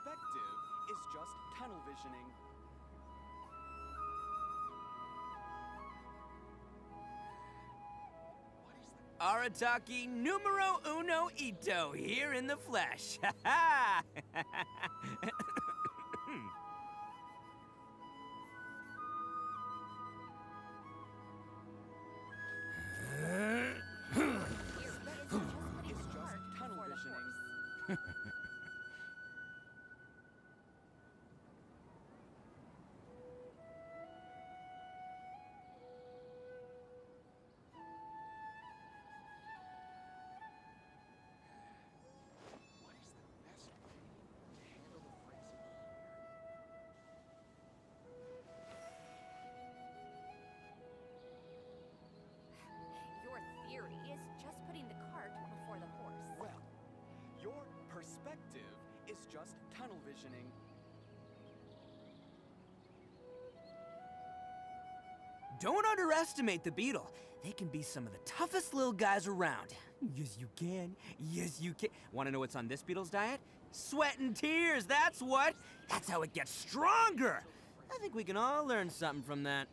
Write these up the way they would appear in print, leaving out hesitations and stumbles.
perspective is just tunnel visioning. Arataki numero uno ito here in the flesh. Ha ha! It's just tunnel visioning. Your theory is just putting the cart before the horse. Well, your perspective is just tunnel visioning. Don't underestimate the beetle. They can be some of the toughest little guys around. Yes, you can. Yes, you can. Want to know what's on this beetle's diet? Sweat and tears, that's what. That's how it gets stronger. I think we can all learn something from that.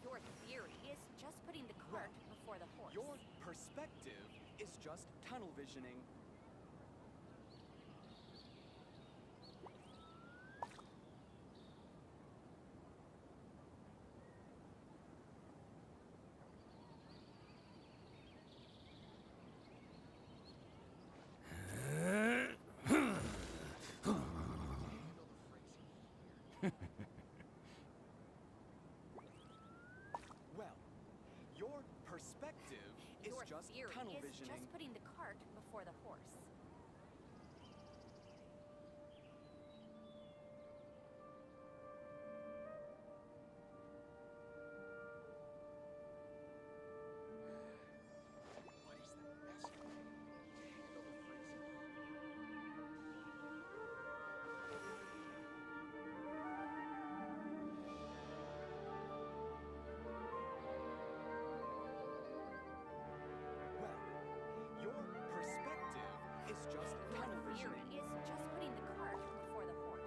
Your theory is just putting the cart before the horse. Your perspective is just tunnel visioning. Well, your perspective is Your just theory tunnel is visioning. just putting the cart before the horse. Well, your perspective is just tunnel Your theory visioning. is just putting the cart before the horse.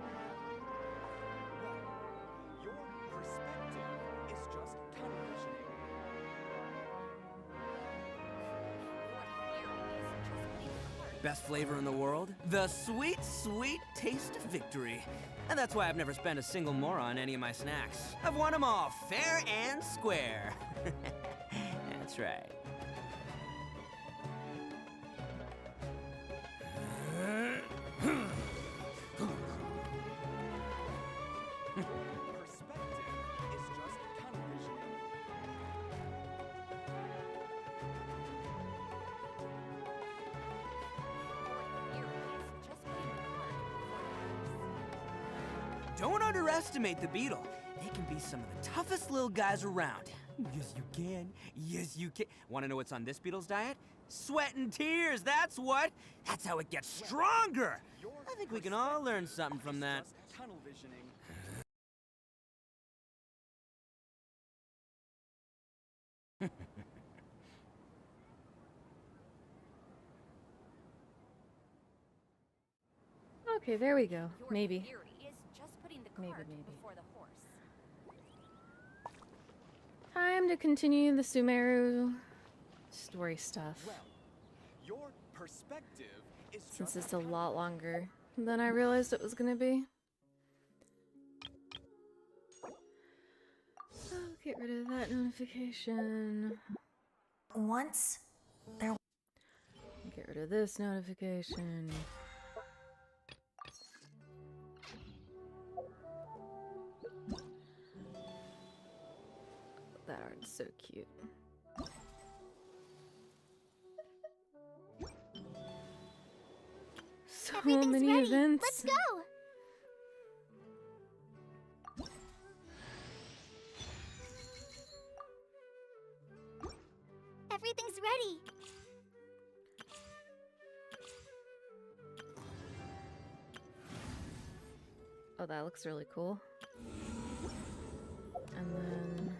Well, your perspective is just tunnel visioning. Your theory is just putting the cart. Best flavor in the world? The sweet, sweet taste of victory. And that's why I've never spent a single more on any of my snacks. I've won them all fair and square. That's right. Perspective is just tunnel visioning. Your theory is just putting the cart before the horse. Don't underestimate the beetle. They can be some of the toughest little guys around. Yes, you can. Yes, you can. Want to know what's on this beetle's diet? Sweat and tears, that's what. That's how it gets stronger. Your I think we can all learn something from that. just tunnel visioning. Okay, there we go. Your Maybe. theory is just putting the Maybe, cart maybe. before the horse. Time to continue the Sumeru story stuff. Well, your perspective is Since just it's a tunnel lot longer than I realized it was gonna be. Oh, get rid of that notification. Once there Get rid of this notification. That art's so cute. So Everything's many ready. events. Let's go. everything's ready. Oh, that looks really cool. And then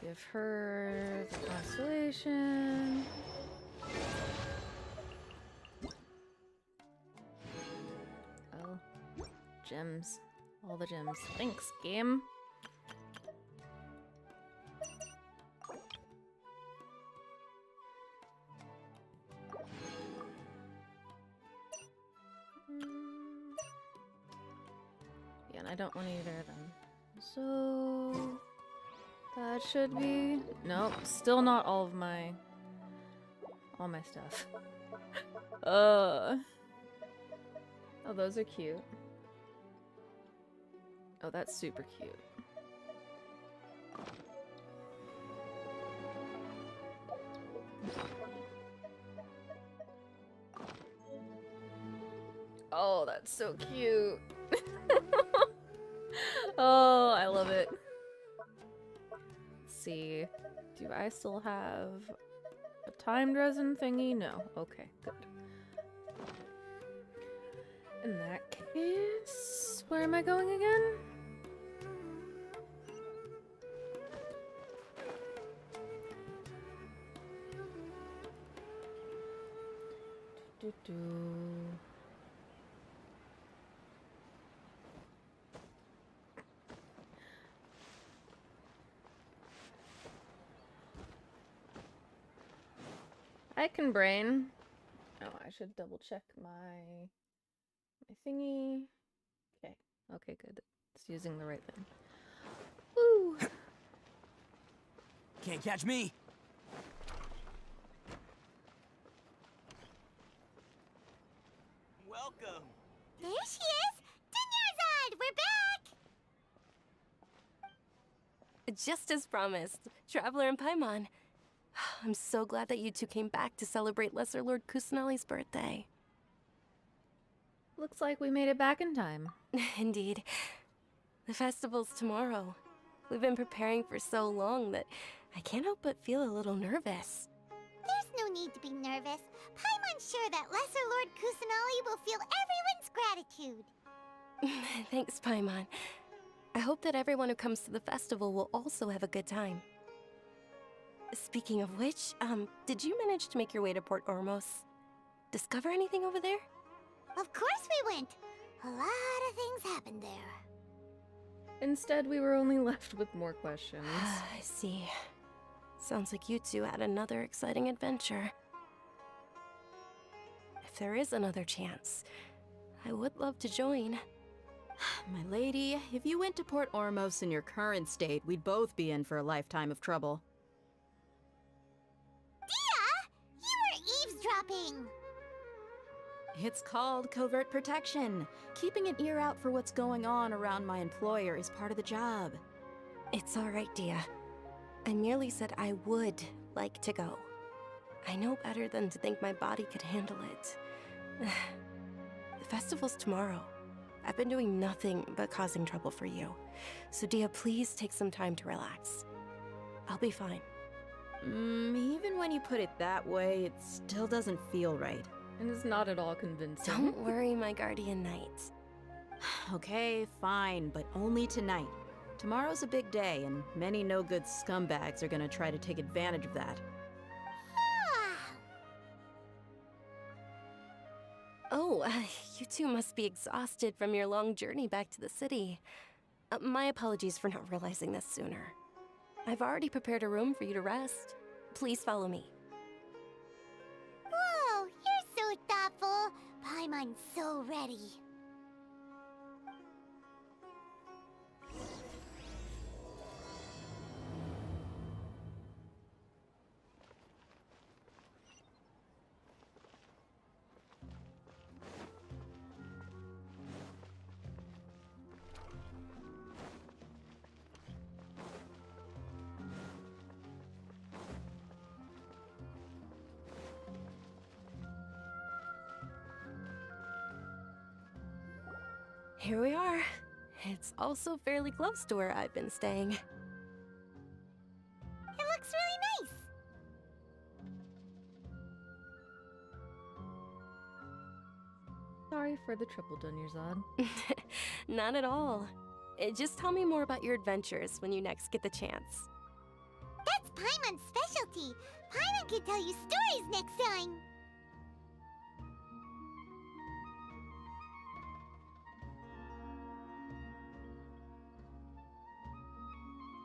give her the constellation. Oh, gems. All the gems. Thanks, game. Yeah, and I don't want either of them. So that should be... Nope, still not all my stuff. Oh, those are cute. Oh, that's super cute. Oh, that's so cute. Oh, I love it. Let's see. Do I still have a timed resin thingy? No. Okay, good. In that case, where am I going again? Do-do-do. I can brain. Oh, I should double check my thingy. Okay. Okay, good. It's using the right thing. Woo! Can't catch me. Welcome. There she is! Dinyarzad! We're back! Just as promised, Traveler and Paimon. I'm so glad that you two came back to celebrate Lesser Lord Kusanali's birthday. Looks like we made it back in time. Indeed. The festival's tomorrow. We've been preparing for so long that I can't help but feel a little nervous. There's no need to be nervous. Paimon's sure that Lesser Lord Kusanali will feel everyone's gratitude. Thanks, Paimon. I hope that everyone who comes to the festival will also have a good time. Speaking of which, did you manage to make your way to Port Ormos? Discover anything over there? Of course we went. A lot of things happened there. Instead, we were only left with more questions. I see. Sounds like you two had another exciting adventure. If there is another chance, I would love to join. My lady, if you went to Port Ormos in your current state, we'd both be in for a lifetime of trouble. Dia! You were eavesdropping! It's called covert protection. Keeping an ear out for what's going on around my employer is part of the job. It's all right, Dia. I merely said I would like to go. I know better than to think my body could handle it. The festival's tomorrow. I've been doing nothing but causing trouble for you. So Dia, please take some time to relax. I'll be fine. Even when you put it that way, it still doesn't feel right. And it's not at all convincing. Don't worry, my guardian knight. Okay, fine, but only tonight. Tomorrow's a big day, and many no-good scumbags are gonna try to take advantage of that. Oh, you two must be exhausted from your long journey back to the city. My apologies for not realizing this sooner. I've already prepared a room for you to rest. Please follow me. Whoa, you're so thoughtful. Paimon's so ready. Here we are. It's also fairly close to where I've been staying. It looks sorry for the triple Dunyarzad. Not at all. Just tell me more about your adventures when you next get the chance. That's Paimon's specialty. Paimon can tell you stories next time.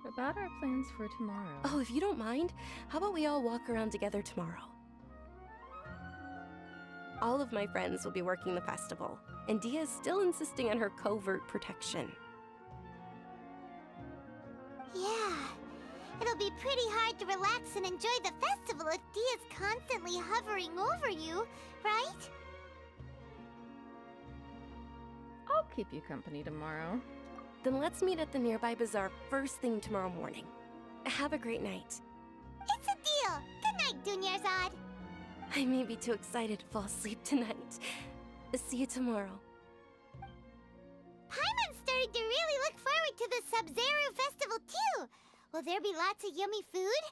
About our plans for tomorrow. Oh, if you don't mind, how about we all walk around together tomorrow? All of my friends will be working the festival, and Dia's still insisting on her covert protection. Yeah, it'll be pretty hard to relax and enjoy the festival if Dia's constantly hovering over you, right? I'll keep you company tomorrow. Then let's meet at the nearby bazaar first thing tomorrow morning. Have a great night. It's a deal. Good night, Dunyarzad. I may be too excited to fall asleep tonight. See you tomorrow. Paimon's starting to really look forward to the Sumeru festival too. Will there be lots of yummy food?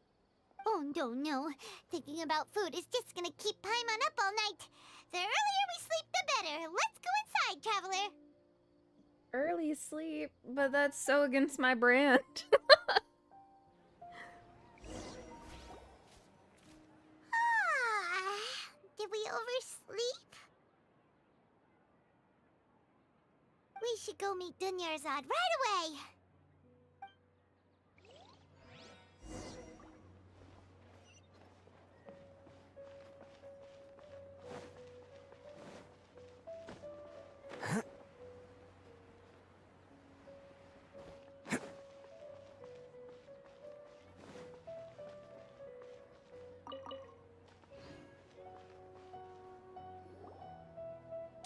Oh no. Thinking about food is just gonna keep Paimon up all night. The earlier we sleep, the better. Let's go inside, traveler. Early sleep, but that's so against my brand. Did we oversleep? We should go meet Dunyarzad right away.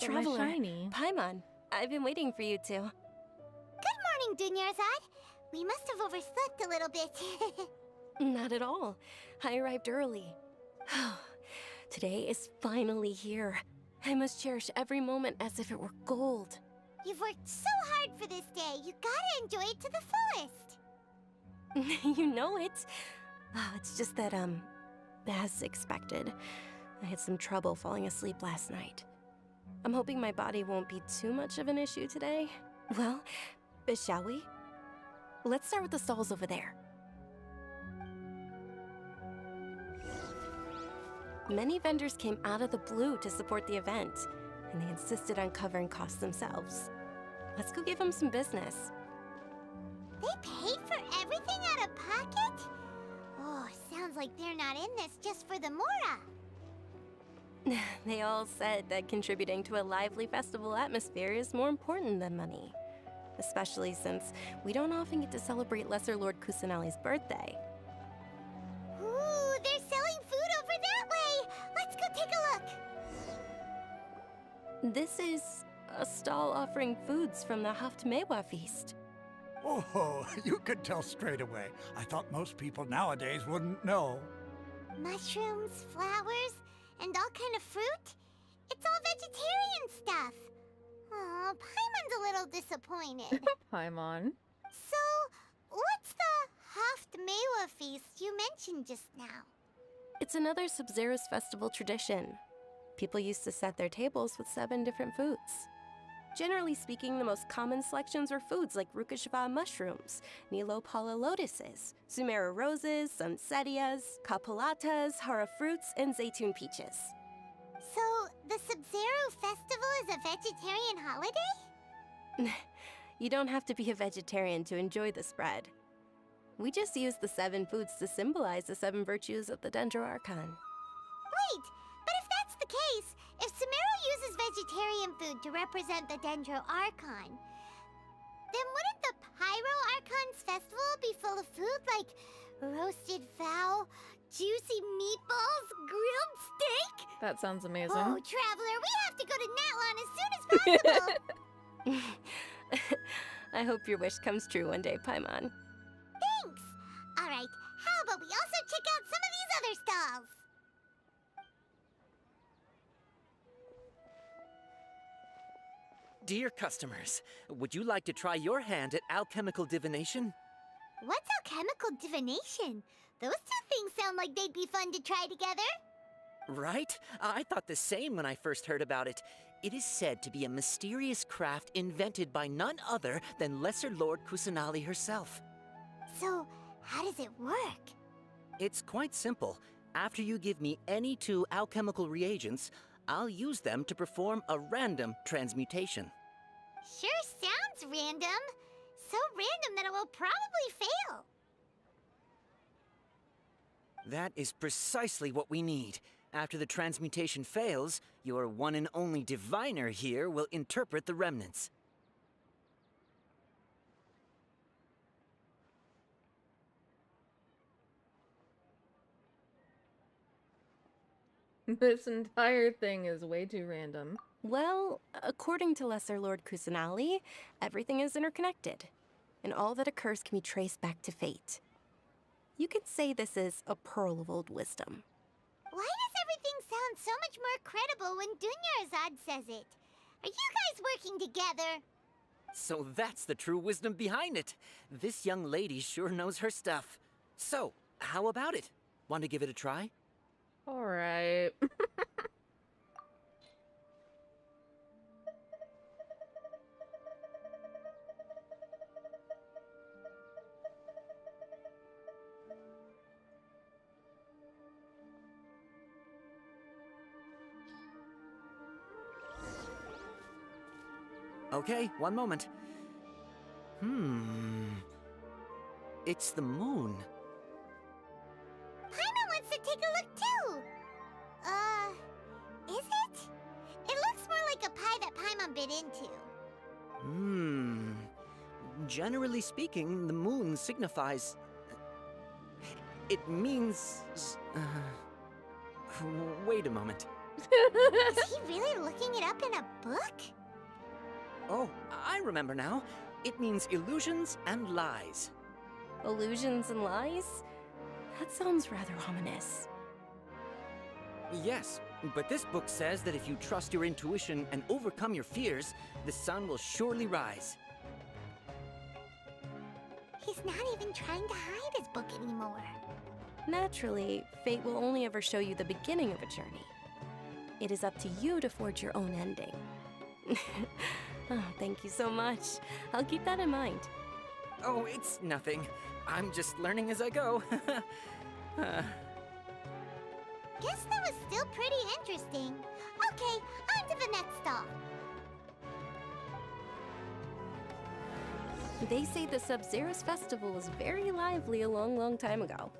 But my Traveler, shiny. Paimon, I've been waiting for you two. Good morning, Dunyarzad. We must have overslept a little bit. Not at all. I arrived early. Today is finally here. I must cherish every moment as if it were gold. You've worked so hard for this day. You gotta enjoy it to the fullest. You know it. It's just that, as expected, I had some trouble falling asleep last night. I'm hoping my body won't be too much of an issue today. Well, shall we? Let's start with the stalls over there. Many vendors came out of the blue to support the event, and they insisted on covering costs themselves. Let's go give them some business. They paid for everything out of pocket? Oh, sounds like they're not in this just for the Mora. They all said that contributing to a lively festival atmosphere is more important than money. Especially since we don't often get to celebrate Lesser Lord Kusanali's birthday. Ooh, they're selling food over that way! Let's go take a look! This is a stall offering foods from the Haftmewa feast. Oh, you could tell straight away. I thought most people nowadays wouldn't know. Mushrooms, flowers, and all kind of fruit? It's all vegetarian stuff. Oh, Paimon's a little disappointed. Paimon. So, what's the Haftmewa feast you mentioned just now? It's another Sub-Zero's festival tradition. People used to set their tables with 7 different foods. Generally speaking, the most common selections were foods like Rukashava mushrooms, Nilopala lotuses, Sumeru roses, Sunsetias, Kapalatas, Hara fruits, and Zaytun peaches. So, the Sub-Zero festival is a vegetarian holiday? You don't have to be a vegetarian to enjoy the spread. We just use the 7 foods to symbolize the 7 virtues of the Dendro Archon. Wait, but if that's the case, if Sumeru uses vegetarian food to represent the Dendro Archon, then wouldn't the Pyro Archon's festival be full of food like roasted fowl, juicy meatballs, grilled steak? That sounds amazing. Oh, Traveler, we have to go to Natlan as soon as possible! I hope your wish comes true one day, Paimon. Thanks! Alright, how about we also check out some of these other stalls? Dear customers, would you like to try your hand at alchemical divination? What's alchemical divination? Those two things sound like they'd be fun to try together. Right? I thought the same when I first heard about it. It is said to be a mysterious craft invented by none other than Lesser Lord Kusanali herself. So, how does it work? It's quite simple. After you give me any 2 alchemical reagents, I'll use them to perform a random transmutation. Sure sounds random. So random that it will probably fail. That is precisely what we need. After the transmutation fails, your one and only diviner here will interpret the remnants. This entire thing is way too random. Well, according to Lesser Lord Kusanali, everything is interconnected, and all that occurs can be traced back to fate. You could say this is a pearl of old wisdom. Why does everything sound so much more credible when Dunyarzad says it? Are you guys working together? So that's the true wisdom behind it. This young lady sure knows her stuff. So, how about it? Want to give it a try? Alright. Okay, one moment. It's the moon. Paimon wants to take a look too. Is it? It looks more like a pie that Paimon bit into. Generally speaking, the moon signifies... It means... Wait a moment. Is he really looking it up in a book? Oh, I remember now. It means illusions and lies. Illusions and lies? That sounds rather ominous. Yes, but this book says that if you trust your intuition and overcome your fears, the sun will surely rise. He's not even trying to hide his book anymore. Naturally, fate will only ever show you the beginning of a journey. It is up to you to forge your own ending. Oh, thank you so much. I'll keep that in mind. Oh, it's nothing. I'm just learning as I go. Guess that was still pretty interesting. Okay, on to the next stop. They say the Sub-Zeros festival was very lively a long, long time ago.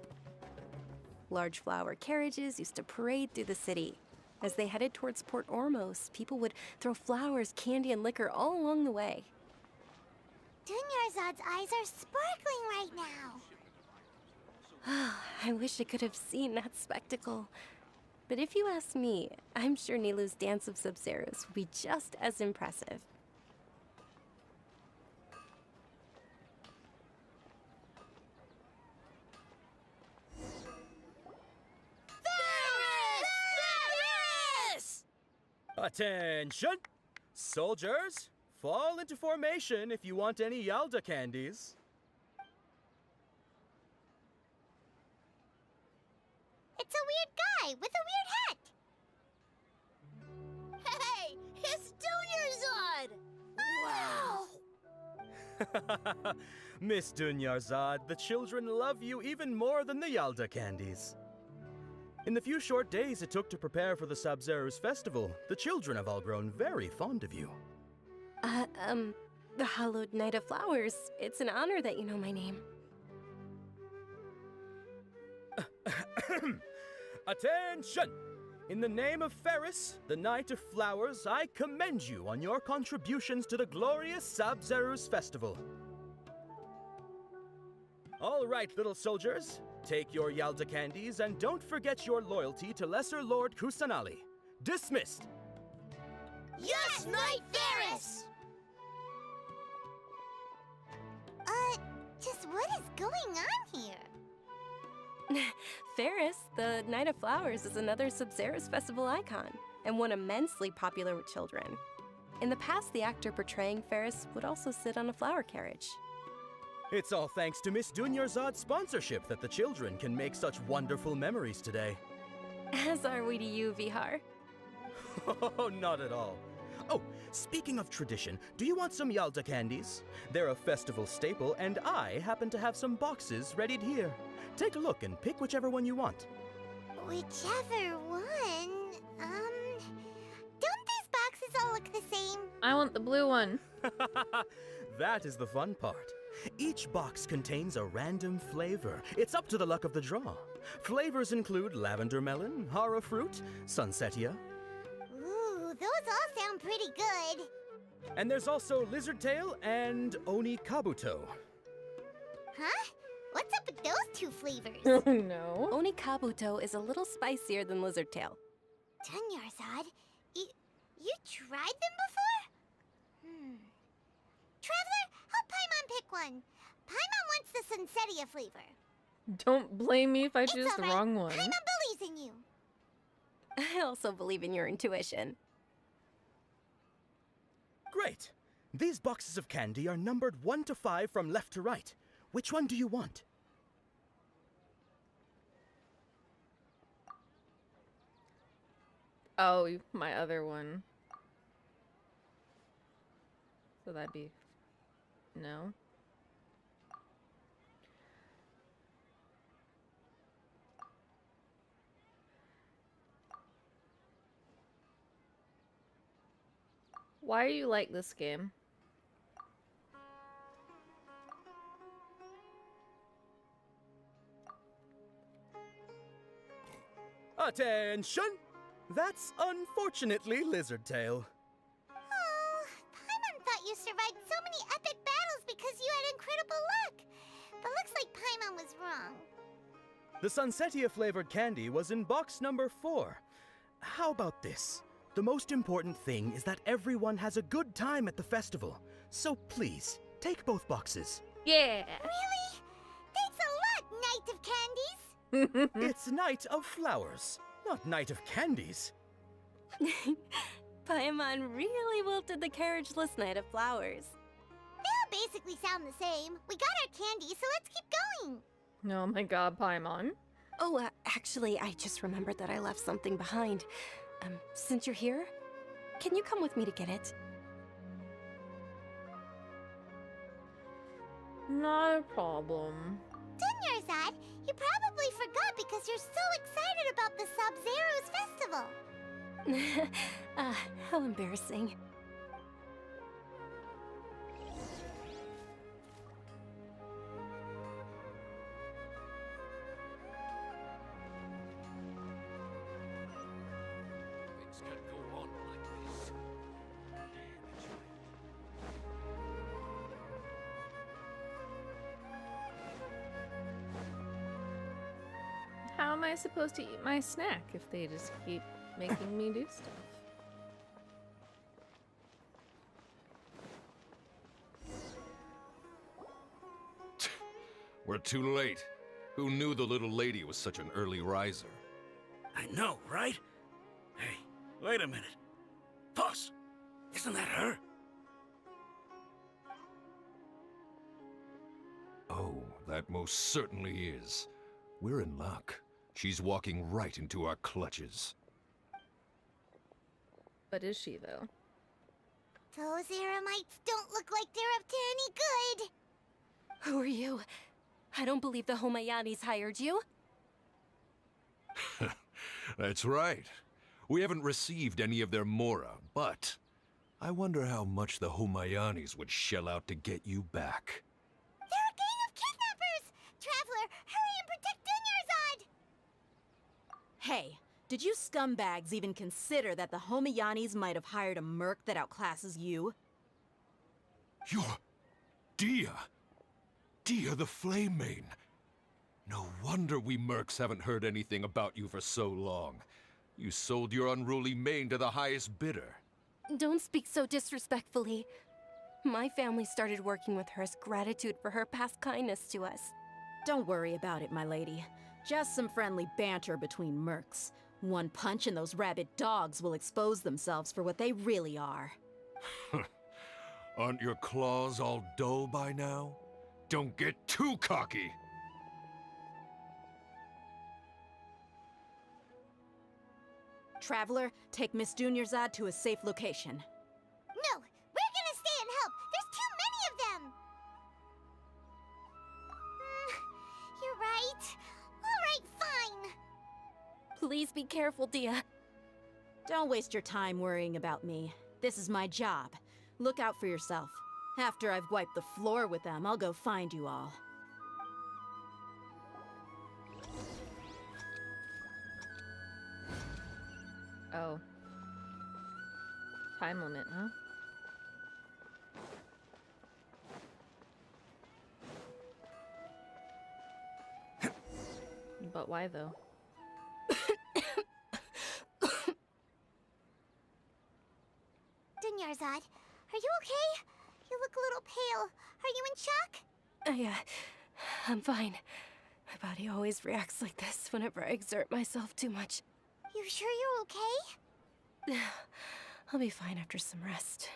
Large flower carriages used to parade through the city. As they headed towards Port Ormos, people would throw flowers, candy, and liquor all along the way. Dunyarzad's eyes are sparkling right now. I wish I could have seen that spectacle. But if you ask me, I'm sure Nilu's Dance of Sub-Zeros would be just as impressive. Attention! Soldiers, fall into formation if you want any Yalda candies. It's a weird guy with a weird hat. Hey, it's Dunyarzad! Wow! Miss Dunyarzad, the children love you even more than the Yalda candies. In the few short days it took to prepare for the Sub-Zeros festival, the children have all grown very fond of you. The Hallowed Night of Flowers. It's an honor that you know my name. Attention! In the name of Ferris, the Knight of Flowers, I commend you on your contributions to the glorious Sub-Zeros festival. All right, little soldiers. Take your Yalda candies and don't forget your loyalty to Lesser Lord Kusanali. Dismissed! Yes, Knight Ferris! Just what is going on here? Ferris, the Night of Flowers, is another Sub-Zeros festival icon, and one immensely popular with children. In the past, the actor portraying Ferris would also sit on a flower carriage. It's all thanks to Miss Dunyarzad's sponsorship that the children can make such wonderful memories today. As are we to you, Vihar. Oh, not at all. Oh, speaking of tradition, do you want some Yalda candies? They're a festival staple, and I happen to have some boxes readied here. Take a look and pick whichever one you want. Whichever one. Don't these boxes all look the same? I want the blue one. That is the fun part. Each box contains a random flavor. It's up to the luck of the draw. Flavors include lavender melon, hara fruit, sunsetia. Ooh, those all sound pretty good. And there's also lizard tail and oni kabuto. Huh? What's up with those two flavors? Oh no. Oni kabuto is a little spicier than lizard tail. Dunyarzad, you tried them before? Traveler, help Paimon pick one. Paimon wants the sunsetia flavor. Don't blame me if I choose It's the all right. wrong one. Paimon believes in you. I also believe in your intuition. Great. These boxes of candy are numbered 1 to 5 from left to right. Which one do you want? Oh, my other one. So that'd be... No. Why are you like this game? Attention! That's unfortunately lizard tail. Oh, Paimon thought you survived so many epic battles because you had incredible luck. But looks like Paimon was wrong. The sunsetia flavored candy was in box number 4. How about this? The most important thing is that everyone has a good time at the festival. So please, take both boxes. Yeah! Really? Thanks a lot, Knight of Candies. It's Night of Flowers, not Night of Candies. Paimon really wilted the carriageless Night of Flowers. They all basically sound the same. We got our candy, so let's keep going. Oh my god, Paimon. Oh, actually, I just remembered that I left something behind. Since you're here, can you come with me to get it? Not a problem. Dunyarzad, you probably forgot because you're so excited about the Sub-Zero's festival. How embarrassing. Things can't go on like this. How am I supposed to eat my snack if they just keep making me do stuff? We're too late. Who knew the little lady was such an early riser? I know, right? Hey, wait a minute. Boss, isn't that her? Oh, that most certainly is. We're in luck. She's walking right into our clutches. But is she, though? Those Eremites don't look like they're up to any good. Who are you? I don't believe the Homayanis hired you. That's right. We haven't received any of their mora, but I wonder how much the Homayanis would shell out to get you back. They're a gang of kidnappers! Traveler, hurry and protect Dunyarzad! Hey, did you scumbags even consider that the Homayanis might have hired a merc that outclasses you? You're... Dia! Dia the Flame Mane! No wonder we mercs haven't heard anything about you for so long. You sold your unruly mane to the highest bidder. Don't speak so disrespectfully. My family started working with her as gratitude for her past kindness to us. Don't worry about it, my lady. Just some friendly banter between mercs. One punch and those rabid dogs will expose themselves for what they really are. Aren't your claws all dull by now? Don't get too cocky! Traveler, take Miss Dunyarzad to a safe location. Please be careful, Dia. Don't waste your time worrying about me. This is my job. Look out for yourself. After I've wiped the floor with them, I'll go find you all. Oh. Time limit, huh? But why though? Dunyarzad, are you okay? You look a little pale. Are you in shock? I'm fine. My body always reacts like this whenever I exert myself too much. You sure you're okay? I'll be fine after some rest.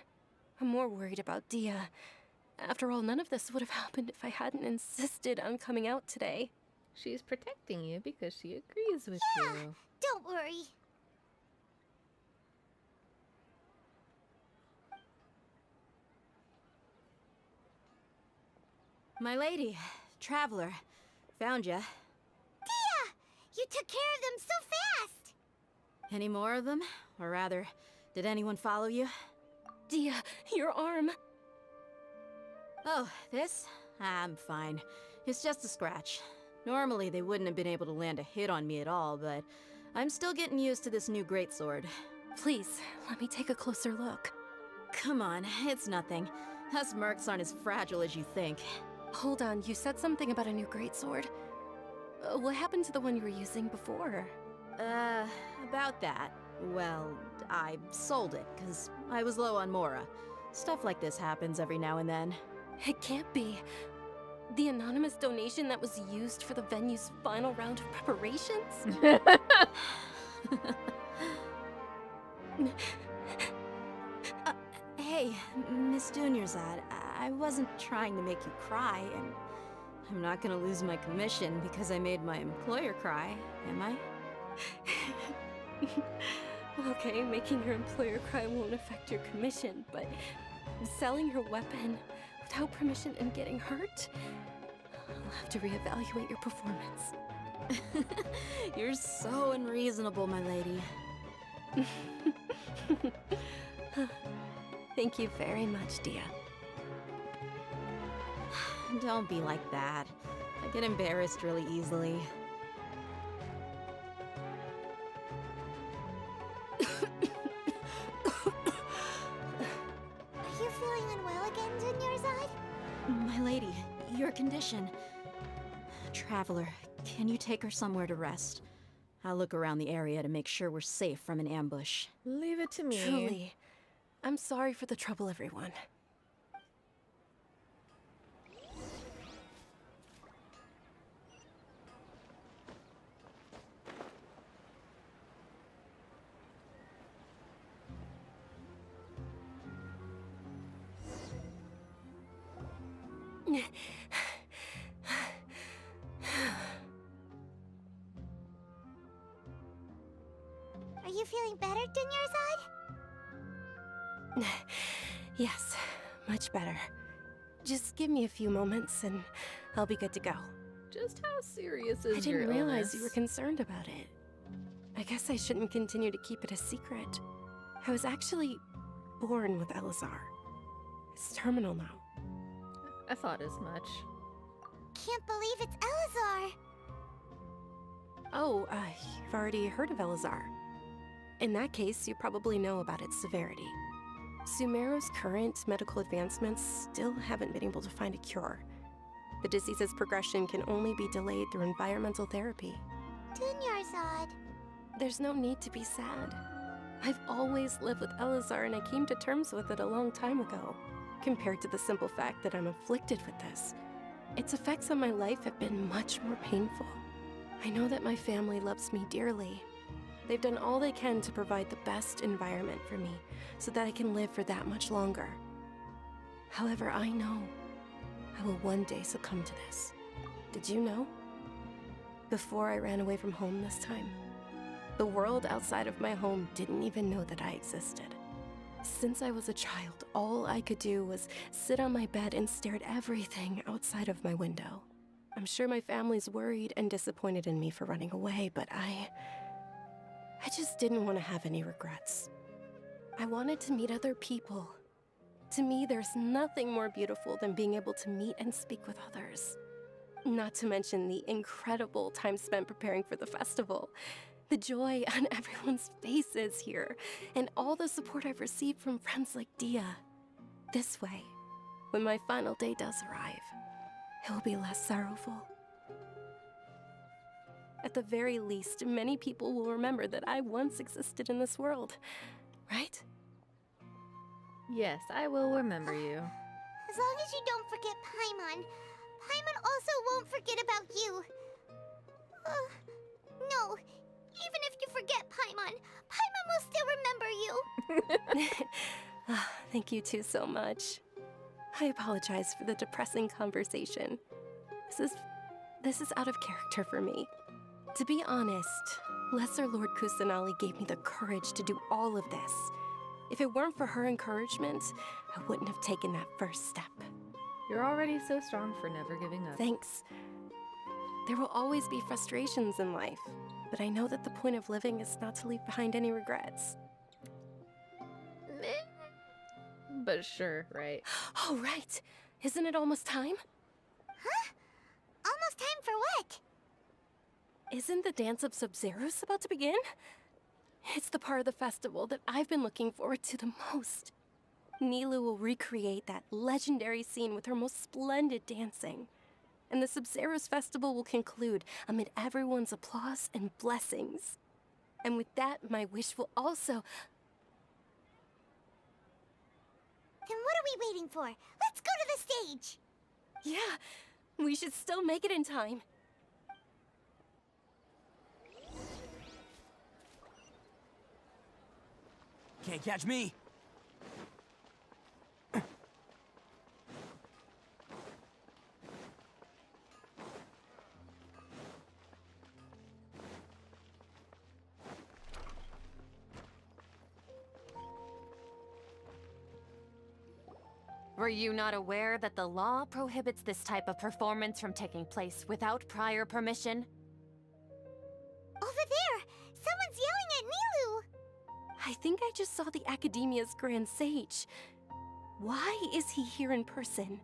I'm more worried about Dia. After all, none of this would have happened if I hadn't insisted on coming out today. She's protecting you because she agrees with you. Don't worry. My lady, traveler, found ya. Dia! You took care of them so fast! Any more of them? Or rather, did anyone follow you? Dia, your arm. Oh, this? I'm fine. It's just a scratch. Normally, they wouldn't have been able to land a hit on me at all, but I'm still getting used to this new greatsword. Please, let me take a closer look. Come on, it's nothing. Us mercs aren't as fragile as you think. Hold on, you said something about a new greatsword. What happened to the one you were using before? About that. Well, I sold it, because I was low on Mora. Stuff like this happens every now and then. It can't be. The anonymous donation that was used for the venue's final round of preparations? Hey, Miss Dunyarzad, I wasn't trying to make you cry, and I'm not gonna lose my commission because I made my employer cry, am I? Okay, making your employer cry won't affect your commission, but selling your weapon without permission and getting hurt? I'll have to reevaluate your performance. You're so unreasonable, my lady. Thank you very much, Dia. Don't be like that. I get embarrassed really easily. Are you feeling unwell again, Dunyarzad? My lady, your condition. Traveler, can you take her somewhere to rest? I'll look around the area to make sure we're safe from an ambush. Leave it to me. Truly. I'm sorry for the trouble, everyone. Are you feeling better, Dunyarzad? Yes, much better. Just give me a few moments and I'll be good to go. Just how serious is I didn't your realize you were illness? concerned about it. I guess I shouldn't continue to keep it a secret. I was actually born with Elazar. It's terminal now. I thought as much. Can't believe it's Elazar! Oh, you've already heard of Elazar. In that case, you probably know about its severity. Sumeru's current medical advancements still haven't been able to find a cure. The disease's progression can only be delayed through environmental therapy. Dunyarzad. There's no need to be sad. I've always lived with Elazar and I came to terms with it a long time ago. Compared to the simple fact that I'm afflicted with this, its effects on my life have been much more painful. I know that my family loves me dearly. They've done all they can to provide the best environment for me so that I can live for that much longer. However, I know I will one day succumb to this. Did you know? Before I ran away from home this time, the world outside of my home didn't even know that I existed. Since I was a child, all I could do was sit on my bed and stare at everything outside of my window. I'm sure my family's worried and disappointed in me for running away, but I I just didn't want to have any regrets. I wanted to meet other people. To me, there's nothing more beautiful than being able to meet and speak with others. Not to mention the incredible time spent preparing for the festival. The joy on everyone's faces here, and all the support I've received from friends like Dia. This way, when my final day does arrive, it will be less sorrowful. At the very least, many people will remember that I once existed in this world, right? Yes, I will remember you. As long as you don't forget Paimon. Paimon also won't forget about you. No, even if you forget Paimon, Paimon will still remember you. Thank you two so much. I apologize for the depressing conversation. This is out of character for me. To be honest, Lesser Lord Kusanali gave me the courage to do all of this. If it weren't for her encouragement, I wouldn't have taken that first step. You're already so strong for never giving up. Thanks. There will always be frustrations in life, but I know that the point of living is not to leave behind any regrets. But sure, right? Oh, right. Isn't it almost time? Huh? Almost time for what? Isn't the Dance of Sub-Zeros about to begin? It's the part of the festival that I've been looking forward to the most. Nilu will recreate that legendary scene with her most splendid dancing. And the Sub-Zeros festival will conclude amid everyone's applause and blessings. And with that, my wish will also... Then what are we waiting for? Let's go to the stage! Yeah, we should still make it in time. Can't catch me. Were you not aware that the law prohibits this type of performance from taking place without prior permission? Over there! Someone's yelling at Nilu! I think I just saw the Academia's Grand Sage. Why is he here in person?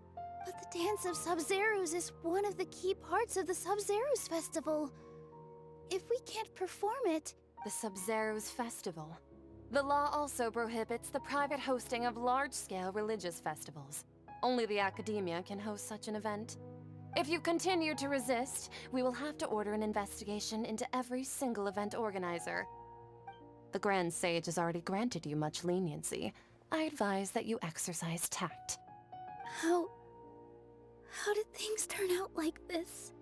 But the Dance of Sub-Zeros is one of the key parts of the Sub-Zeros festival. If we can't perform it... The Sub-Zeros festival. The law also prohibits the private hosting of large-scale religious festivals. Only the Academia can host such an event. If you continue to resist, we will have to order an investigation into every single event organizer. The Grand Sage has already granted you much leniency. I advise that you exercise tact. How did things turn out like this?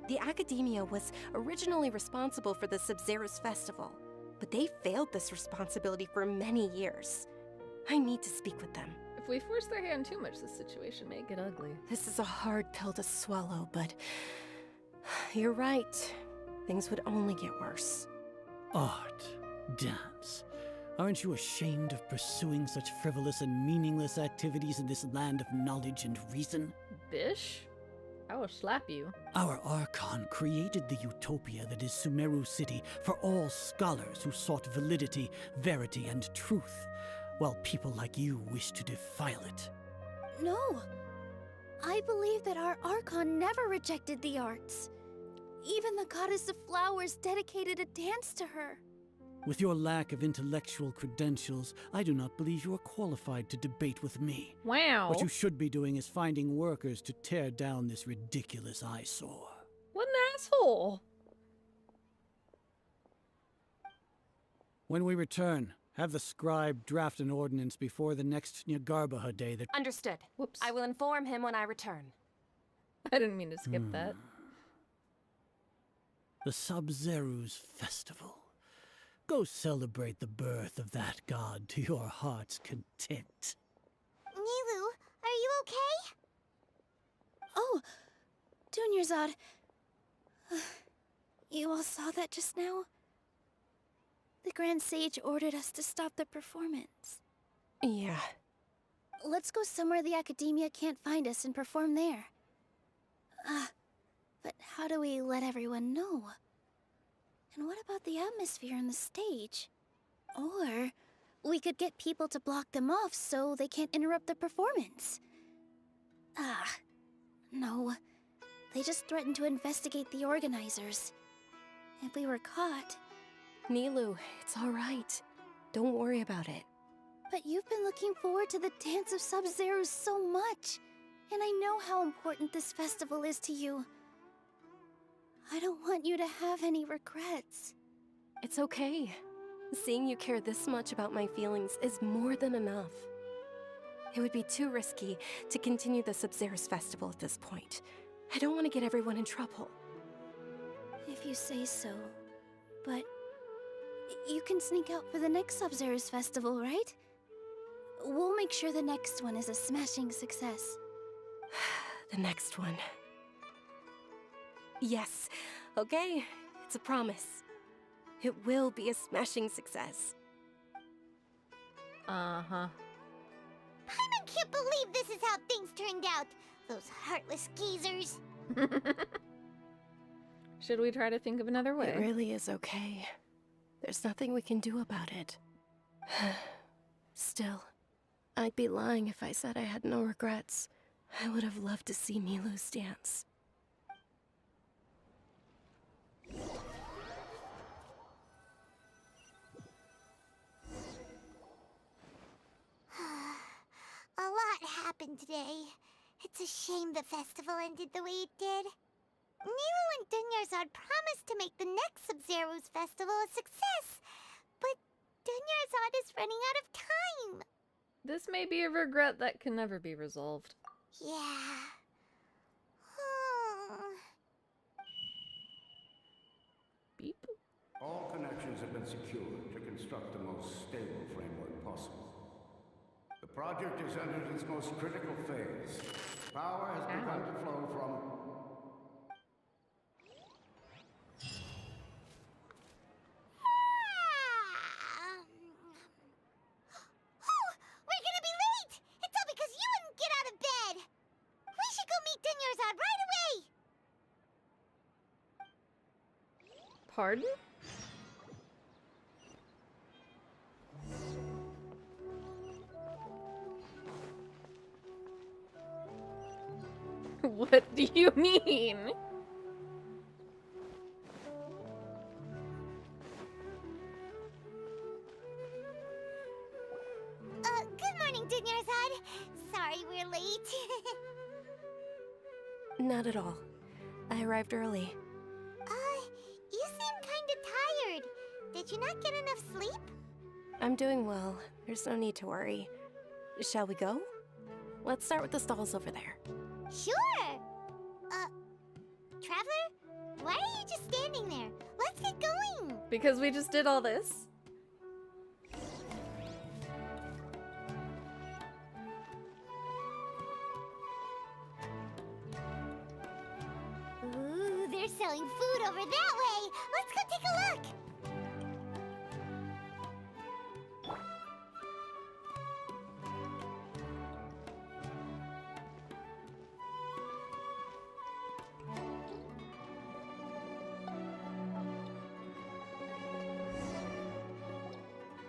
The Academia was originally responsible for the Sub-Zeros festival, but they failed this responsibility for many years. I need to speak with them. If we force their hand too much, this situation may get ugly. This is a hard pill to swallow, but you're right. Things would only get worse. Art, dance. Aren't you ashamed of pursuing such frivolous and meaningless activities in this land of knowledge and reason? Bish? I will slap you. Our Archon created the utopia that is Sumeru City for all scholars who sought validity, verity, and truth, while people like you wish to defile it. No. I believe that our Archon never rejected the arts. Even the goddess of flowers dedicated a dance to her. With your lack of intellectual credentials, I do not believe you are qualified to debate with me. Wow. What you should be doing is finding workers to tear down this ridiculous eyesore. What an asshole! When we return, have the scribe draft an ordinance before the next Nyagarbaha day that... Understood. Whoops. I will inform him when I return. I didn't mean to skip that. The Sub-Zeros Festival. Go celebrate the birth of that god to your heart's content. Nilu, are you okay? Oh, Dunyarzad. You all saw that just now? The Grand Sage ordered us to stop the performance. Yeah. Let's go somewhere the Academia can't find us and perform there. But how do we let everyone know? And what about the atmosphere and the stage? Or we could get people to block them off so they can't interrupt the performance. Ah, no. They just threatened to investigate the organizers. If we were caught... Nilu, it's all right. Don't worry about it. But you've been looking forward to the Dance of Sub-Zero so much. And I know how important this festival is to you. I don't want you to have any regrets. It's okay. Seeing you care this much about my feelings is more than enough. It would be too risky to continue the Sub-Zero's festival at this point. I don't want to get everyone in trouble. If you say so. But you can sneak out for the next Sub-Zero's festival, right? We'll make sure the next one is a smashing success. The next one. Yes, okay, it's a promise. It will be a smashing success. Paimon can't believe this is how things turned out. Those heartless geezers. Should we try to think of another way? It really is okay. There's nothing we can do about it. Still, I'd be lying if I said I had no regrets. I would have loved to see Milu's dance. A lot happened today. It's a shame the festival ended the way it did. Nilu and Dunyarzad promised to make the next Sub-Zero's festival a success, but Dunyarzad is running out of time. This may be a regret that can never be resolved. Yeah. Beep. All connections have been secured to construct the most stable framework possible. The project has entered its most critical phase. Power has begun to flow from... We're gonna be late! It's all because you wouldn't get out of bed! We should go meet Dunyarzad right away! Pardon? What do you mean? Good morning, Dunyarzad. Sorry we're late. Not at all. I arrived early. You seem kinda tired. Did you not get enough sleep? I'm doing well. There's no need to worry. Shall we go? Let's start with the stalls over there. Sure! Traveler? Why are you just standing there? Let's get going! Because we just did all this. Ooh, they're selling food over that way! Let's go take a look!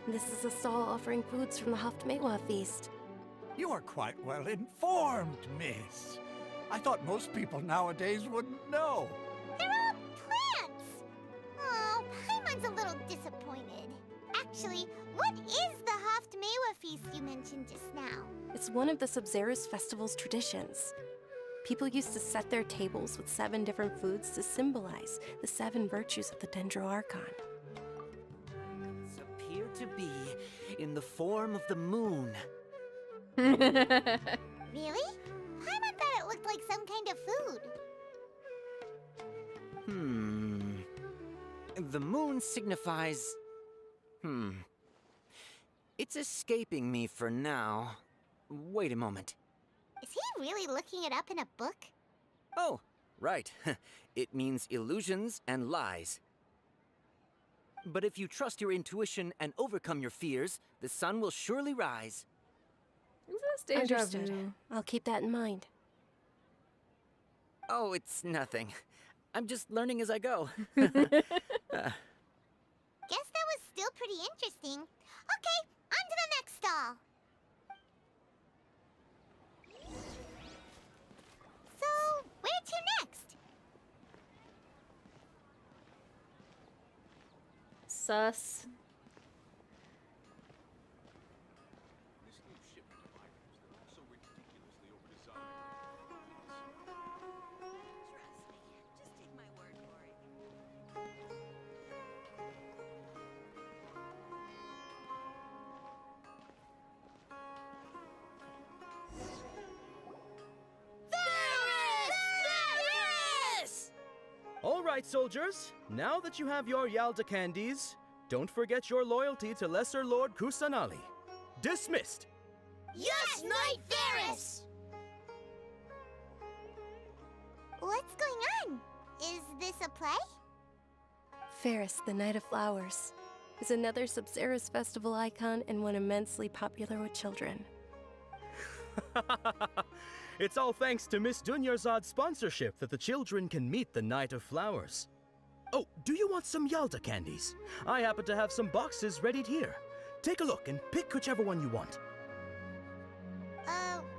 This is a stall offering foods from the Haftmewa feast. You are quite well informed, miss. I thought most people nowadays wouldn't know. They're all plants! Oh, Paimon's a little disappointed. Actually, what is the Haftmewa feast you mentioned just now? It's one of the Sub-Zero's festival's traditions. People used to set their tables with 7 different foods to symbolize the 7 virtues of the Dendro Archon. Appear to be in the form of the moon. Really? Paimon thought it looked like some kind of food. The moon signifies... It's escaping me for now. Wait a moment. Is he really looking it up in a book? Oh, right. It means illusions and lies. But if you trust your intuition and overcome your fears, the sun will surely rise. Is this deja Understood. vu? I'll keep that in mind. Oh, it's nothing. I'm just learning as I go. still pretty interesting. Okay, on to the next stall. So, where to next? Sus. All right, soldiers. Now that you have your Yalda candies, don't forget your loyalty to Lesser Lord Kusanali. Dismissed! Yes, Knight Varys! What's going on? Is this a play? Ferris, the Knight of Flowers, is another Sabzeruz festival icon and one immensely popular with children. It's all thanks to Miss Dunyarzad's sponsorship that the children can meet the Knight of Flowers. Oh, do you want some Yalda candies? I happen to have some boxes readied here. Take a look and pick whichever one you want.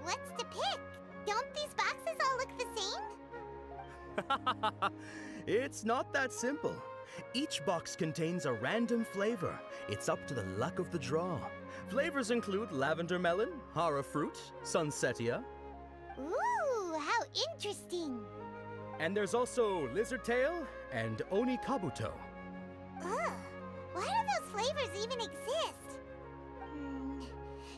What's to pick? Don't these boxes all look the same? It's not that simple. Each box contains a random flavor. It's up to the luck of the draw. Flavors include lavender melon, hara fruit, sunsetia. Ooh, how interesting! And there's also lizard tail and oni kabuto. Ugh, why do those flavors even exist?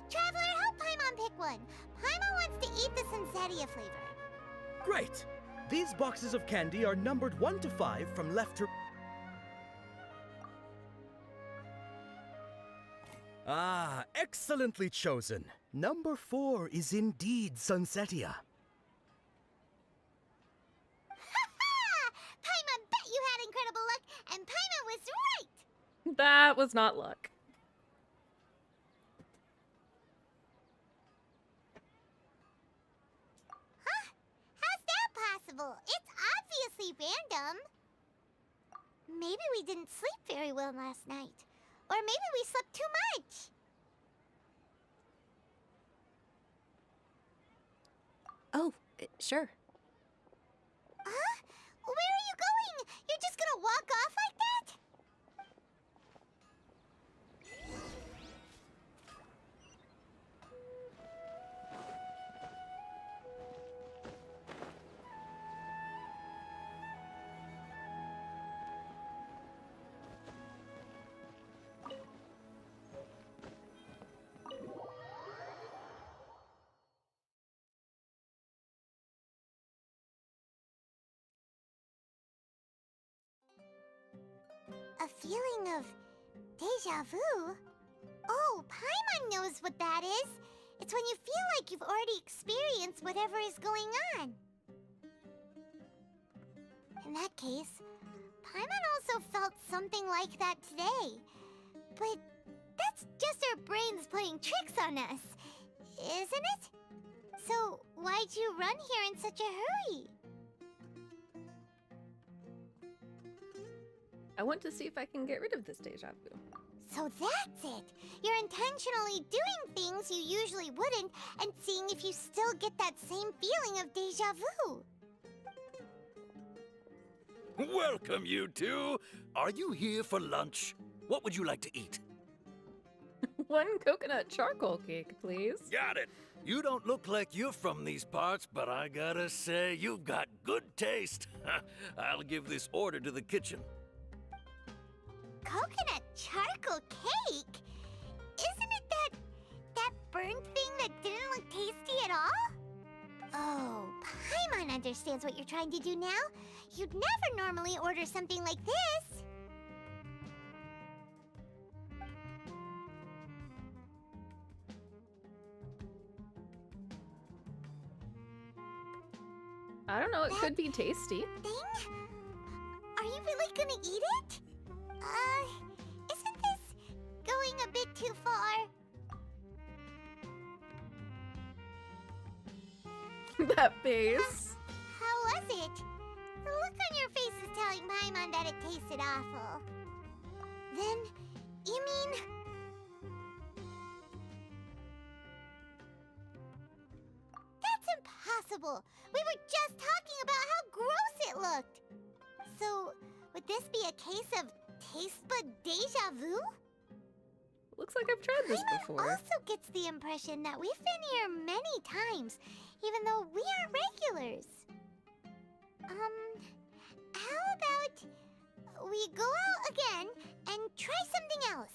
Traveler, help Paimon pick one. Paimon wants to eat the sunsetia flavor. Great! These boxes of candy are numbered 1 to 5 from left to... Ah, excellently chosen. Number 4 is indeed sunsetia. Paimon bet you had incredible luck, and Paimon was right! That was not luck. Huh? How's that possible? It's obviously random. Maybe we didn't sleep very well last night. Or maybe we slept too much. Oh, sure. Huh? Where are you going? You're just gonna walk off like that? A feeling of deja vu? Oh, Paimon knows what that is. It's when you feel like you've already experienced whatever is going on. In that case, Paimon also felt something like that today. But that's just our brains playing tricks on us, isn't it? So why'd you run here in such a hurry? I want to see if I can get rid of this deja vu. So that's it! You're intentionally doing things you usually wouldn't and seeing if you still get that same feeling of deja vu. Welcome, you two. Are you here for lunch? What would you like to eat? 1 coconut charcoal cake, please. Got it. You don't look like you're from these parts, but I gotta say, you've got good taste. I'll give this order to the kitchen. Coconut charcoal cake? Isn't it that burnt thing that didn't look tasty at all? Oh, Paimon understands what you're trying to do now. You'd never normally order something like this. I don't know, it could be tasty. Thing? Are you really gonna eat it? Isn't this going a bit too far? That face. How was it? The look on your face is telling Paimon that it tasted awful. Then, You mean... That's impossible! We were just talking about how gross it looked! So, would this be a case of taste bud deja vu? Looks like I've tried this Paimon before. also gets the impression that we've been here many times, even though we are regulars. How about we go out again and try something else?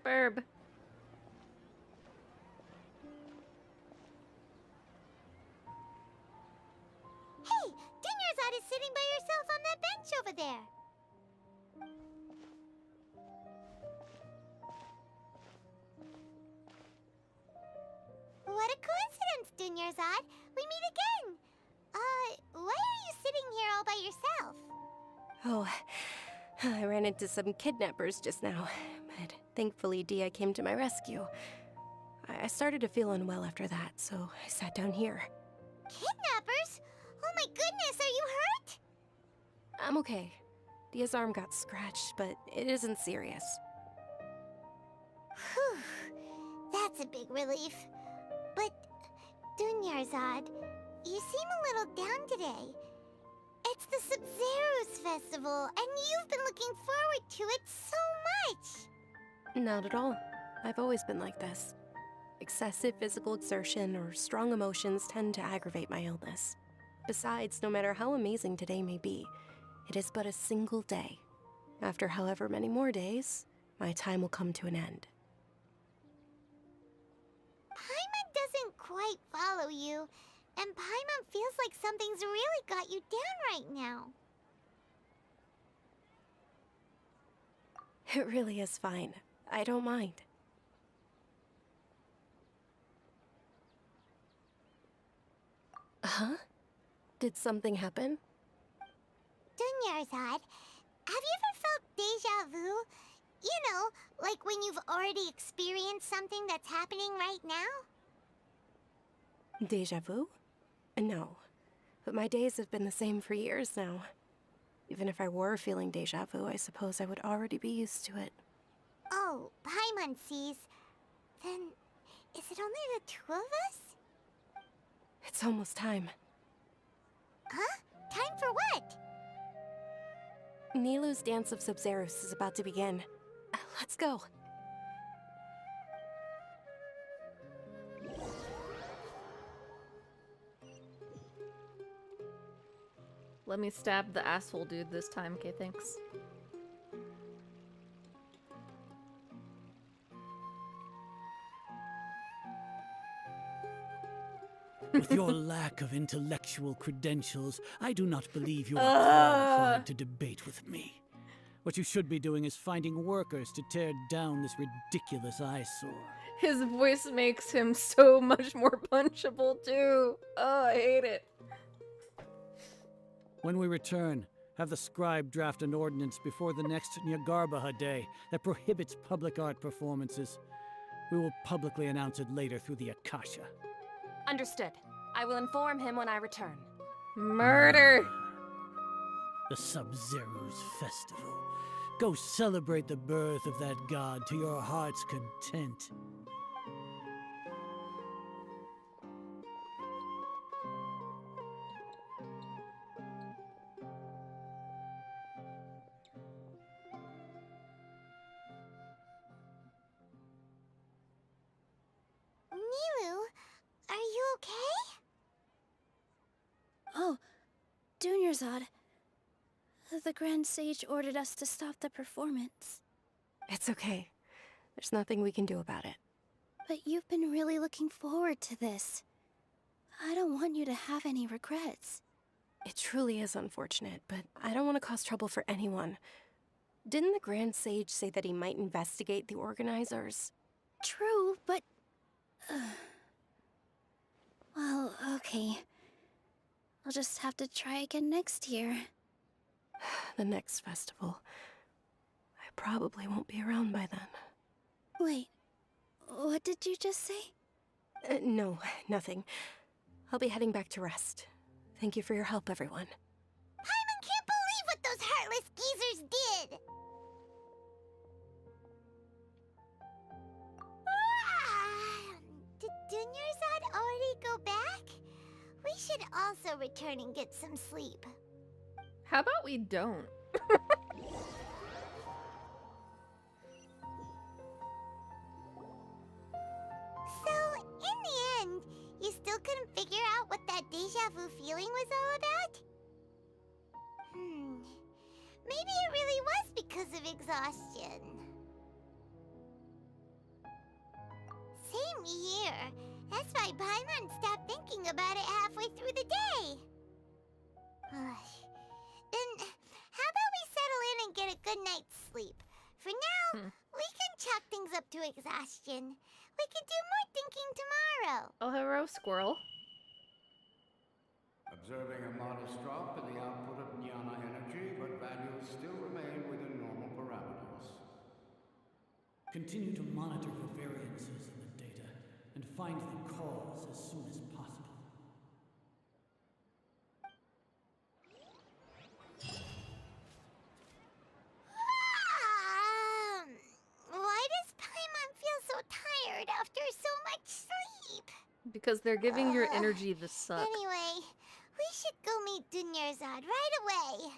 Burb. Hey, Dunyarzad is sitting by herself on that bench over there. What a coincidence, Dunyarzad. We meet again. Why are you sitting here all by yourself? Oh, I ran into some kidnappers just now, but thankfully Dia came to my rescue. I started to feel unwell after that, so I sat down here. Kidnappers? Oh my goodness, are you hurt? I'm okay. Dia's arm got scratched, but it isn't serious. Whew, that's a big relief. But, Dunyarzad, you seem a little down today. It's the Sub-Zero's festival, and you've been looking forward to it so much! Not at all. I've always been like this. Excessive physical exertion or strong emotions tend to aggravate my illness. Besides, no matter how amazing today may be, it is but a single day. After however many more days, my time will come to an end. Paimon doesn't quite follow you, and Paimon feels like something's really got you down right now. It really is fine. I don't mind. Huh? Did something happen? Dunyarzad, have you ever felt deja vu? You know, like when you've already experienced something that's happening right now? Deja vu? No. But my days have been the same for years now. Even if I were feeling deja vu, I suppose I would already be used to it. Oh, Paimon sees. Then, is it only the two of us? It's almost time. Huh? Time for what? Nilou's Dance of Sub-Zeros is about to begin. Let's go. Let me stab the asshole dude this time, okay, thanks. With your lack of intellectual credentials, I do not believe you are qualified to debate with me. What you should be doing is finding workers to tear down this ridiculous eyesore. His voice makes him so much more punchable, too. Oh, I hate it. When we return, have the scribe draft an ordinance before the next Nyagarbaha Day that prohibits public art performances. We will publicly announce it later through the Akasha. Understood. I will inform him when I return. Murder! The Sub-Zero's festival. Go celebrate the birth of that god to your heart's content. Nilou, are you okay? Oh, Dunyarzad. The Grand Sage ordered us to stop the performance. It's okay. There's nothing we can do about it. But you've been really looking forward to this. I don't want you to have any regrets. It truly is unfortunate, but I don't want to cause trouble for anyone. Didn't the Grand Sage say that he might investigate the organizers? True, but... Well, okay. I'll just have to try again next year. The next festival. I probably won't be around by then. Wait, what did you just say? No, nothing. I'll be heading back to rest. Thank you for your help, everyone. Paimon can't believe what those heartless geezers did! Did Dunyarzad already go back? We should also return and get some sleep. How about we don't? So, in the end, you still couldn't figure out what that deja vu feeling was all about? Maybe it really was because of exhaustion. Same here. That's why Paimon stopped thinking about it halfway through the day. Then, how about we settle in and get a good night's sleep? For now, we can chalk things up to exhaustion. We can do more thinking tomorrow. Oh, hello, squirrel. Observing a modest drop in the output of jnana energy, but values still remain within normal parameters. Continue to monitor for variances in the data and find the cause as soon as possible. Why does Paimon feel so tired after so much sleep? Because they're giving your energy the suck. Anyway, we should go meet Dunyarzad right away.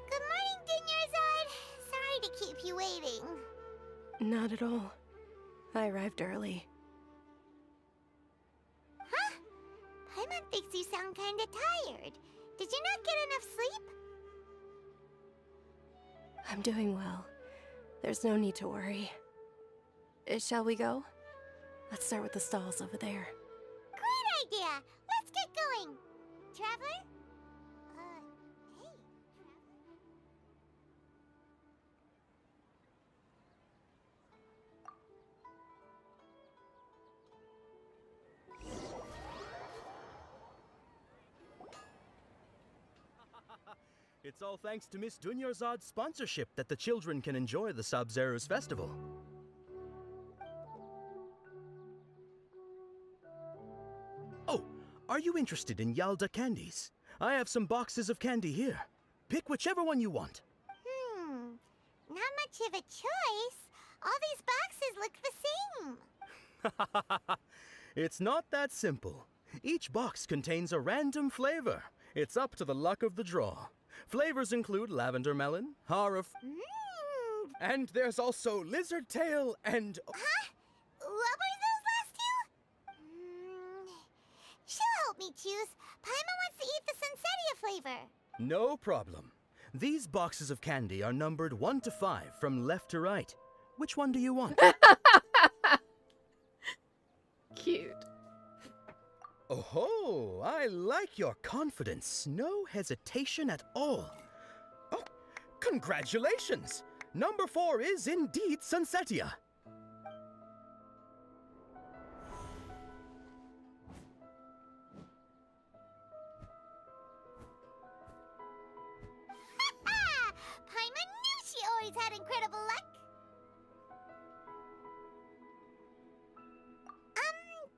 Good morning, Dunyarzad. Sorry to keep you waiting. Not at all. I arrived early. Huh? Paimon thinks you sound kinda tired. Did you not get enough sleep? I'm doing well. There's no need to worry. Shall we go? Let's start with the stalls over there. Great idea! Let's get going! Traveler? Hey. It's all thanks to Miss Dunyarzad's sponsorship that the children can enjoy the Sub-Zero's festival. Oh, are you interested in Yalda candies? I have some boxes of candy here. Pick whichever one you want. Not much of a choice. All these boxes look the same. It's not that simple. Each box contains a random flavor. It's up to the luck of the draw. Flavors include lavender melon, and there's also lizard tail and... Huh? What were those last two? She'll help me choose. Paimon wants to eat the Sunsettia flavor. No problem. These boxes of candy are numbered 1 to 5 from left to right. Which one do you want? Cute. Oh, I like your confidence. No hesitation at all. Oh, congratulations! Number 4 is indeed Sunsettia. Paimon knew she always had incredible luck.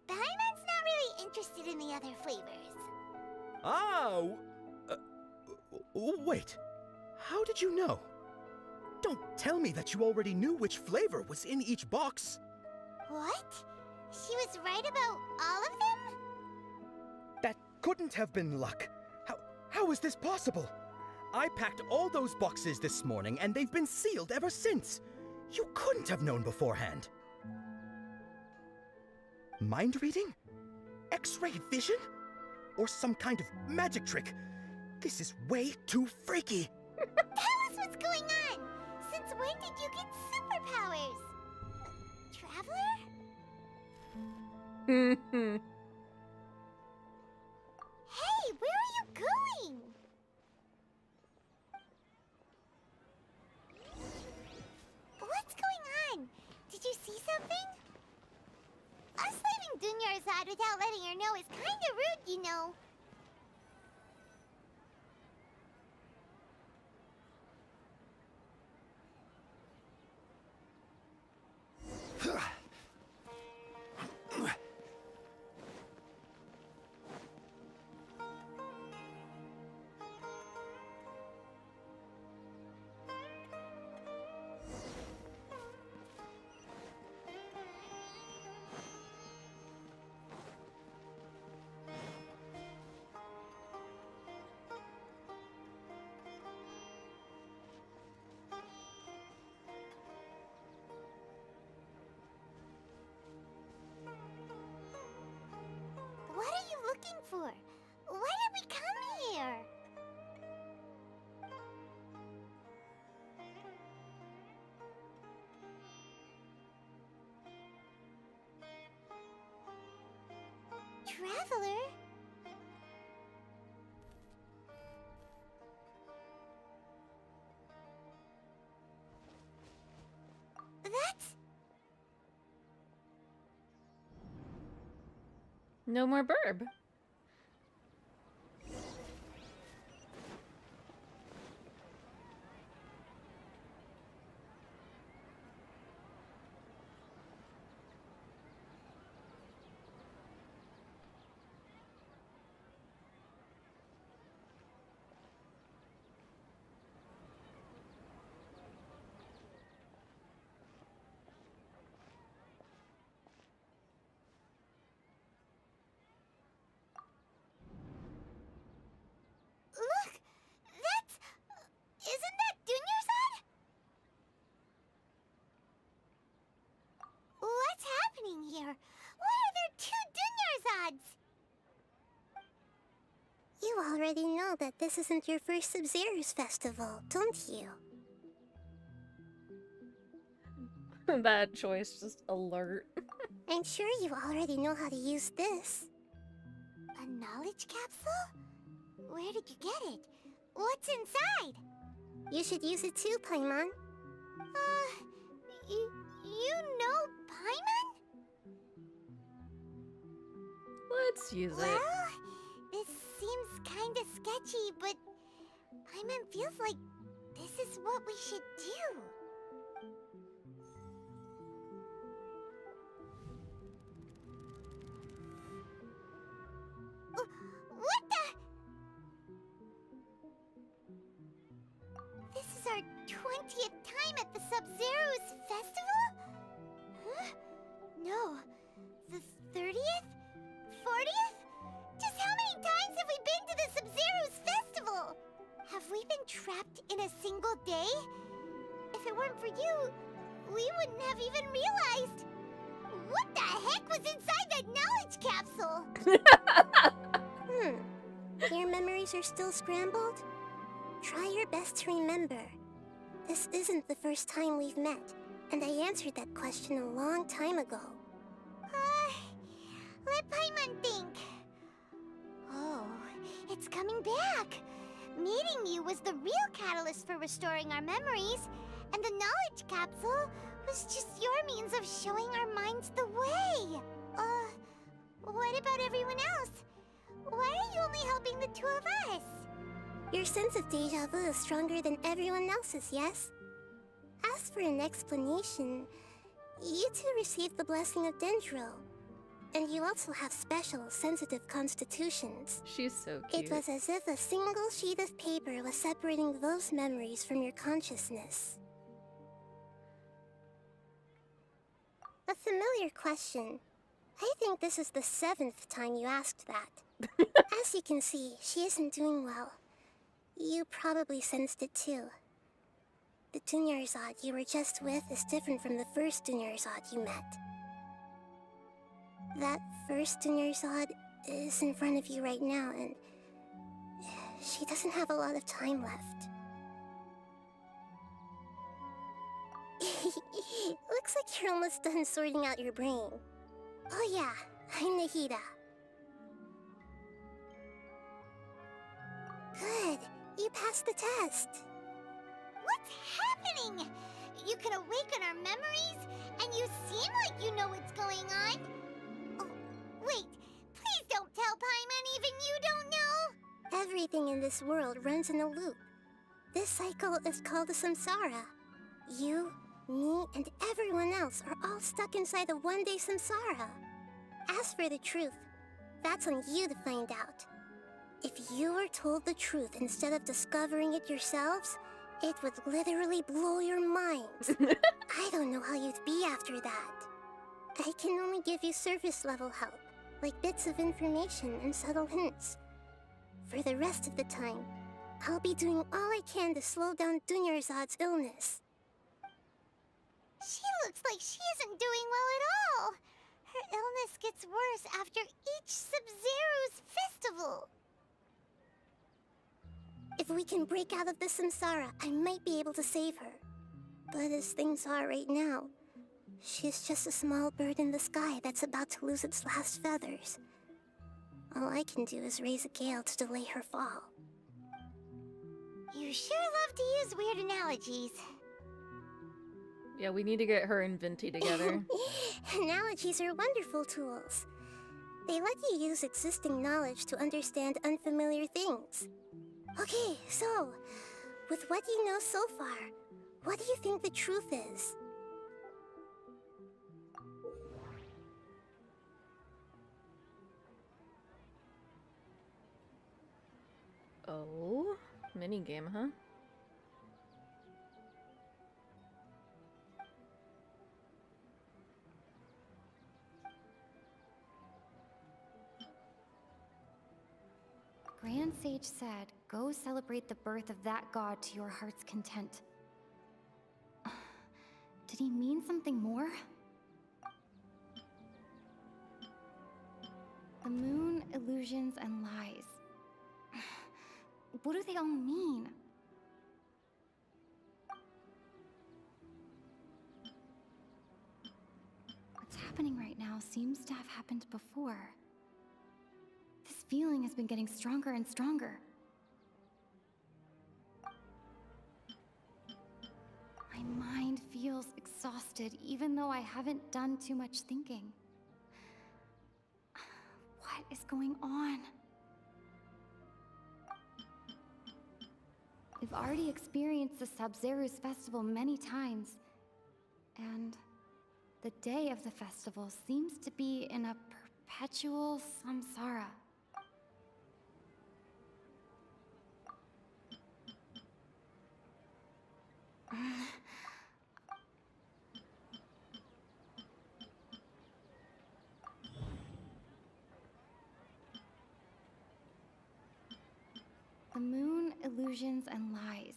Paimon's not really interested in the other flavors. Wait. How did you know? Don't tell me that you already knew which flavor was in each box. What? She was right about all of them? That couldn't have been luck. How is this possible? I packed all those boxes this morning and they've been sealed ever since. You couldn't have known beforehand. Mind reading? X-ray vision? Or some kind of magic trick? This is way too freaky. Tell us what's going on! Since when did you get superpowers? Traveler? Hey, where are you going? What's going on? Did you see something? Us leaving Dunyarzad without letting her know is kinda rude, you know. What are you looking for? Why did we come here? Traveler? That's... No more burb. Look! That's... Isn't that Dunyarzad? What's happening here? Why are there two Dunyarzads? You already know that this isn't your first Sub-Zero's festival, don't you? That choice, just alert. I'm sure you already know how to use this. A knowledge capsule? Where did you get it? What's inside? You should use it too, Paimon. You know Paimon? Let's use it. Well, this seems kinda sketchy, but Paimon feels like this is what we should do. What the? This is our 20th time at the Sub-Zero's festival? Huh? No. The 30th? 40th? Just how many times have we been to the Sub-Zero's festival? Have we been trapped in a single day? If it weren't for you, we wouldn't have even realized. What the heck was inside that knowledge capsule? Your memories are still scrambled? Try your best to remember. This isn't the first time we've met, and I answered that question a long time ago. Let Paimon think. Oh, it's coming back. Meeting you was the real catalyst for restoring our memories, and the knowledge capsule was just your means of showing our minds the way. What about everyone else? Why are you only helping the two of us? Your sense of deja vu is stronger than everyone else's, yes? As for an explanation, you two received the blessing of Dendro, and you also have special, sensitive constitutions. She's so cute. It was as if a single sheet of paper was separating those memories from your consciousness. A familiar question. I think this is the 7th time you asked that. As you can see, she isn't doing well. You probably sensed it too. The Dunyarzad you were just with is different from the first Dunyarzad you met. That first Dunyarzad is in front of you right now, and she doesn't have a lot of time left. Looks like you're almost done sorting out your brain. Oh yeah, I'm Nahida. Good, you passed the test. What's happening? You can awaken our memories, and you seem like you know what's going on. Oh, wait, please don't tell Paimon even you don't know. Everything in this world runs in a loop. This cycle is called the samsara. You, me, and everyone else are all stuck inside the one-day samsara. As for the truth, that's on you to find out. If you were told the truth instead of discovering it yourselves, it would literally blow your minds. I don't know how you'd be after that. I can only give you surface-level help, like bits of information and subtle hints. For the rest of the time, I'll be doing all I can to slow down Dunyarzad's illness. She looks like she isn't doing well at all. Her illness gets worse after each Sub-Zero's festival. If we can break out of the samsara, I might be able to save her. But as things are right now, she's just a small bird in the sky that's about to lose its last feathers. All I can do is raise a gale to delay her fall. You sure love to use weird analogies. Yeah, we need to get her and Venti together. Analogies are wonderful tools. They let you use existing knowledge to understand unfamiliar things. Okay, so, with what you know so far, what do you think the truth is? Oh, minigame, huh? Grand Sage said, go celebrate the birth of that god to your heart's content. Did he mean something more? The moon, illusions, and lies. What do they all mean? What's happening right now seems to have happened before. This feeling has been getting stronger and stronger. My mind feels exhausted, even though I haven't done too much thinking. What is going on? We've already experienced the Sub-Zeru's festival many times, and the day of the festival seems to be in a perpetual samsara. The moon, illusions, and lies.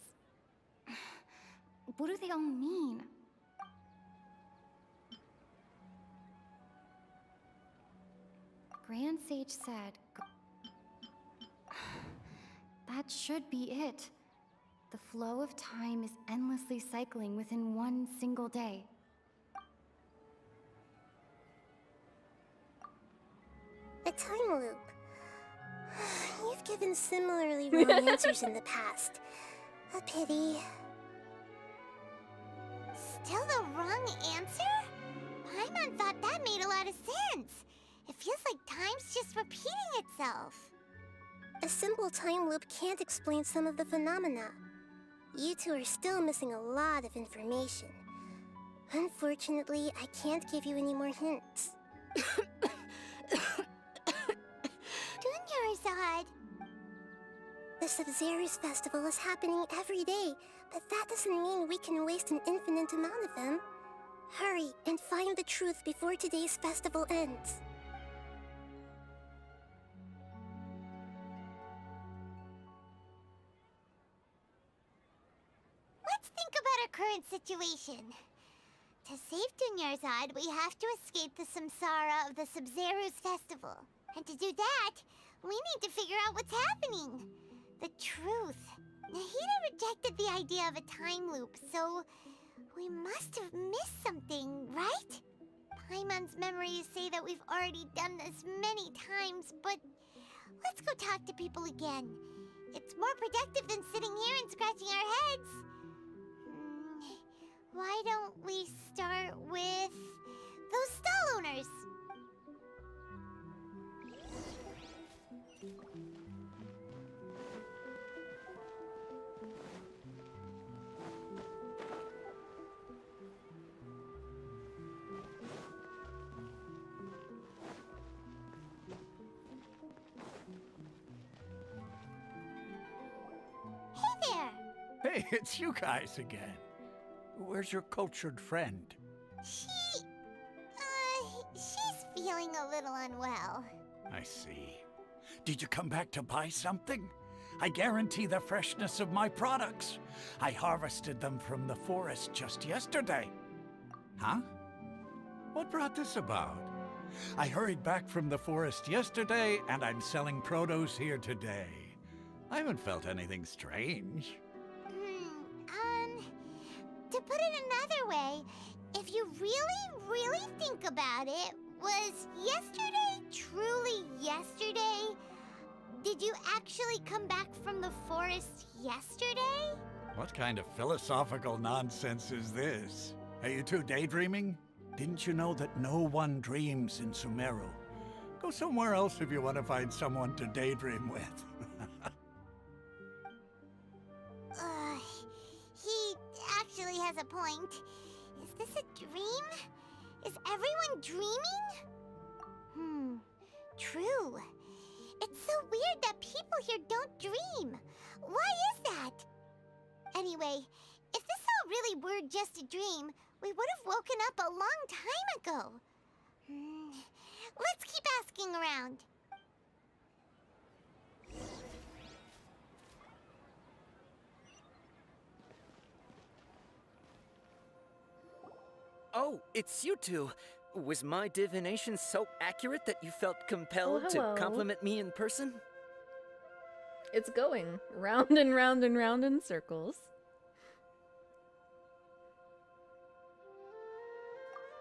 What do they all mean? Grand Sage said... That should be it. The flow of time is endlessly cycling within one single day. A time loop. You've given similarly wrong answers in the past. A pity. Still the wrong answer? Paimon thought that made a lot of sense. It feels like time's just repeating itself. A simple time loop can't explain some of the phenomena. You two are still missing a lot of information. Unfortunately, I can't give you any more hints. Dunyarzad! The Sub-Zeru's festival is happening every day, but that doesn't mean we can waste an infinite amount of them. Hurry and find the truth before today's festival ends. Let's think about our current situation. To save Dunyarzad, we have to escape the samsara of the Sub-Zeru's festival. And to do that, we need to figure out what's happening. The truth. Nahida rejected the idea of a time loop, so we must have missed something, right? Paimon's memories say that we've already done this many times, but let's go talk to people again. It's more productive than sitting here and scratching our heads. Why don't we start with those stall owners? Hey, it's you guys again. Where's your cultured friend? She's feeling a little unwell. I see. Did you come back to buy something? I guarantee the freshness of my products. I harvested them from the forest just yesterday. Huh? What brought this about? I hurried back from the forest yesterday, and I'm selling produce here today. I haven't felt anything strange. To put it another way, if you really think about it, was yesterday truly yesterday? Did you actually come back from the forest yesterday? What kind of philosophical nonsense is this? Are you two daydreaming? Didn't you know that no one dreams in Sumeru? Go somewhere else if you want to find someone to daydream with. He actually has a point. Is this a dream? Is everyone dreaming? True. It's so weird that people here don't dream. Why is that? Anyway, if this all really were just a dream, we would have woken up a long time ago. Let's keep asking around. Oh, it's you two. Was my divination so accurate that you felt compelled hello. to compliment me in person? It's going round and round and round in circles.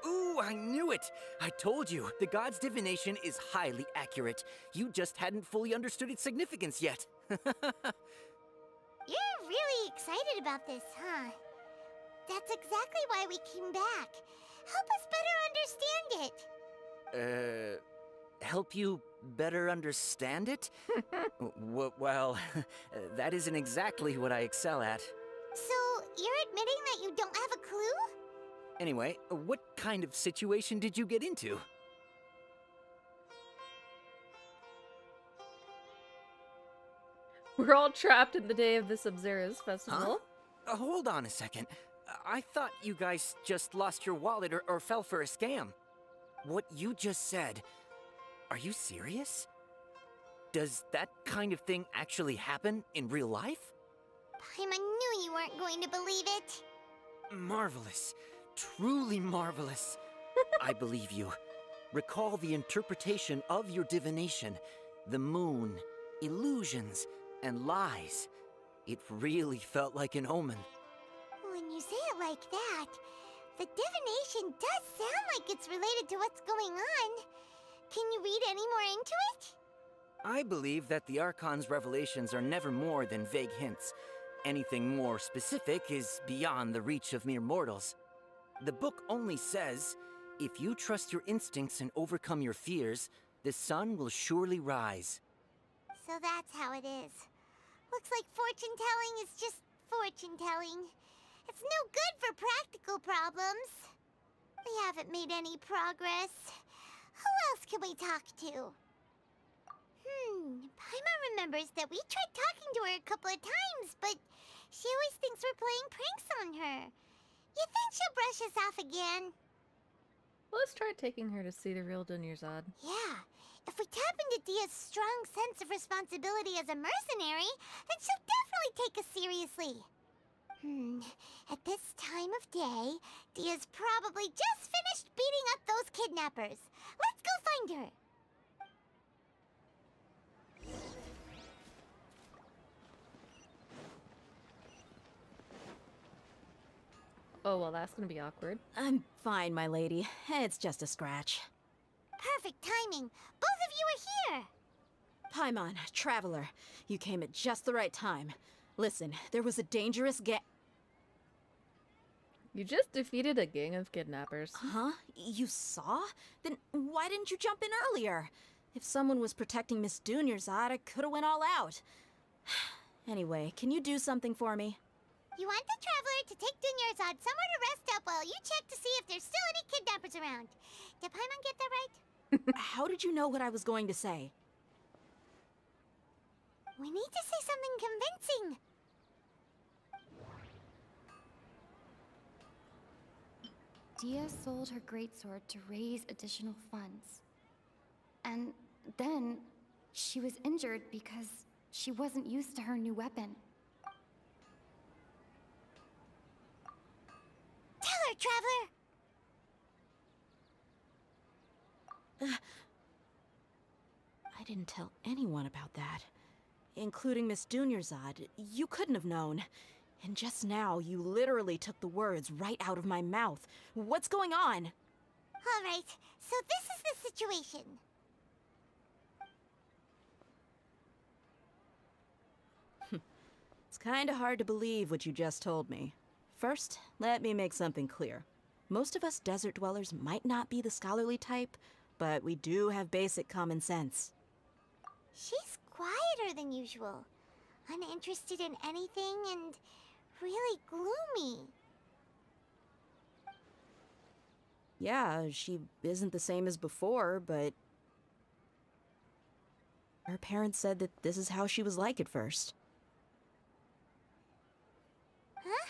Ooh, I knew it! I told you, the god's divination is highly accurate. You just hadn't fully understood its significance yet. You're really excited about this, huh? That's exactly why we came back. Help us better understand it. Help you better understand it? Well, that isn't exactly what I excel at. So, you're admitting that you don't have a clue? Anyway, what kind of situation did you get into? We're all trapped in the day of the Sub-Zero's festival. Huh? Hold on a second. I thought you guys just lost your wallet or fell for a scam. What you just said, are you serious? Does that kind of thing actually happen in real life? Paimon knew you weren't going to believe it. Marvelous. Truly marvelous. I believe you. Recall the interpretation of your divination, the moon, illusions, and lies. It really felt like an omen. When you say it like that, the divination does sound like it's related to what's going on. Can you read any more into it? I believe that the Archon's revelations are never more than vague hints. Anything more specific is beyond the reach of mere mortals. The book only says, if you trust your instincts and overcome your fears, the sun will surely rise. So that's how it is. Looks like fortune-telling is just fortune-telling. It's no good for practical problems. We haven't made any progress. Who else can we talk to? Paimon remembers that we tried talking to her a couple of times, but she always thinks we're playing pranks on her. You think she'll brush us off again? Let's try taking her to see the real Dunyarzad. Yeah. If we tap into Dia's strong sense of responsibility as a mercenary, then she'll definitely take us seriously. At this time of day, Dia's probably just finished beating up those kidnappers. Let's go find her. Oh, well, that's gonna be awkward. I'm fine, my lady. It's just a scratch. Perfect timing. Both of you are here. Paimon, Traveler, you came at just the right time. Listen, there was a dangerous You just defeated a gang of kidnappers. Huh? You saw? Then why didn't you jump in earlier? If someone was protecting Miss Dunyarzad, I could have went all out. Anyway, can you do something for me? You want the Traveler to take Dunyarzad somewhere to rest up while you check to see if there's still any kidnappers around. Did Paimon get that right? How did you know what I was going to say? We need to say something convincing. Dia sold her greatsword to raise additional funds. And then she was injured because she wasn't used to her new weapon. Tell her, Traveler! I didn't tell anyone about that. Including Miss Dunyarzad. You couldn't have known. And just now, you literally took the words right out of my mouth. What's going on? All right, so this is the situation. It's kinda hard to believe what you just told me. First, let me make something clear. Most of us desert dwellers might not be the scholarly type, but we do have basic common sense. She's quieter than usual. Uninterested in anything and really gloomy. Yeah, she isn't the same as before, but her parents said that this is how she was like at first. Huh?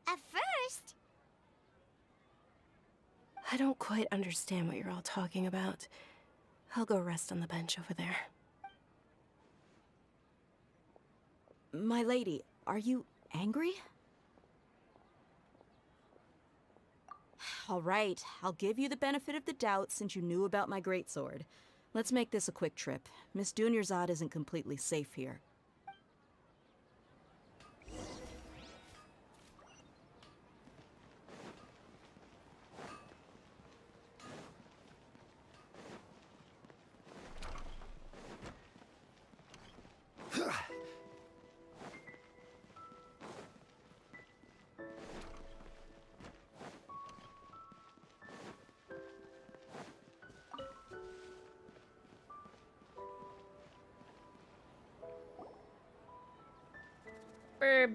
At first? I don't quite understand what you're all talking about. I'll go rest on the bench over there. My lady, are you angry? All right, I'll give you the benefit of the doubt since you knew about my greatsword. Let's make this a quick trip. Miss Dunyarzad isn't completely safe here. Burb.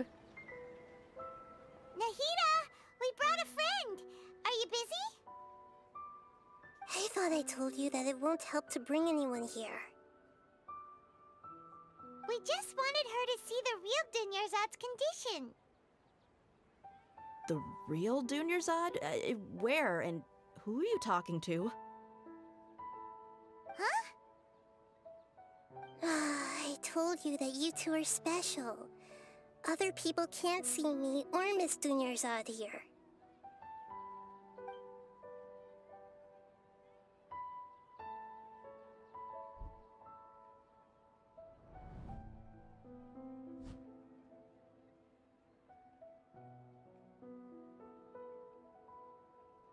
Nahida, we brought a friend. Are you busy? I thought I told you that it won't help to bring anyone here. We just wanted her to see the real Dunyarzad's condition. The real Dunyarzad? Where and who are you talking to? Huh? I told you that you two are special. Other people can't see me or Miss Dunyarzad here.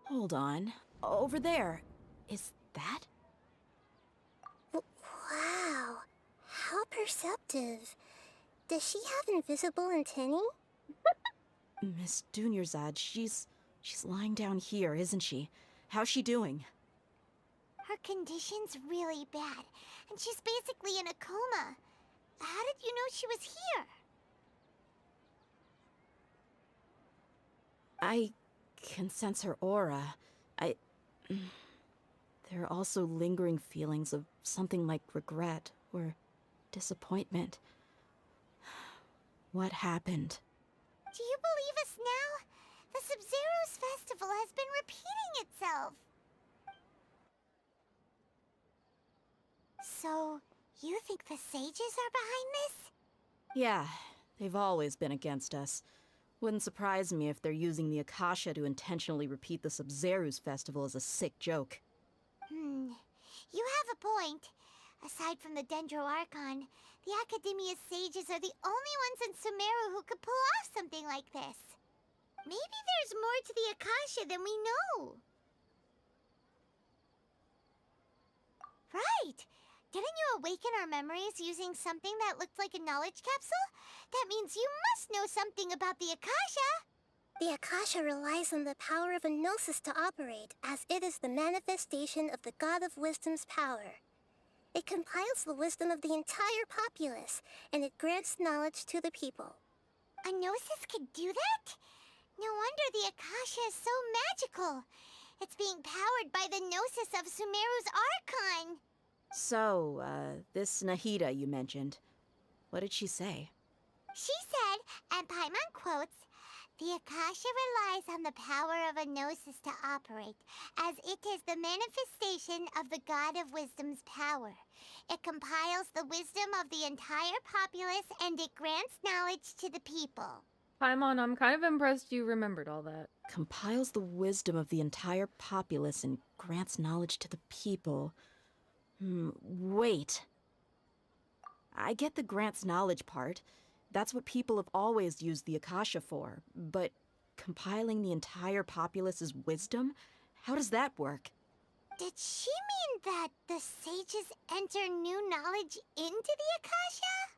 Hold on. Over there. Is that? Wow, how perceptive. Does she have invisible antennae? Miss Dunyarzad, she's lying down here, isn't she? How's she doing? Her condition's really bad, and she's basically in a coma. How did you know she was here? I can sense her aura. There are also lingering feelings of something like regret or disappointment. What happened? Do you believe us now? The Sumeru's festival has been repeating itself. So, you think the sages are behind this? Yeah, they've always been against us. Wouldn't surprise me if they're using the Akasha to intentionally repeat the Sumeru's festival as a sick joke. You have a point. Aside from the Dendro Archon, the Academia's sages are the only ones in Sumeru who could pull off something like this. Maybe there's more to the Akasha than we know. Right! Didn't you awaken our memories using something that looked like a knowledge capsule? That means you must know something about the Akasha! The Akasha relies on the power of a gnosis to operate, as it is the manifestation of the God of Wisdom's power. It compiles the wisdom of the entire populace, and it grants knowledge to the people. A gnosis could do that? No wonder the Akasha is so magical. It's being powered by the gnosis of Sumeru's Archon. So, this Nahida you mentioned, what did she say? She said, and Paimon quotes, "The Akasha relies on the power of a gnosis to operate, as it is the manifestation of the God of Wisdom's power. It compiles the wisdom of the entire populace, and it grants knowledge to the people." Paimon, I'm kind of impressed you remembered all that. Compiles the wisdom of the entire populace and grants knowledge to the people. Wait. I get the grants knowledge part. That's what people have always used the Akasha for. But compiling the entire populace's wisdom? How does that work? Did she mean that the sages enter new knowledge into the Akasha?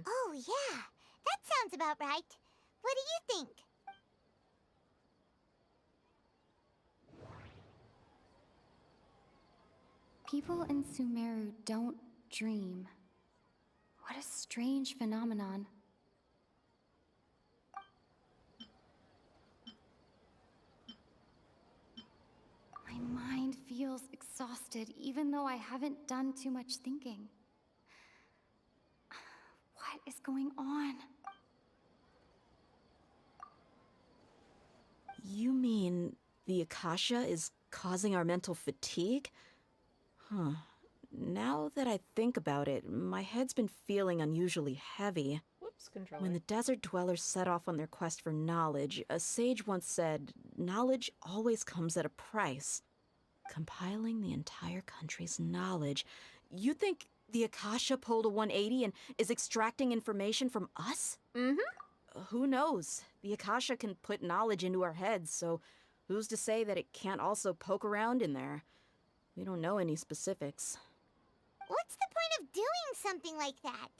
Oh, yeah. That sounds about right. What do you think? People in Sumeru don't dream. What a strange phenomenon. My mind feels exhausted, even though I haven't done too much thinking. What is going on? You mean the Akasha is causing our mental fatigue? Huh. Now that I think about it, my head's been feeling unusually heavy. Whoops, controller. When the desert dwellers set off on their quest for knowledge, a sage once said, knowledge always comes at a price. Compiling the entire country's knowledge. You think the Akasha pulled a 180 and is extracting information from us? Mm-hmm. Who knows? The Akasha can put knowledge into our heads, so who's to say that it can't also poke around in there? We don't know any specifics. What's the point of doing something like that?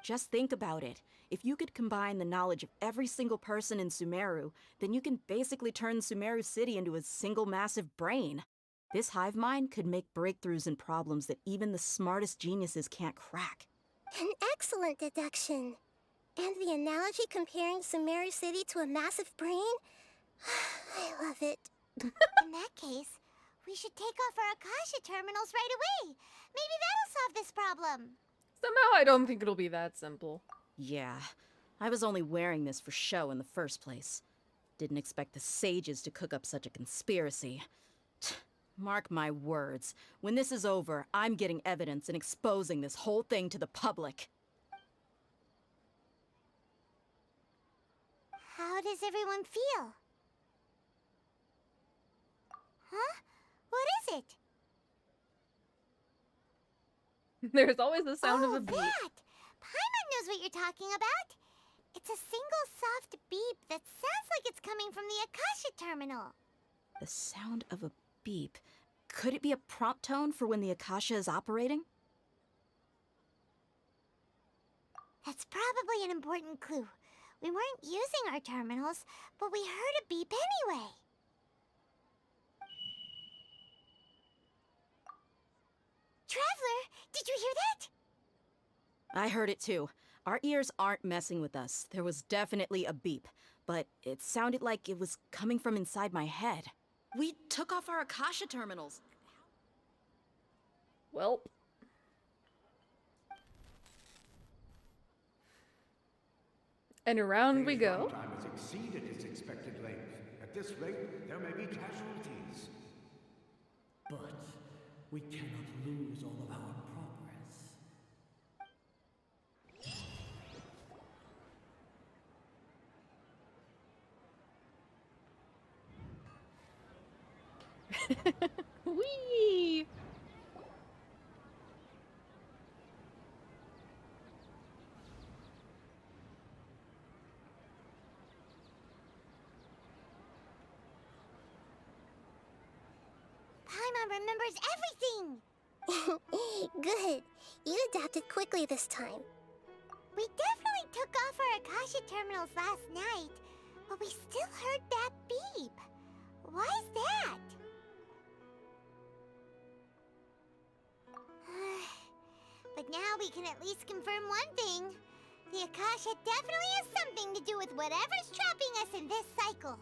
Just think about it. If you could combine the knowledge of every single person in Sumeru, then you can basically turn Sumeru City into a single massive brain. This hive mind could make breakthroughs in problems that even the smartest geniuses can't crack. An excellent deduction. And the analogy comparing Sumeru City to a massive brain? I love it. In that case, we should take off our Akasha terminals right away. Maybe that'll solve this problem. Somehow I don't think it'll be that simple. Yeah, I was only wearing this for show in the first place. Didn't expect the sages to cook up such a conspiracy. Mark my words, when this is over, I'm getting evidence and exposing this whole thing to the public. How does everyone feel? Huh? What is it? There's always the sound of a beep. That! Paimon knows what you're talking about. It's a single soft beep that sounds like it's coming from the Akasha terminal. The sound of a beep. Could it be a prompt tone for when the Akasha is operating? That's probably an important clue. We weren't using our terminals, but we heard a beep anyway. Traveler, did you hear that? I heard it too. Our ears aren't messing with us. There was definitely a beep, but it sounded like it was coming from inside my head. We took off our Akasha terminals. Welp. And around we go. Time has exceeded its expected length. At this rate, there may be casualties. But we cannot lose all of our progress. Whee! Paimon remembers everything! Good. You adapted quickly this time. We definitely took off our Akasha terminals last night, but we still heard that beep. Why is that? But now we can at least confirm one thing. The Akasha definitely has something to do with whatever's trapping us in this cycle.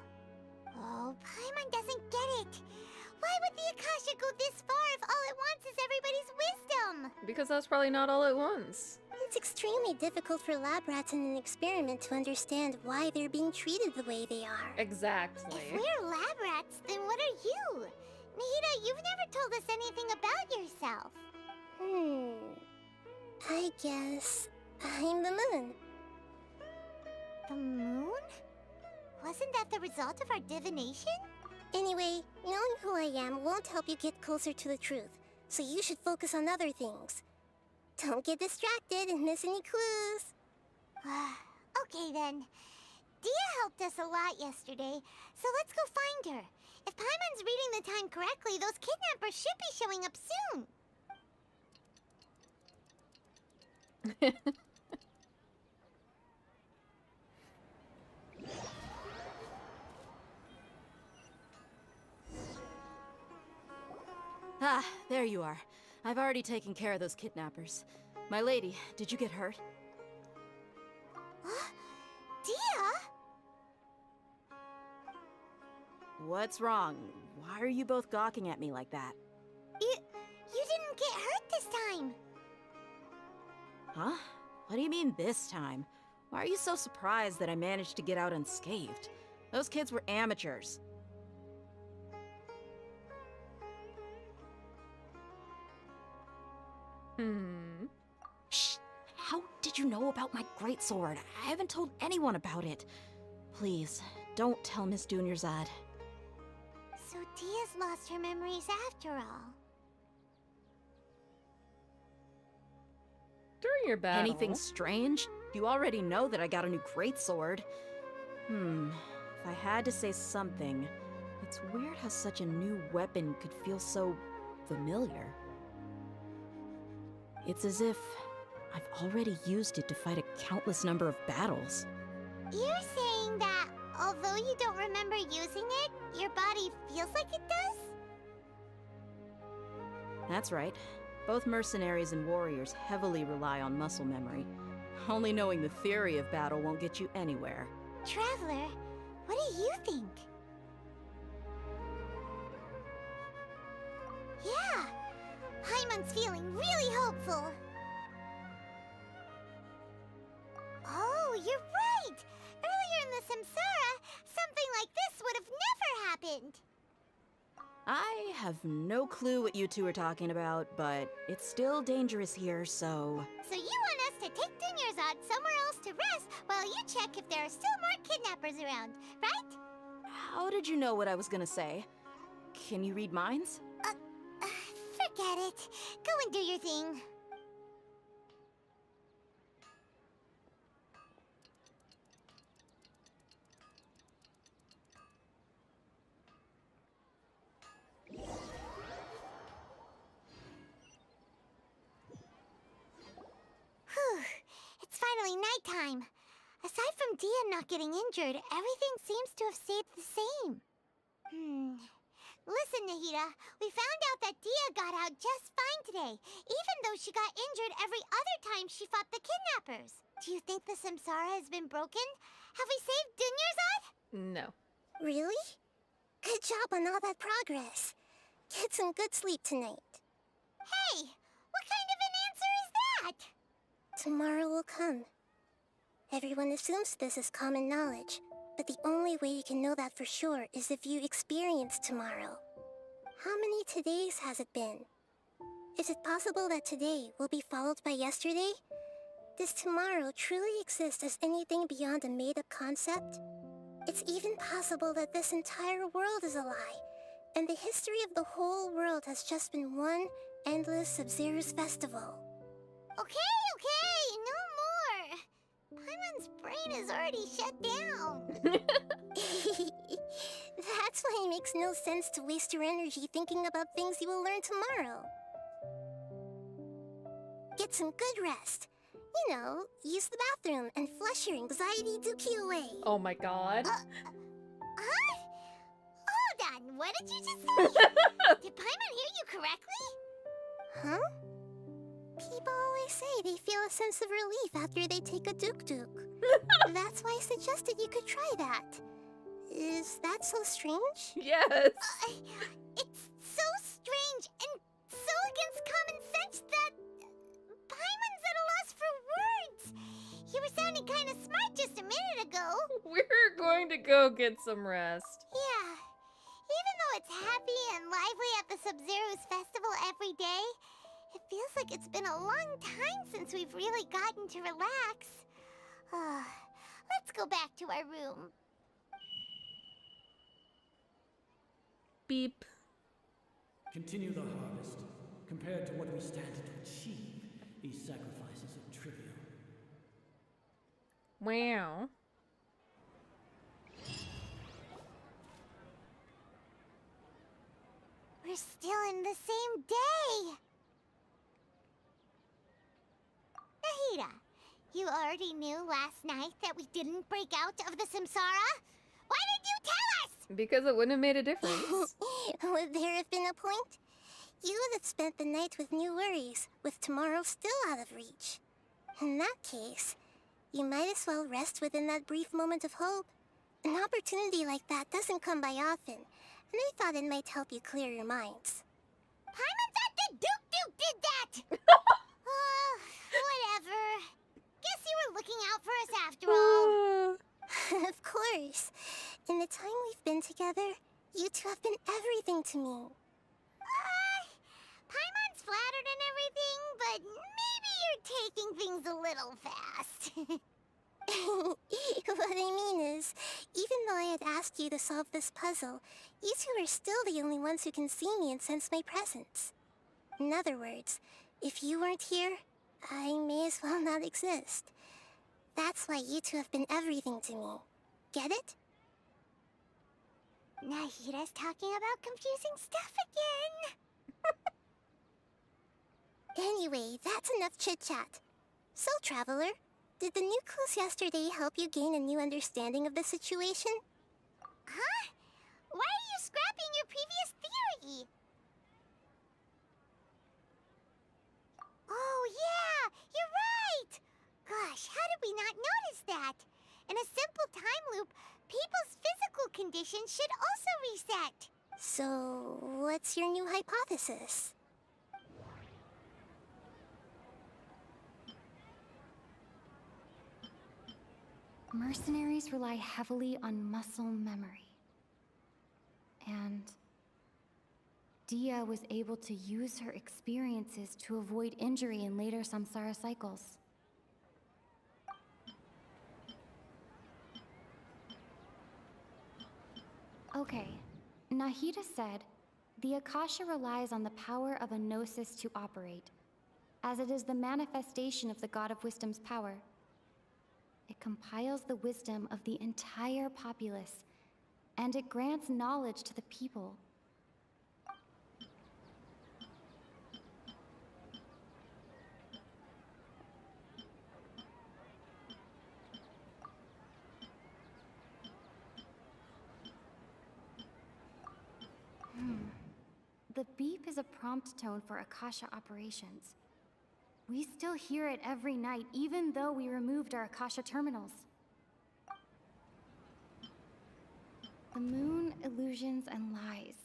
Oh, Paimon doesn't get it. Why would the Akasha go this far if all it wants is everybody's wisdom? Because that's probably not all it wants. It's extremely difficult for lab rats in an experiment to understand why they're being treated the way they are. Exactly. If we're lab rats, then what are you? Nahida, you've never told us anything about yourself. I guess I'm the moon. The moon? Wasn't that the result of our divination? Anyway, knowing who I am won't help you get closer to the truth, so you should focus on other things. Don't get distracted and miss any clues. Okay then. Dia helped us a lot yesterday, so let's go find her. If Paimon's reading the time correctly, those kidnappers should be showing up soon. Ah, there you are. I've already taken care of those kidnappers. My lady, did you get hurt? Dia? What's wrong? Why are you both gawking at me like that? You didn't get hurt this time. Huh? What do you mean this time? Why are you so surprised that I managed to get out unscathed? Those kids were amateurs. Shh! How did you know about my greatsword? I haven't told anyone about it. Please, don't tell Miss Dunyarzad. So Dia's lost her memories after all. During your battle. Anything strange? You already know that I got a new greatsword. If I had to say something, it's weird how such a new weapon could feel so familiar. It's as if I've already used it to fight a countless number of battles. You're saying that although you don't remember using it, your body feels like it does? That's right. Both mercenaries and warriors heavily rely on muscle memory. Only knowing the theory of battle won't get you anywhere. Traveler, what do you think? Yeah, Paimon's feeling really hopeful. Oh, you're right! Earlier in the Samsara, something like this would have never happened. I have no clue what you two are talking about, but it's still dangerous here, so... So you want us to take Dunyarzad somewhere else to rest while you check if there are still more kidnappers around, right? How did you know what I was gonna say? Can you read minds? Forget it. Go and do your thing. It's finally nighttime. Aside from Dia not getting injured, everything seems to have stayed the same. Listen, Nahida, we found out that Dia got out just fine today, even though she got injured every other time she fought the kidnappers. Do you think the Samsara has been broken? Have we saved Dunyarzad? No. Really? Good job on all that progress. Get some good sleep tonight. Hey, what kind of an answer is that? Tomorrow will come. Everyone assumes this is common knowledge, but the only way you can know that for sure is if you experience tomorrow. How many todays has it been? Is it possible that today will be followed by yesterday? Does tomorrow truly exist as anything beyond a made-up concept? It's even possible that this entire world is a lie, and the history of the whole world has just been one endless Sub-Zero's festival. Okay, no more. Paimon's brain is already shut down. That's why it makes no sense to waste your energy thinking about things you will learn tomorrow. Get some good rest. You know, use the bathroom and flush your anxiety dookie away. Oh my god. Huh? Hold on, what did you just say? Did Paimon hear you correctly? Huh? People always say they feel a sense of relief after they take a duk-duk. That's why I suggested you could try that. Is that so strange? Yes. It's so strange and so against common sense that Paimon's at a loss for words. You were sounding kind of smart just a minute ago. We're going to go get some rest. Yeah. Even though it's happy and lively at the Sub-Zero's festival every day, it feels like it's been a long time since we've really gotten to relax. Let's go back to our room. Beep. Continue the harvest. Compared to what we stand to achieve, these sacrifices are trivial. Wow. We're still in the same day. Nahida, you already knew last night that we didn't break out of the Samsara? Why did you tell us? Because it wouldn't have made a difference. Would there have been a point? You would have spent the night with new worries, with tomorrow still out of reach. In that case, you might as well rest within that brief moment of hope. An opportunity like that doesn't come by often, and I thought it might help you clear your minds. Paimon thought the Duke did that! Whatever. Guess you were looking out for us after all. Of course. In the time we've been together, you two have been everything to me. Paimon's flattered and everything, but maybe you're taking things a little fast. What I mean is, even though I had asked you to solve this puzzle, you two are still the only ones who can see me and sense my presence. In other words, if you weren't here, I may as well not exist. That's why you two have been everything to me. Get it? Nahida's talking about confusing stuff again. Anyway, that's enough chit-chat. So, Traveler, did the new clues yesterday help you gain a new understanding of the situation? Huh? Why are you scrapping your previous theory? Oh, yeah! You're right! Gosh, how did we not notice that? In a simple time loop, people's physical conditions should also reset. So, what's your new hypothesis? Mercenaries rely heavily on muscle memory. And Dia was able to use her experiences to avoid injury in later samsara cycles. Okay, Nahida said, the Akasha relies on the power of a gnosis to operate, as it is the manifestation of the God of Wisdom's power. It compiles the wisdom of the entire populace, and it grants knowledge to the people. The beep is a prompt tone for Akasha operations. We still hear it every night, even though we removed our Akasha terminals. The moon, illusions, and lies.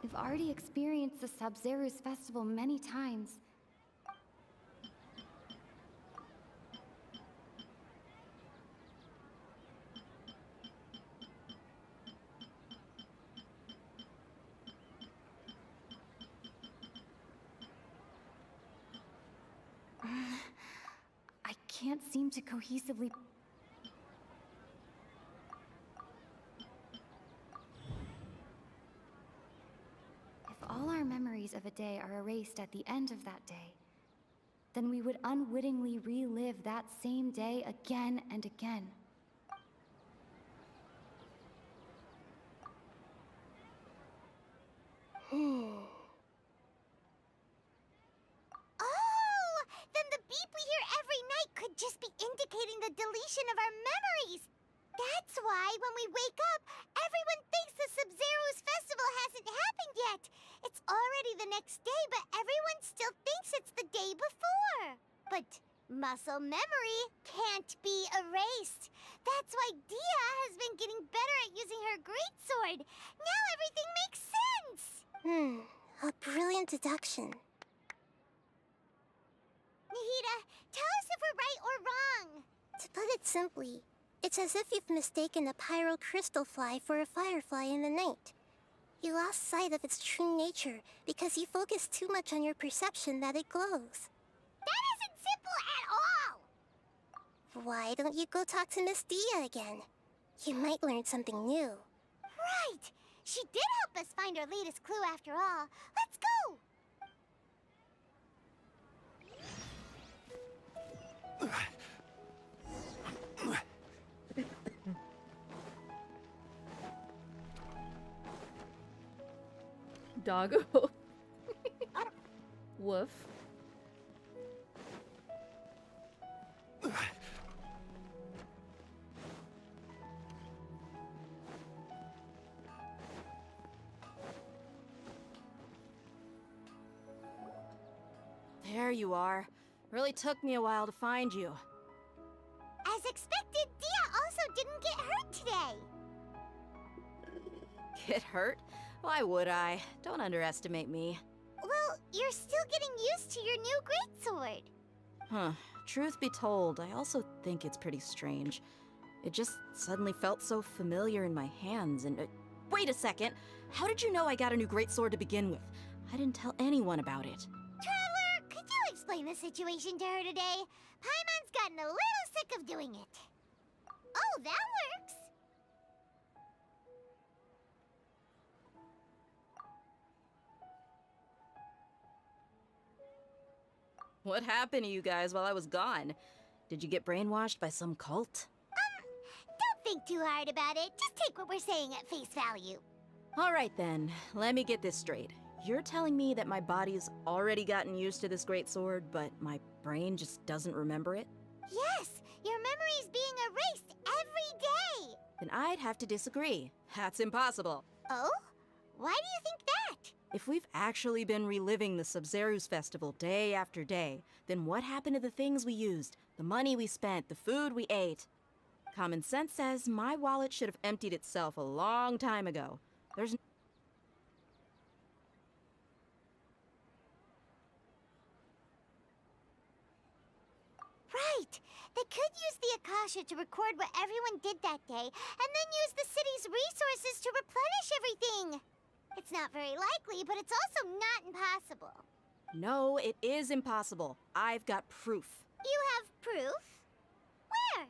We've already experienced the Sub-Zeru's festival many times. I can't seem to cohesively... If all our memories of a day are erased at the end of that day, then we would unwittingly relive that same day again and again. then the beep we hear every night could just be indicating the deletion of our memories. That's why when we wake up, everyone thinks the Sub-Zero's festival hasn't happened yet. It's already the next day, but everyone still thinks it's the day before. But muscle memory can't be erased. That's why Dia has been getting better at using her greatsword. Now everything makes sense. A brilliant deduction. Nahida, tell us if we're right or wrong. To put it simply, it's as if you've mistaken a pyro crystal fly for a firefly in the night. You lost sight of its true nature because you focused too much on your perception that it glows. That isn't simple at all! Why don't you go talk to Miss Dia again? You might learn something new. Right! She did help us find our latest clue after all. Let's go! Doggo. Woof. There you are. Really took me a while to find you. As expected, Dia also didn't get hurt today. Get hurt? Why would I? Don't underestimate me. Well, you're still getting used to your new greatsword. Huh. Truth be told, I also think it's pretty strange. It just suddenly felt so familiar in my hands and... wait a second! How did you know I got a new greatsword to begin with? I didn't tell anyone about it. Traveler, could you explain the situation to her today? Paimon's gotten a little sick of doing it. Oh, that works! What happened to you guys while I was gone? Did you get brainwashed by some cult? Don't think too hard about it. Just take what we're saying at face value. Alright then, let me get this straight. You're telling me that my body's already gotten used to this greatsword, but my brain just doesn't remember it? Yes, your memory's being erased every day. Then I'd have to disagree. That's impossible. Oh? Why do you think that? If we've actually been reliving the Sub-Zeru's festival day after day, then what happened to the things we used, the money we spent, the food we ate? Common sense says my wallet should have emptied itself a long time ago. There's Right! They could use the Akasha to record what everyone did that day, and then use the city's resources to replenish everything! It's not very likely, but it's also not impossible. No, it is impossible. I've got proof. You have proof? Where?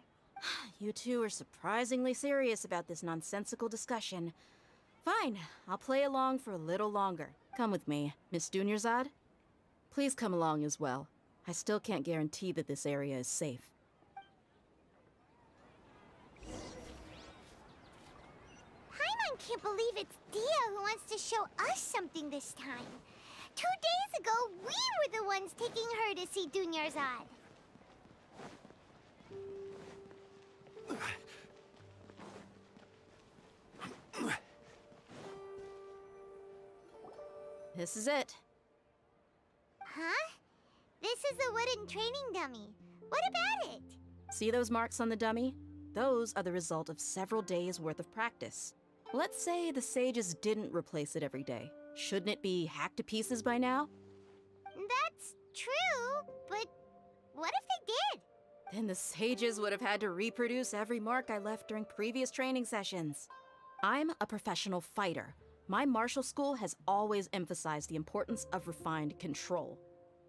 You two are surprisingly serious about this nonsensical discussion. Fine, I'll play along for a little longer. Come with me, Miss Dunyarzad. Please come along as well. I still can't guarantee that this area is safe. Paimon can't believe it's Dia who wants to show us something this time. 2 days ago, we were the ones taking her to see Dunyarzad. This is it. Huh? This is a wooden training dummy. What about it? See those marks on the dummy? Those are the result of several days' worth of practice. Let's say the sages didn't replace it every day. Shouldn't it be hacked to pieces by now? That's true, but what if they did? Then the sages would have had to reproduce every mark I left during previous training sessions. I'm a professional fighter. My martial school has always emphasized the importance of refined control.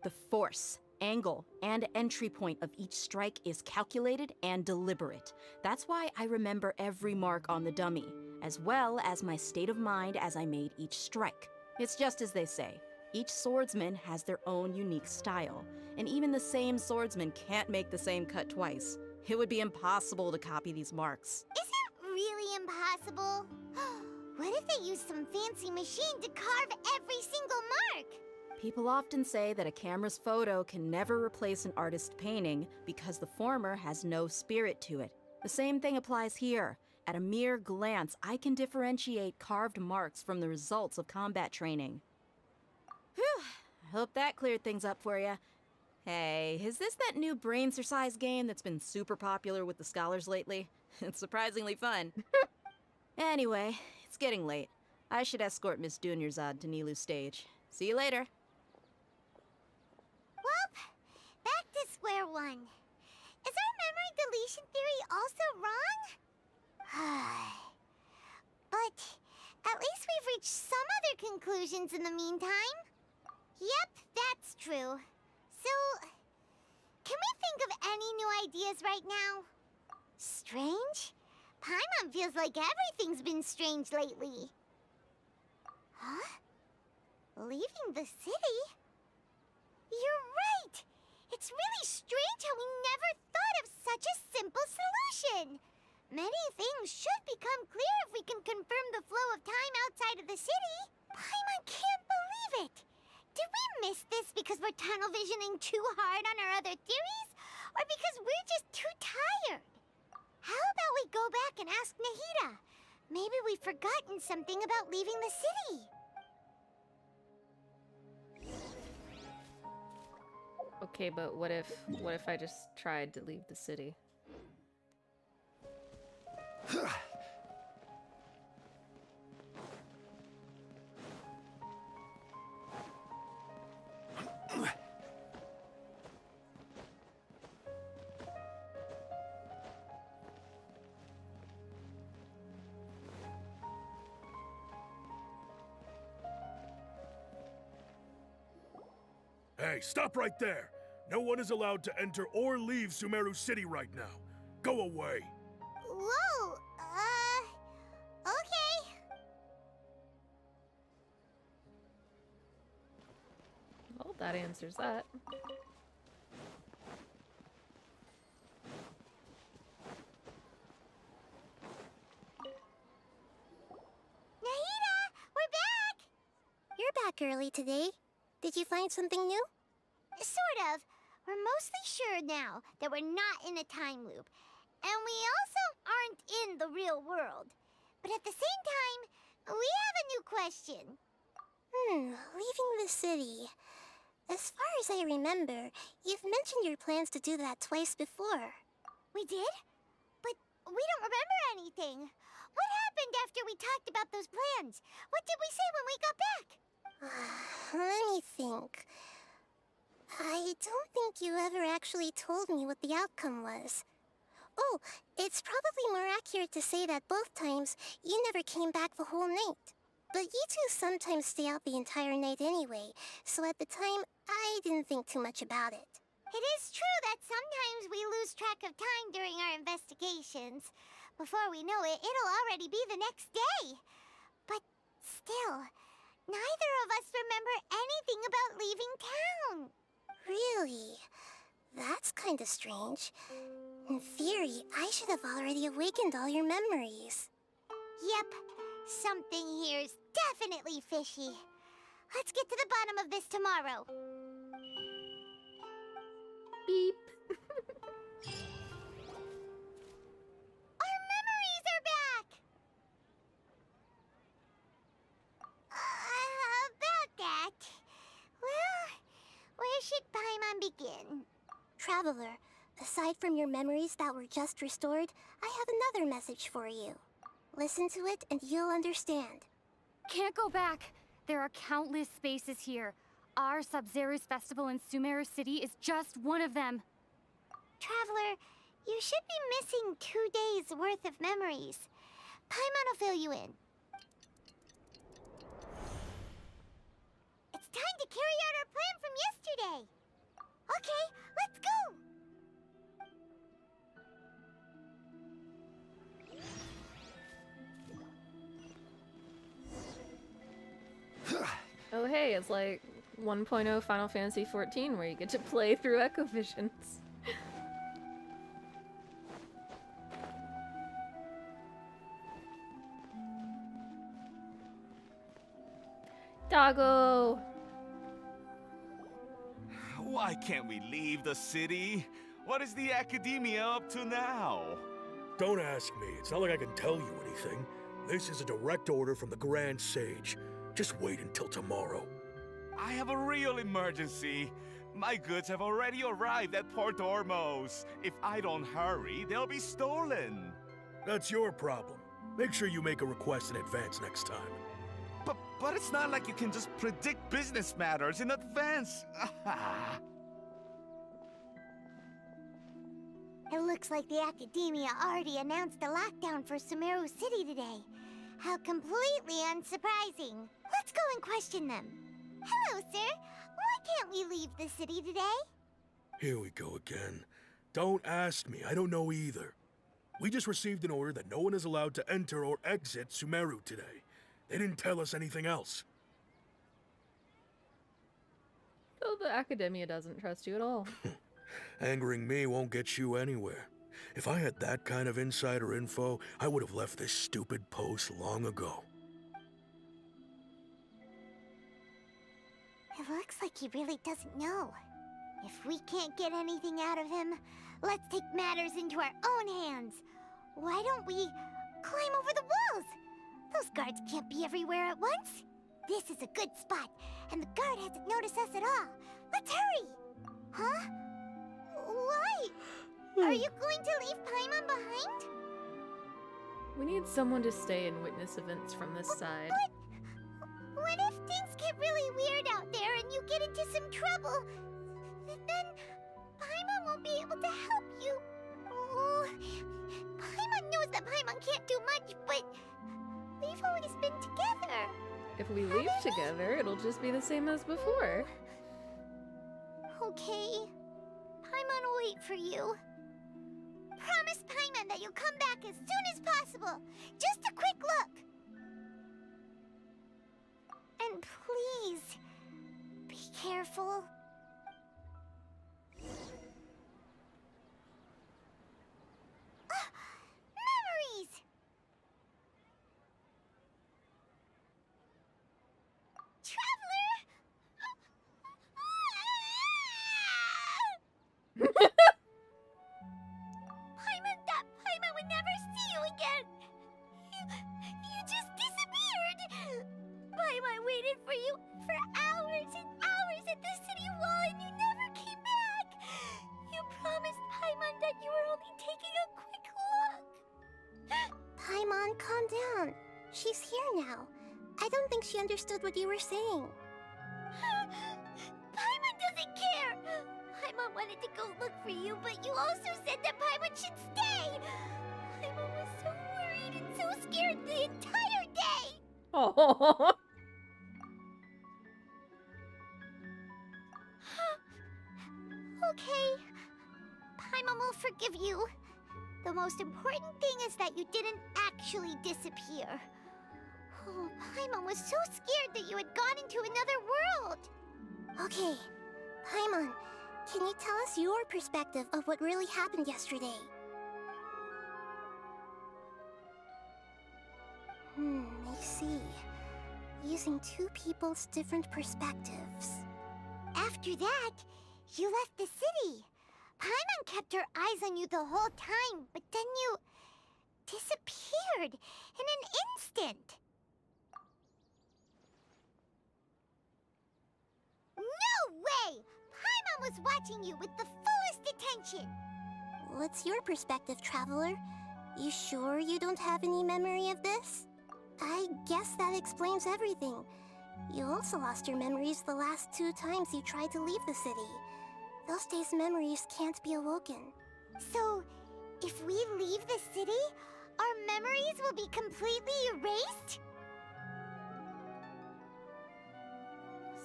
The force, angle, and entry point of each strike is calculated and deliberate. That's why I remember every mark on the dummy, as well as my state of mind as I made each strike. It's just as they say, each swordsman has their own unique style, and even the same swordsman can't make the same cut twice. It would be impossible to copy these marks. Is it really impossible? What if they used some fancy machine to carve every single mark? People often say that a camera's photo can never replace an artist's painting because the former has no spirit to it. The same thing applies here. At a mere glance, I can differentiate carved marks from the results of combat training. Whew, I hope that cleared things up for you. Hey, is this that new brain exercise game that's been super popular with the scholars lately? It's surprisingly fun. Anyway, it's getting late. I should escort Miss Dunyarzad to Nilu's stage. See you later. Well, back to square one. Is our memory deletion theory also wrong? But at least we've reached some other conclusions in the meantime. Yep, that's true. So, can we think of any new ideas right now? Strange? Paimon feels like everything's been strange lately. Huh? Leaving the city? You're right! It's really strange how we never thought of such a simple solution! Many things should become clear if we can confirm the flow of time outside of the city. Paimon can't believe it! Did we miss this because we're tunnel visioning too hard on our other theories? Or because we're just too tired? How about we go back and ask Nahida? Maybe we've forgotten something about leaving the city. Okay, but what if I just tried to leave the city? Hey, stop right there! No one is allowed to enter or leave Sumeru City right now. Go away. Whoa, okay. Well, that answers that. Nahida, we're back! You're back early today. Did you find something new? Sort of. We're mostly sure now that we're not in a time loop. And we also aren't in the real world. But at the same time, we have a new question. Leaving the city. As far as I remember, you've mentioned your plans to do that twice before. We did? But we don't remember anything. What happened after we talked about those plans? What did we say when we got back? Let me think. I don't think you ever actually told me what the outcome was. Oh, it's probably more accurate to say that both times you never came back the whole night. But you two sometimes stay out the entire night anyway, so at the time, I didn't think too much about it. It is true that sometimes we lose track of time during our investigations. Before we know it, it'll already be the next day. But still, neither of us remember anything about leaving town. Really? That's kinda strange. In theory, I should have already awakened all your memories. Yep, something here's definitely fishy. Let's get to the bottom of this tomorrow. Beep. Our memories are back! About that. Well, where should Paimon begin? Traveler, aside from your memories that were just restored, I have another message for you. Listen to it and you'll understand. Can't go back. There are countless spaces here. Our Sub-Zero's festival in Sumeru City is just one of them. Traveler, you should be missing 2 days worth of memories. Paimon will fill you in. It's time to carry out our plan from yesterday. Okay, let's go! Oh hey, it's like 1.0 Final Fantasy XIV where you get to play through Echo Visions. Doggo! Why can't we leave the city? What is the academia up to now? Don't ask me. It's not like I can tell you anything. This is a direct order from the Grand Sage. Just wait until tomorrow. I have a real emergency. My goods have already arrived at Port Ormos. If I don't hurry, they'll be stolen. That's your problem. Make sure you make a request in advance next time. But it's not like you can just predict business matters in advance. It looks like the Academia already announced a lockdown for Sumeru City today. How completely unsurprising. Let's go and question them. Hello, sir. Why can't we leave the city today? Here we go again. Don't ask me. I don't know either. We just received an order that no one is allowed to enter or exit Sumeru today. They didn't tell us anything else. So the Academia doesn't trust you at all. Angering me won't get you anywhere. If I had that kind of insider info, I would have left this stupid post long ago. It looks like he really doesn't know. If we can't get anything out of him, let's take matters into our own hands. Why don't we climb over the walls? Those guards can't be everywhere at once. This is a good spot, and the guard hasn't noticed us at all. Let's hurry! Huh? Why? Are you going to leave Paimon behind? We need someone to stay and witness events from this side. What if things get really weird out there and you get into some trouble? Then Paimon won't be able to help you. Oh, Paimon knows that Paimon can't do much, but we've always been together. If we leave together, it'll just be the same as before. Okay. Paimon will wait for you. Promise Paimon that you'll come back as soon as possible. Just a quick look. And please, be careful. Memories! Paimon would never see you again. You just disappeared. Paimon waited for you for hours and hours at the city wall and you never came back. You promised Paimon that you were only taking a quick look. Paimon, calm down. She's here now. I don't think she understood what you were saying. Paimon doesn't care. Paimon wanted to go look for you, but you also said that Paimon should stay. Paimon was so worried and so scared the entire day. Oh. Okay. Paimon will forgive you. The most important thing is that you didn't actually disappear. Oh, Paimon was so scared that you had gone into another world. Okay, Paimon, can you tell us your perspective of what really happened yesterday? I see. Using two people's different perspectives. After that, you left the city. Paimon kept her eyes on you the whole time, but then you disappeared in an instant. No way! Paimon was watching you with the fullest attention. What's your perspective, Traveler? You sure you don't have any memory of this? I guess that explains everything. You also lost your memories the last 2 times you tried to leave the city. Those days' memories can't be awoken. So, if we leave the city, our memories will be completely erased?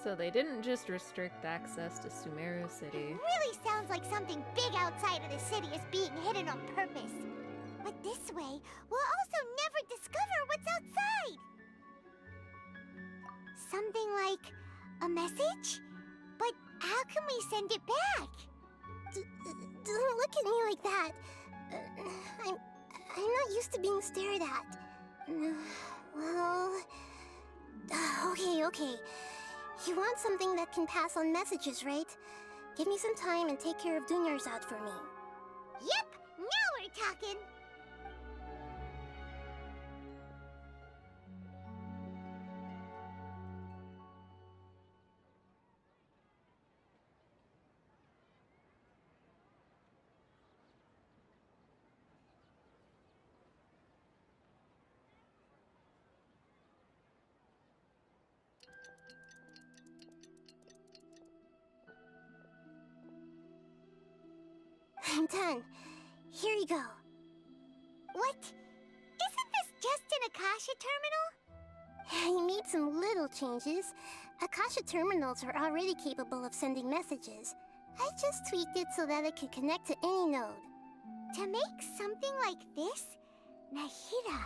So they didn't just restrict access to Sumeru City. It really sounds like something big outside of the city is being hidden on purpose. But this way, we'll also never discover what's outside. Something like a message? But how can we send it back? Don't look at me like that. I'm not used to being stared at. Well... Okay. You want something that can pass on messages, right? Give me some time and take care of Dunyarzad for me. Yep, now we're talking. I'm done. Here you go. What? Isn't this just an Akasha terminal? You made some little changes. Akasha terminals are already capable of sending messages. I just tweaked it so that it could connect to any node. To make something like this? Nahida,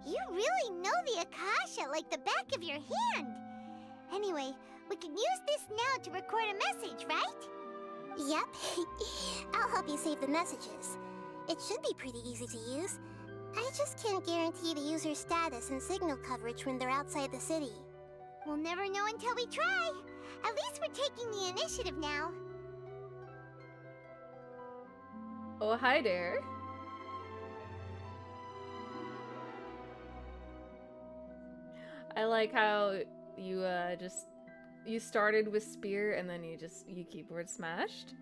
you really know the Akasha like the back of your hand. Anyway, we can use this now to record a message, right? Yep. I'll help you save the messages. It should be pretty easy to use. I just can't guarantee the user's status and signal coverage when they're outside the city. We'll never know until we try. At least we're taking the initiative now. Oh, hi there. I like how you you started with spear and then you keyboard smashed.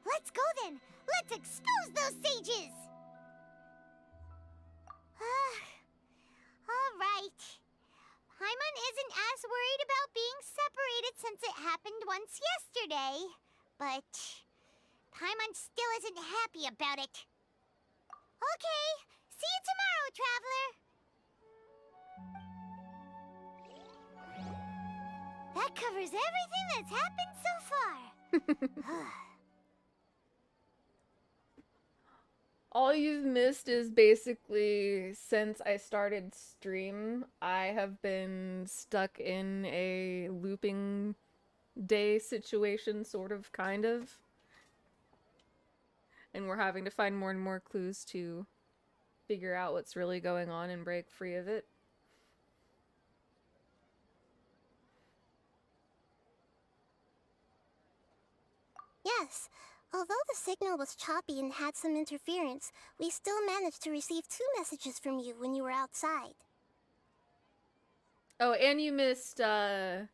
Let's go then. Let's expose those sages. All right. Paimon isn't as worried about being separated since it happened once yesterday, but Paimon still isn't happy about it. Okay, see you tomorrow, Traveler. That covers everything that's happened so far. All you've missed is basically since I started stream, I have been stuck in a looping day situation, sort of, kind of. And we're having to find more and more clues to figure out what's really going on and break free of it. Yes. Although the signal was choppy and had some interference, we still managed to receive 2 messages from you when you were outside. Oh, and you missed Dia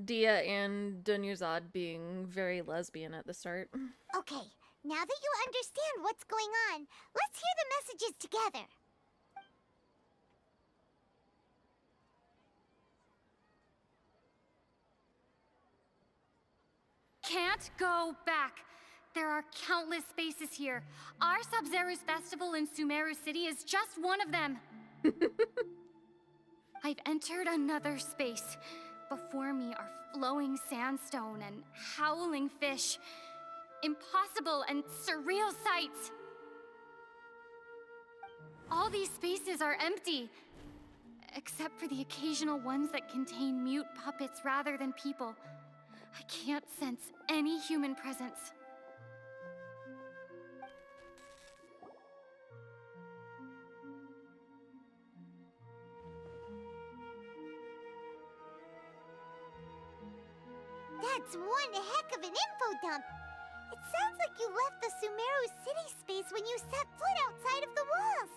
and Dunyarzad being very lesbian at the start. Okay, now that you understand what's going on, let's hear the messages together. Can't go back. There are countless spaces here. Our Sub-Zero's festival in Sumeru City is just one of them. I've entered another space. Before me are flowing sandstone and howling fish. Impossible and surreal sights. All these spaces are empty, except for the occasional ones that contain mute puppets rather than people. I can't sense any human presence. That's one heck of an info dump. It sounds like you left the Sumeru City space when you set foot outside of the walls.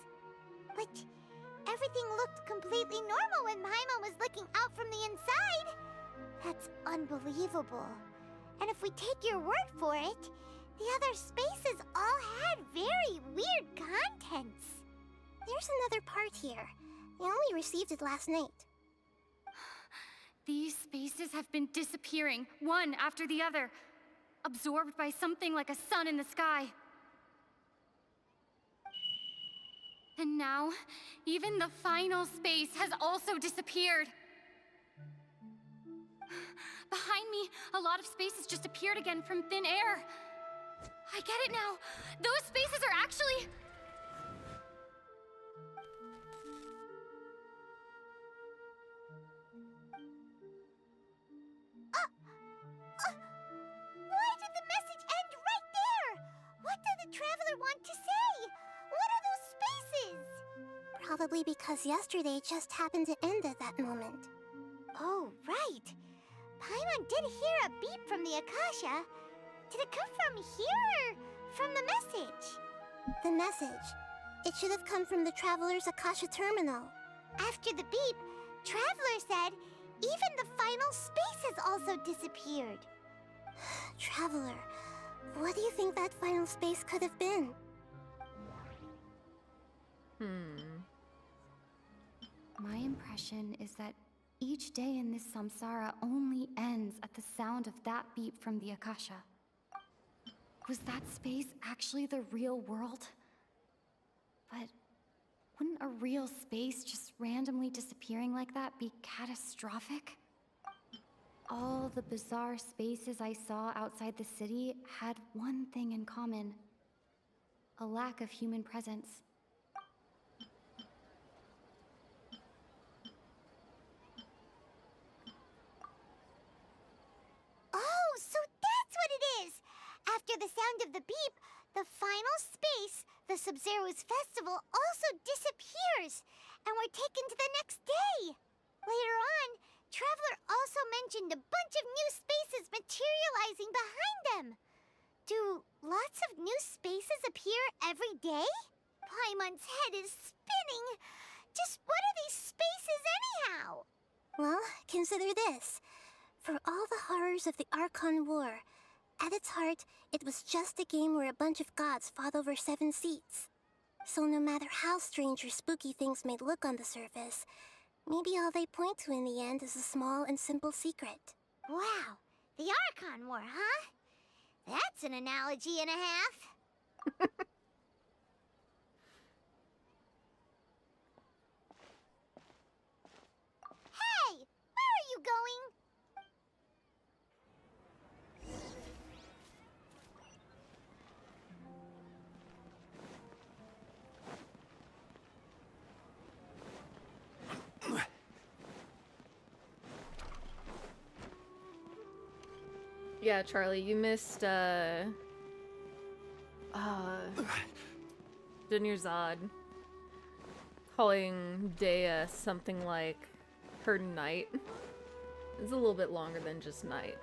But everything looked completely normal when Paimon was looking out from the inside. That's unbelievable. And if we take your word for it, the other spaces all had very weird contents. There's another part here. We only received it last night. These spaces have been disappearing, one after the other, absorbed by something like a sun in the sky. And now, even the final space has also disappeared. Behind me, a lot of spaces just appeared again from thin air. I get it now. Those spaces are actually... Why did the message end right there? What did the Traveler want to say? What are those spaces? Probably because yesterday just happened to end at that moment. Oh, right. Paimon did hear a beep from the Akasha. Did it come from here or from the message? The message. It should have come from the Traveler's Akasha terminal. After the beep, Traveler said even the final space has also disappeared. Traveler, what do you think that final space could have been? My impression is that each day in this samsara only ends at the sound of that beep from the Akasha. Was that space actually the real world? But wouldn't a real space just randomly disappearing like that be catastrophic? All the bizarre spaces I saw outside the city had one thing in common: a lack of human presence. Oh, so that's what it is! After the sound of the beep, the final space, the Sub-Zero's festival, also disappears, and we're taken to the next day. Later on, Traveler also mentioned a bunch of new spaces materializing behind them. Do lots of new spaces appear every day? Paimon's head is spinning. Just what are these spaces anyhow? Well, consider this. For all the horrors of the Archon War, at its heart, it was just a game where a bunch of gods fought over 7 seats. So no matter how strange or spooky things may look on the surface, maybe all they point to in the end is a small and simple secret. Wow, the Archon War, huh? That's an analogy and a half. Hey, where are you going? Yeah, Charlie, you missed, Dunyarzad calling Dea something like her knight. It's a little bit longer than just knight,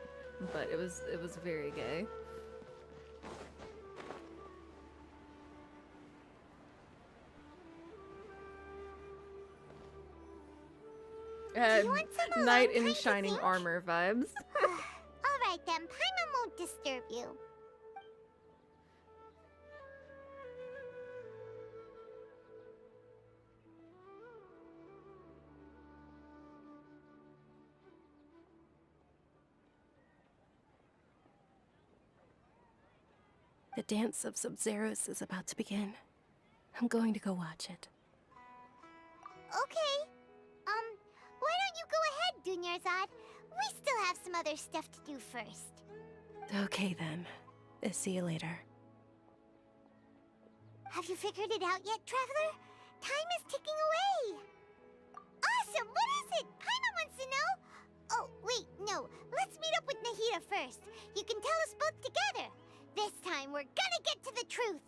but it was very gay. Knight in shining armor vibes. Alright then, Paimon won't disturb you. The dance of Sub-Zeros is about to begin. I'm going to go watch it. Okay. Why don't you go ahead, Dunyarzad? We still have some other stuff to do first. Okay then. See you later. Have you figured it out yet, Traveler? Time is ticking away. Awesome! What is it? Paimon wants to know. Oh, wait, no. Let's meet up with Nahida first. You can tell us both together. This time, we're gonna get to the truth.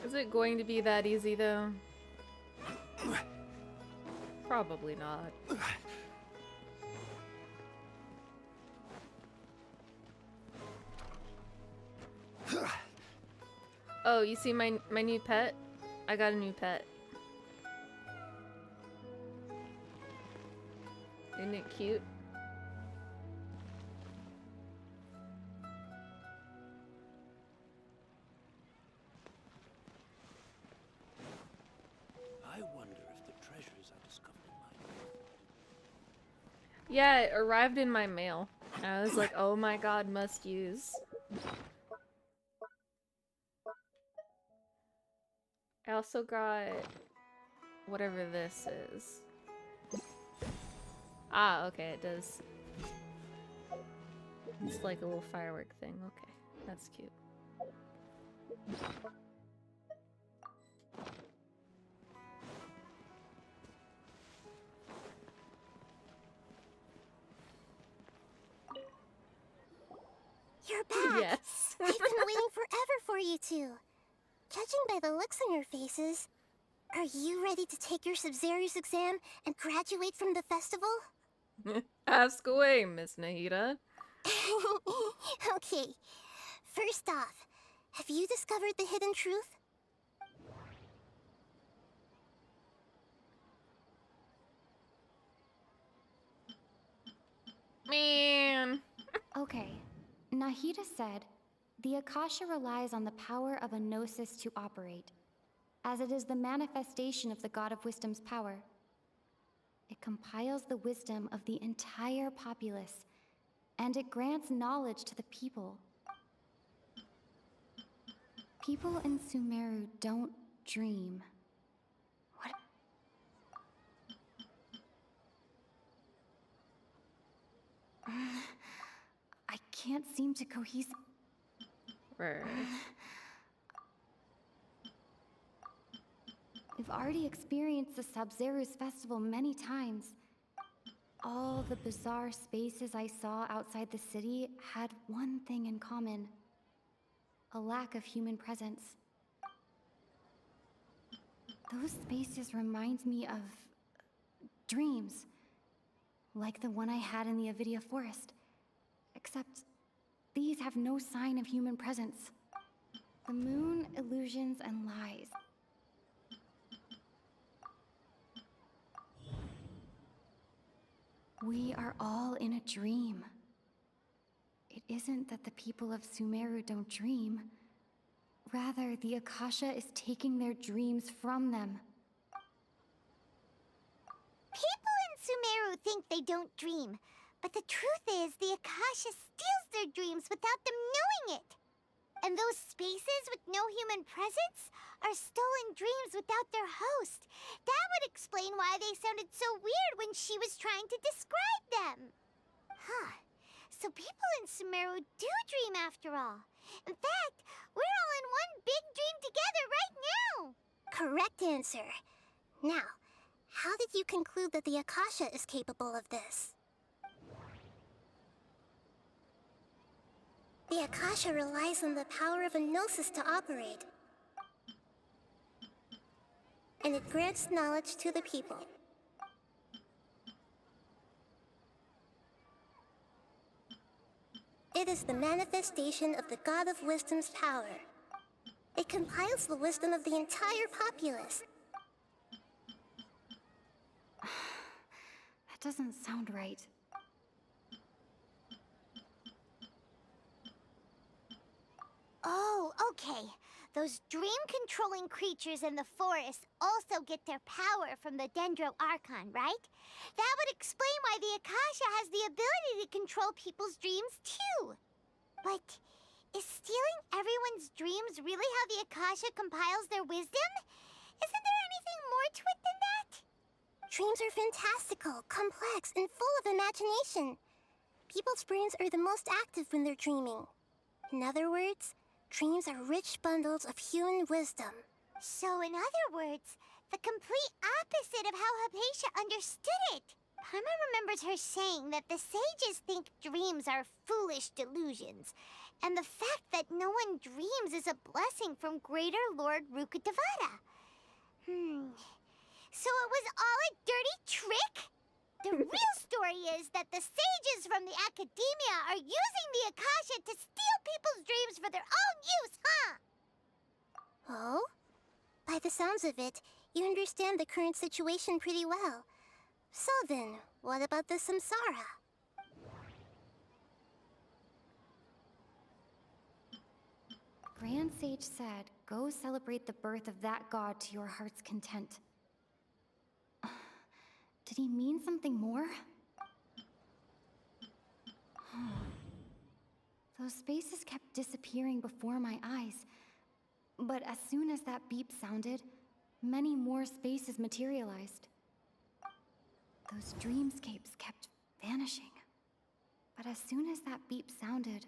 Is it going to be that easy, though? Probably not. Oh, you see my new pet? I got a new pet. Isn't it cute? I wonder if the treasures I discovered in my... Yeah, it arrived in my mail. I was like, oh my god, must use. I also got whatever this is. Ah, okay, it does. It's like a little firework thing. Okay, that's cute. You're back! Yes. I've been waiting forever for you two. Judging by the looks on your faces, Are you ready to take your Sub-Zero's exam and graduate from the festival? Ask away, Miss Nahida. Okay. First off, have you discovered the hidden truth? Man. Okay. Nahida said, the Akasha relies on the power of a gnosis to operate, as it is the manifestation of the God of Wisdom's power. It compiles the wisdom of the entire populace, and it grants knowledge to the people. People in Sumeru don't dream. What? I can't seem to cohese. Right. We've already experienced the Sub-Zero's festival many times. All the bizarre spaces I saw outside the city had one thing in common: a lack of human presence. Those spaces remind me of dreams, like the one I had in the Avidia Forest. Except these have no sign of human presence. The moon, illusions, and lies. We are all in a dream. It isn't that the people of Sumeru don't dream. Rather, the Akasha is taking their dreams from them. People in Sumeru think they don't dream, but the truth is the Akasha steals their dreams without them knowing it. And those spaces with no human presence are stolen dreams without their host. That would explain why they sounded so weird when she was trying to describe them. Huh. So people in Sumeru do dream after all. In fact, we're all in one big dream together right now. Correct answer. Now, how did you conclude that the Akasha is capable of this? The Akasha relies on the power of a gnosis to operate. And it grants knowledge to the people. It is the manifestation of the God of Wisdom's power. It compiles the wisdom of the entire populace. That doesn't sound right. Oh, okay. Those dream-controlling creatures in the forest also get their power from the Dendro Archon, right? That would explain why the Akasha has the ability to control people's dreams, too. But is stealing everyone's dreams really how the Akasha compiles their wisdom? Isn't there anything more to it than that? Dreams are fantastical, complex, and full of imagination. People's brains are the most active when they're dreaming. In other words, dreams are rich bundles of human wisdom. So, in other words, the complete opposite of how Hypatia understood it. Paimon remembers her saying that the sages think dreams are foolish delusions, and the fact that no one dreams is a blessing from Greater Lord Rukkhadevata. So it was all a dirty trick? The real story is that the sages from the Academia are using the Akasha to steal people's dreams for their own use, huh? Oh? By the sounds of it, you understand the current situation pretty well. So then, what about the Samsara? Grand Sage said, go celebrate the birth of that god to your heart's content. Did he mean something more? Those spaces kept disappearing before my eyes. But as soon as that beep sounded, many more spaces materialized. Those dreamscapes kept vanishing. But as soon as that beep sounded,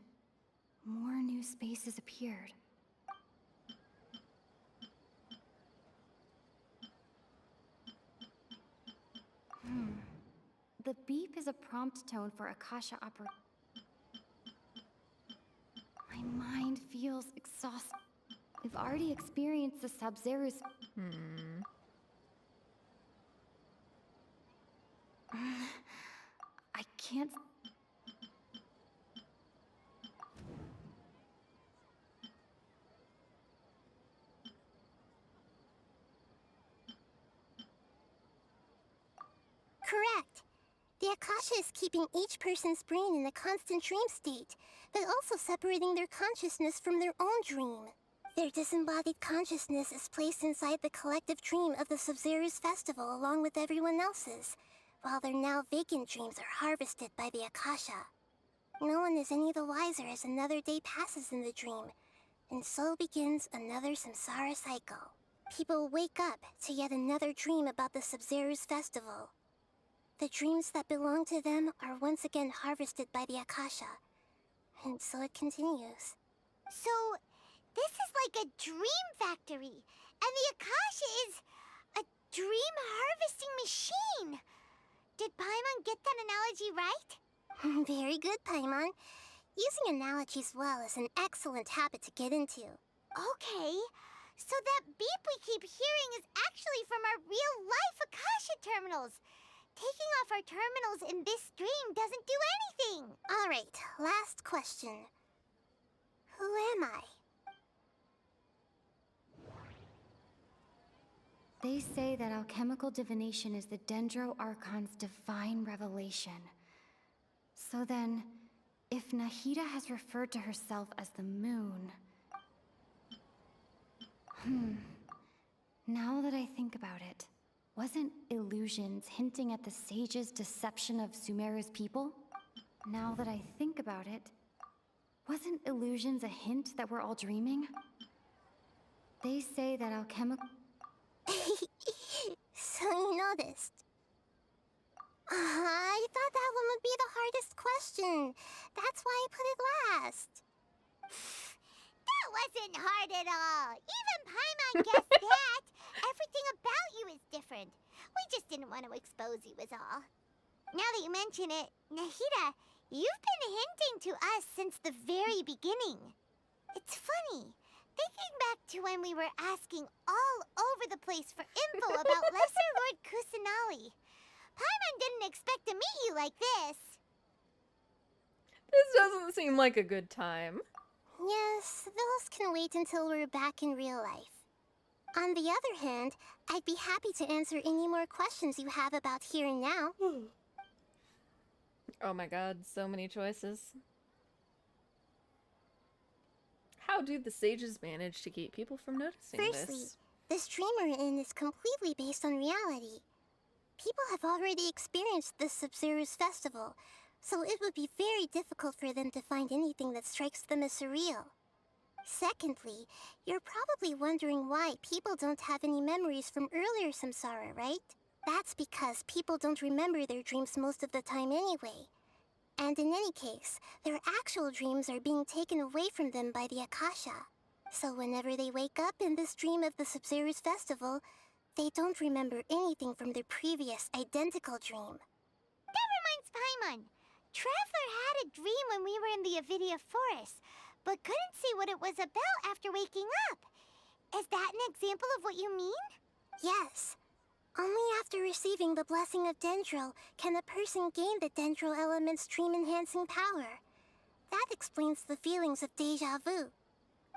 more new spaces appeared. The beep is a prompt tone for Akasha operation. My mind feels exhausted. We've already experienced the Sub-Zero's... Correct. The Akasha is keeping each person's brain in a constant dream state, but also separating their consciousness from their own dream. Their disembodied consciousness is placed inside the collective dream of the Sub-Zero's festival along with everyone else's, while their now vacant dreams are harvested by the Akasha. No one is any the wiser as another day passes in the dream, and so begins another samsara cycle. People wake up to yet another dream about the Sub-Zero's festival. The dreams that belong to them are once again harvested by the Akasha, and so it continues. So, this is like a dream factory, and the Akasha is a dream harvesting machine. Did Paimon get that analogy right? Very good, Paimon. Using analogies well is an excellent habit to get into. Okay, so that beep we keep hearing is actually from our real-life Akasha terminals. Taking off our terminals in this dream doesn't do anything. All right, last question. Who am I? They say that alchemical divination is the Dendro Archon's divine revelation. So then, if Nahida has referred to herself as the moon... Now that I think about it, wasn't illusions hinting at the sage's deception of Sumeru's people? Now that I think about it, wasn't illusions a hint that we're all dreaming? They say that alchemical... So you noticed. I thought that one would be the hardest question. That's why I put it last. That wasn't hard at all. Even Paimon guessed that. Everything about you is different. We just didn't want to expose you is all. Now that you mention it, Nahida, you've been hinting to us since the very beginning. It's funny. Thinking back to when we were asking all over the place for info about Lesser Lord Kusanali. Paimon didn't expect to meet you like this. This doesn't seem like a good time. Yes, those can wait until we're back in real life. On the other hand, I'd be happy to answer any more questions you have about here and now. Oh my god, so many choices. How do the sages manage to keep people from noticing Firstly, this? this dream we're in is completely based on reality. People have already experienced this Sub-Zero's festival, so it would be very difficult for them to find anything that strikes them as surreal. Secondly, you're probably wondering why people don't have any memories from earlier samsara, right? That's because people don't remember their dreams most of the time anyway. And in any case, their actual dreams are being taken away from them by the Akasha. So whenever they wake up in this dream of the Sub-Zero's festival, they don't remember anything from their previous identical dream. That reminds Paimon. Traveler had a dream when we were in the Avidia Forest, but couldn't see what it was about after waking up. Is that an example of what you mean? Yes. Only after receiving the blessing of Dendro can a person gain the Dendro element's dream-enhancing power. That explains the feelings of deja vu.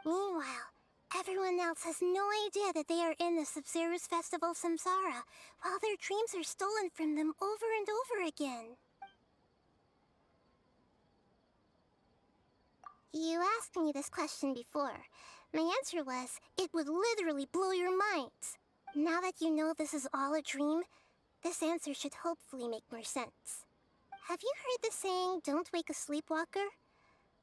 Meanwhile, everyone else has no idea that they are in the Sub-Zero's festival samsara, while their dreams are stolen from them over and over again. You asked me this question before. My answer was, it would literally blow your minds. Now that you know this is all a dream, this answer should hopefully make more sense. Have you heard the saying, don't wake a sleepwalker?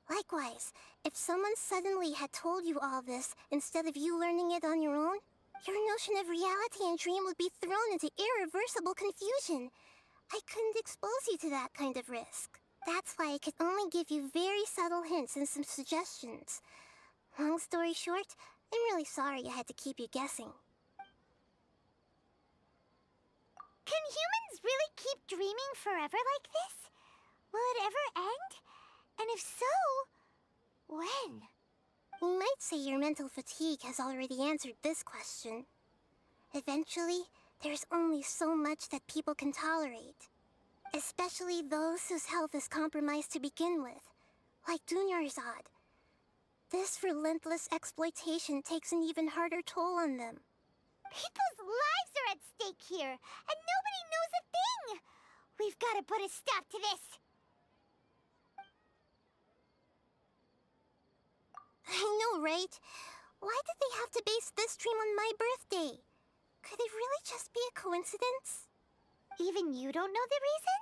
Likewise, if someone suddenly had told you all this instead of you learning it on your own, your notion of reality and dream would be thrown into irreversible confusion. I couldn't expose you to that kind of risk. That's why I could only give you very subtle hints and some suggestions. Long story short, I'm really sorry I had to keep you guessing. Can humans really keep dreaming forever like this? Will it ever end? And if so, when? You might say your mental fatigue has already answered this question. Eventually, there's only so much that people can tolerate. Especially those whose health is compromised to begin with, like Dunyarzad. This relentless exploitation takes an even harder toll on them. People's lives are at stake here, and nobody knows a thing! We've got to put a stop to this! I know, right? Why did they have to base this dream on my birthday? Could it really just be a coincidence? Even you don't know the reason?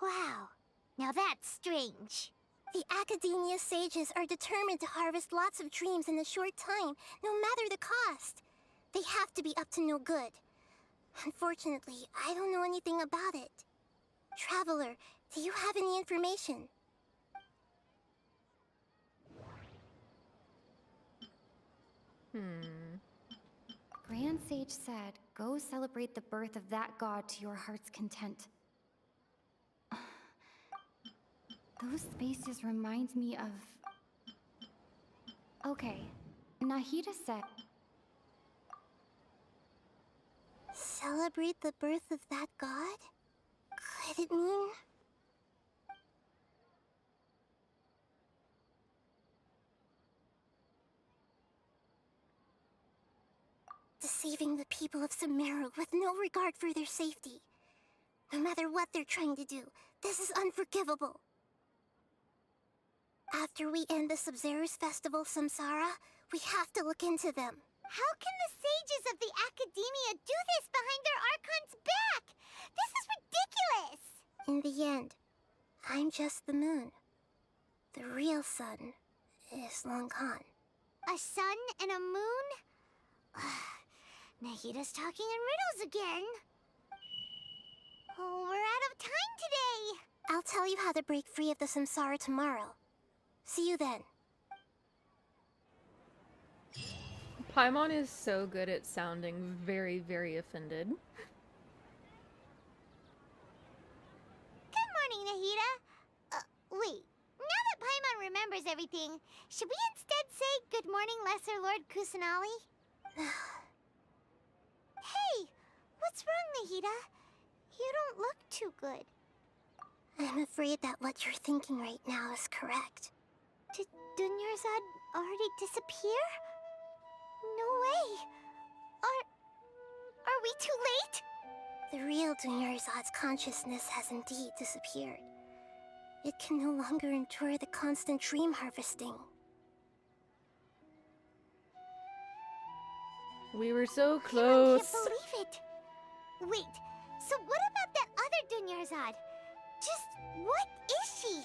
Wow, now that's strange. The Academia sages are determined to harvest lots of dreams in a short time, no matter the cost. They have to be up to no good. Unfortunately, I don't know anything about it. Traveler, do you have any information? Grand Sage said, go celebrate the birth of that god to your heart's content. Those spaces remind me of... Okay, Nahida said... Celebrate the birth of that god? Could it mean... deceiving the people of Sumeru with no regard for their safety. No matter what they're trying to do, this is unforgivable. After we end the Sub-Zero's festival, Samsara, we have to look into them. How can the sages of the Academia do this behind their Archon's back? This is ridiculous! In the end, I'm just the moon. The real sun is long gone. A sun and a moon? Nahida's talking in riddles again. Oh, we're out of time today. I'll tell you how to break free of the Samsara tomorrow. See you then. Paimon is so good at sounding very, very offended. Good morning, Nahida. Wait. Now that Paimon remembers everything, should we instead say good morning, Lesser Lord Kusanali? Hey! What's wrong, Nahida? You don't look too good. I'm afraid that what you're thinking right now is correct. Did Dunyarzad already disappear? No way! Are we too late? The real Dunyarzad's consciousness has indeed disappeared. It can no longer endure the constant dream harvesting. We were so close. I can't believe it! Wait, so what about that other Dunyarzad? Just what is she?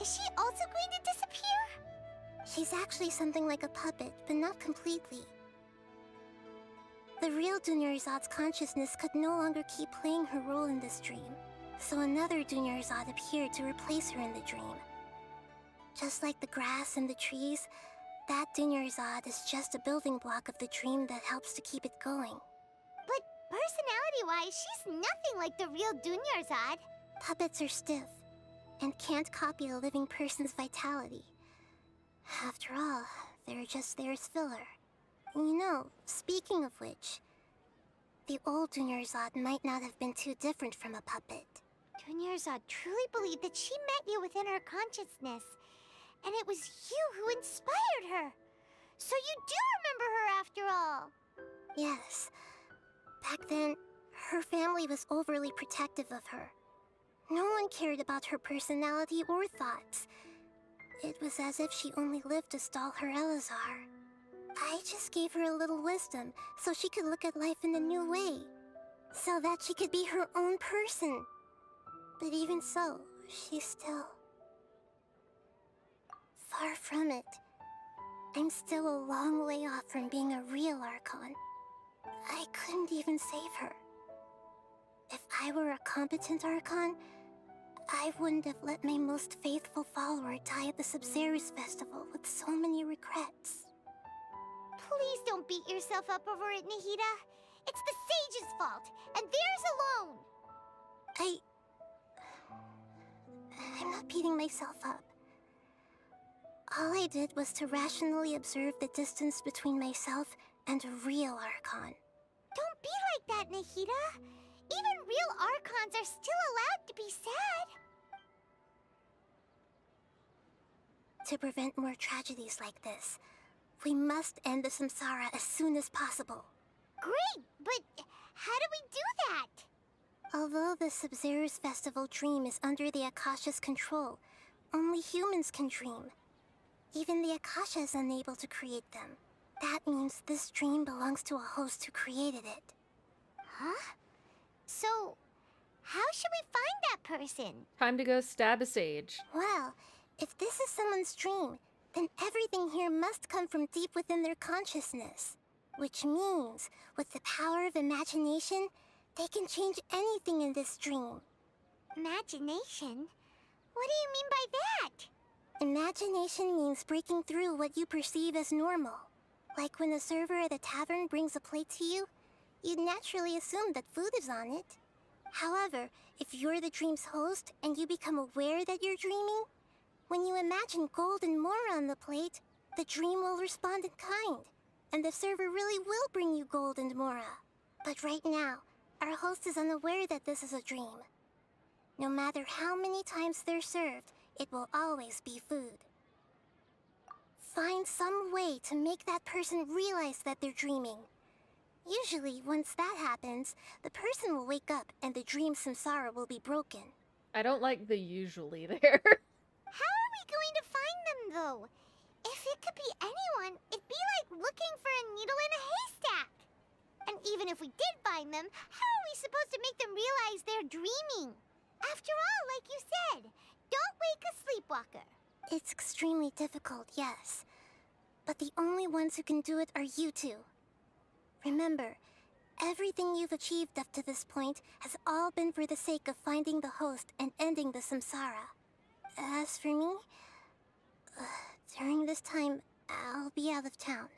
Is she also going to disappear? She's actually something like a puppet, but not completely. The real Dunyarzad's consciousness could no longer keep playing her role in this dream, so another Dunyarzad appeared to replace her in the dream. Just like the grass and the trees, that Dunyarzad is just a building block of the dream that helps to keep it going. But personality-wise, she's nothing like the real Dunyarzad. Puppets are stiff, and can't copy a living person's vitality. After all, they're just there as filler. You know, speaking of which, the old Dunyarzad might not have been too different from a puppet. Dunyarzad truly believed that she met you within her consciousness, and it was you who inspired her. So you do remember her after all. Yes. Back then, her family was overly protective of her. No one cared about her personality or thoughts. It was as if she only lived to stall her Elazar. I just gave her a little wisdom so she could look at life in a new way. So that she could be her own person. But even so, she's still... far from it. I'm still a long way off from being a real Archon. I couldn't even save her. If I were a competent Archon, I wouldn't have let my most faithful follower die at the Sub-Zero's festival with so many regrets. Please don't beat yourself up over it, Nahida. It's the Sage's fault, and theirs alone. I'm not beating myself up. All I did was to rationally observe the distance between myself and a real Archon. Don't be like that, Nahida. Even real Archons are still allowed to be sad. To prevent more tragedies like this, we must end the Samsara as soon as possible. Great, but how do we do that? Although the Sub-Zero's festival dream is under the Akasha's control, only humans can dream. Even the Akasha is unable to create them. That means this dream belongs to a host who created it. Huh? So, how should we find that person? Time to go stab a sage. Well, if this is someone's dream, then everything here must come from deep within their consciousness. Which means, with the power of imagination, they can change anything in this dream. Imagination? What do you mean by that? Imagination means breaking through what you perceive as normal. Like when the server at a tavern brings a plate to you, you'd naturally assume that food is on it. However, if you're the dream's host and you become aware that you're dreaming, when you imagine gold and more on the plate, the dream will respond in kind, and the server really will bring you gold and mora. But right now, our host is unaware that this is a dream. No matter how many times they're served, it will always be food. Find some way to make that person realize that they're dreaming. Usually, once that happens, the person will wake up and the dream samsara will be broken. I don't like the usually there. How are we going to find them, though? If it could be anyone, it'd be like looking for a needle in a haystack. And even if we did find them, how are we supposed to make them realize they're dreaming? After all, like you said, don't wake a sleepwalker. It's extremely difficult, yes. But the only ones who can do it are you two. Remember, everything you've achieved up to this point has all been for the sake of finding the host and ending the samsara. As for me, during this time, I'll be out of town.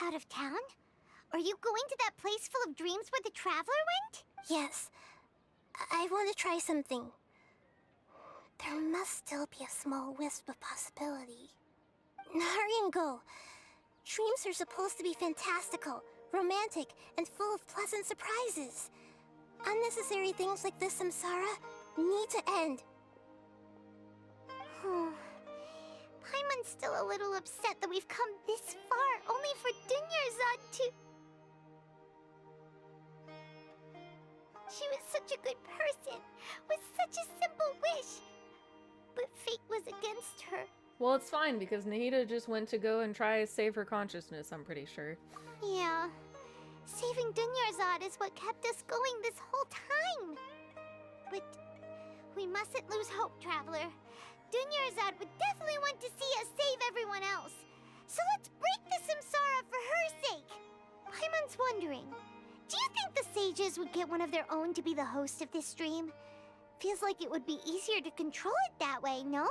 Out of town? Are you going to that place full of dreams where the traveler went? Yes. I want to try something. There must still be a small wisp of possibility. Hurry and go. Dreams are supposed to be fantastical, romantic, and full of pleasant surprises. Unnecessary things like this samsara need to end. Paimon's still a little upset that we've come this far only for Dunyarzad to... She was such a good person, with such a simple wish. But fate was against her. Well, it's fine because Nahida just went to go and try to save her consciousness, I'm pretty sure. Yeah. Saving Dunyarzad is what kept us going this whole time. But we mustn't lose hope, Traveler. Dunyarzad would definitely want to see us save everyone else. So let's break the samsara for her sake. Paimon's wondering, do you think the sages would get one of their own to be the host of this stream? Feels like it would be easier to control it that way, no?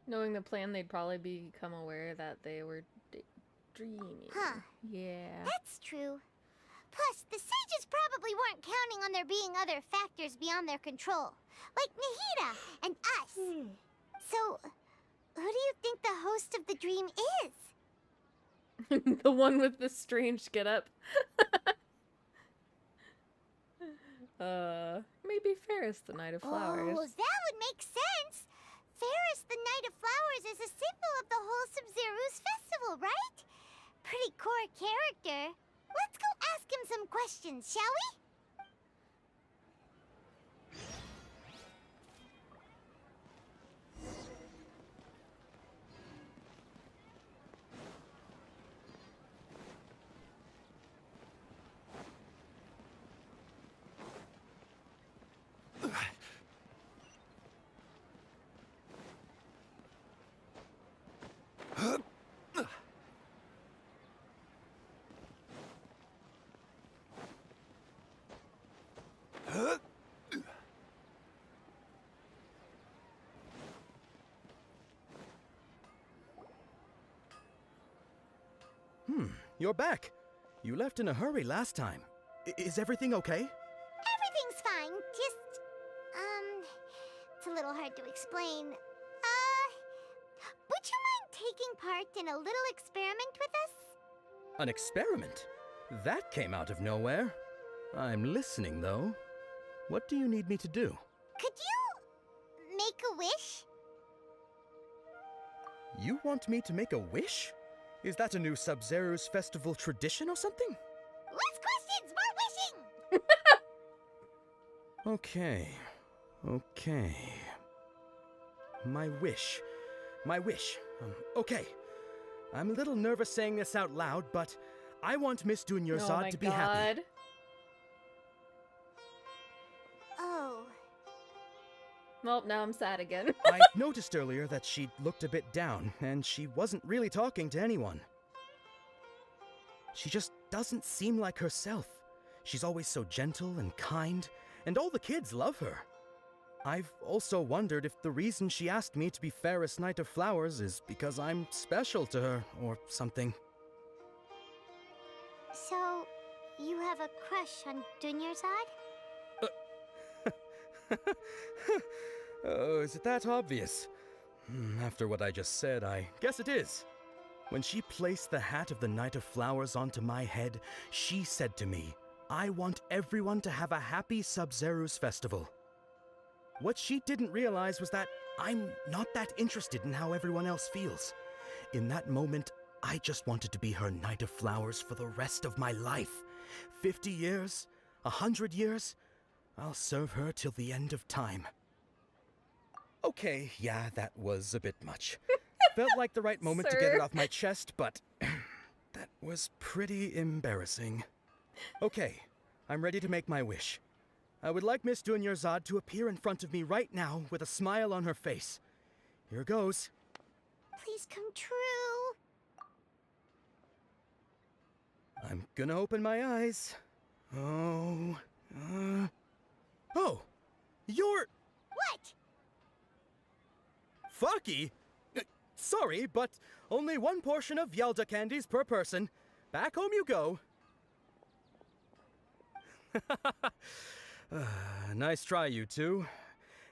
Knowing the plan, they'd probably become aware that they were dreaming. Huh. Yeah. That's true. Plus, the sages probably weren't counting on there being other factors beyond their control, like Nahida and us. So, who do you think the host of the dream is? The one with the strange getup. Maybe Ferris, the Knight of Flowers. Oh, that would make sense. Ferris, the Knight of Flowers, is a symbol of the whole Sub-Zero's festival, right? Pretty core character. Let's go ask him some questions, shall we? You're back. You left in a hurry last time. Is everything okay? Everything's fine. Just, it's a little hard to explain. Would you mind taking part in a little experiment with us? An experiment? That came out of nowhere. I'm listening, though. What do you need me to do? Could you make a wish? You want me to make a wish? Is that a new Sub-Zero's festival tradition or something? Less questions, more wishing! Okay. Okay. My wish. Okay. I'm a little nervous saying this out loud, but I want Miss Dunyarzad to be happy. Oh. Well, now I'm sad again. I noticed earlier that she looked a bit down, and she wasn't really talking to anyone. She just doesn't seem like herself. She's always so gentle and kind, and all the kids love her. I've also wondered if the reason she asked me to be Fairest Knight of Flowers is because I'm special to her, or something. So, you have a crush on Dunyarzad? Oh, is it that obvious? After what I just said, I guess it is. When she placed the hat of the Knight of Flowers onto my head, she said to me, I want everyone to have a happy Sub-Zero's festival. What she didn't realize was that I'm not that interested in how everyone else feels. In that moment, I just wanted to be her Knight of Flowers for the rest of my life. 50 years, 100 years, I'll serve her till the end of time. Okay, yeah, that was a bit much. Felt like the right moment to get it off my chest, but that was pretty embarrassing. Okay, I'm ready to make my wish. I would like Miss Dunyarzad to appear in front of me right now with a smile on her face. Here goes. Please come true. I'm gonna open my eyes. Oh, you're... What? Fucky? Sorry, but only one portion of Yalda candies per person. Back home you go. Nice try, you two.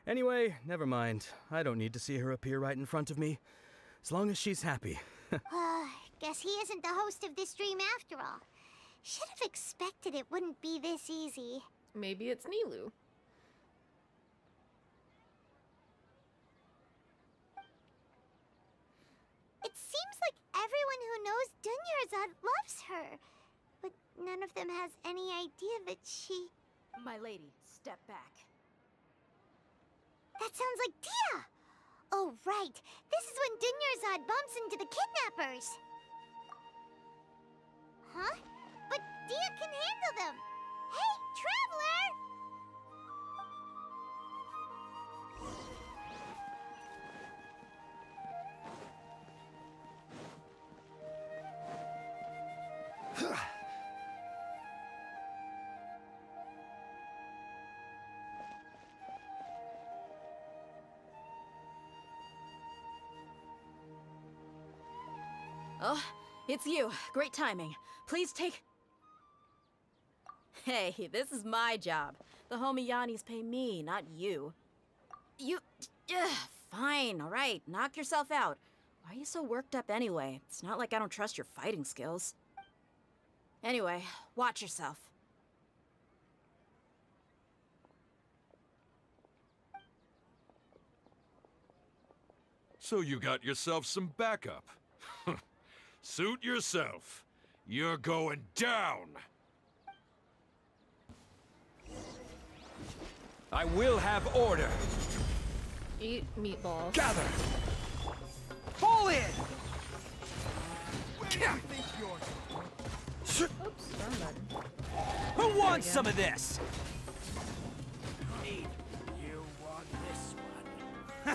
Anyway, never mind. I don't need to see her appear right in front of me. As long as she's happy. Guess he isn't the host of this dream after all. Should have expected it wouldn't be this easy. Maybe it's Nilu. It seems like everyone who knows Dunyarzad loves her. But none of them has any idea that she... My lady, step back. That sounds like Dia! Oh, right. This is when Dunyarzad bumps into the kidnappers. Huh? But Dia can handle them. Hey, Traveler! Oh, it's you. Great timing. Please take... Hey, this is my job. The homie Yannis pay me, not you. You... Fine, alright. Knock yourself out. Why are you so worked up anyway? It's not like I don't trust your fighting skills. Anyway, watch yourself. So you got yourself some backup. Suit yourself. You're going down. I will have order. Eat meatballs. Gather. Fall in. Oops, wrong button. Who wants some of this? You want this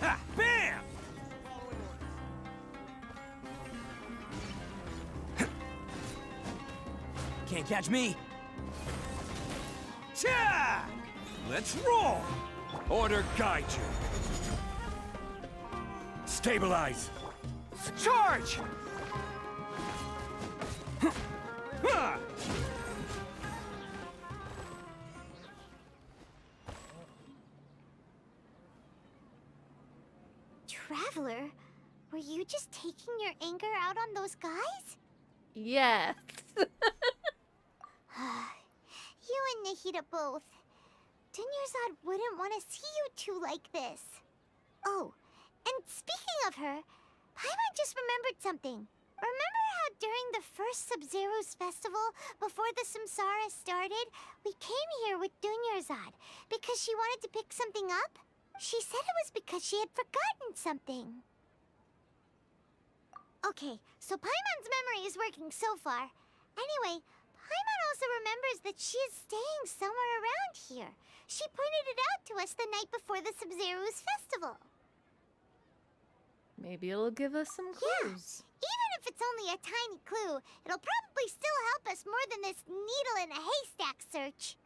one? Bam! Can't catch me. Cha! Let's roll! Order guide you. Stabilize. Charge! Traveler, were you just taking your anger out on those guys? Yes. You and Nahida both. Dunyarzad wouldn't want to see you two like this. Oh, and speaking of her, Paimon just remembered something. Remember how during the first Sub-Zero's festival, before the Samsara started, we came here with Dunyarzad because she wanted to pick something up? She said it was because she had forgotten something. Okay, so Paimon's memory is working so far. Anyway, Paimon also remembers that she is staying somewhere around here. She pointed it out to us the night before the Sub-Zero's festival. Maybe it'll give us some clues. Yeah, even if it's only a tiny clue, it'll probably still help us more than this needle in a haystack search.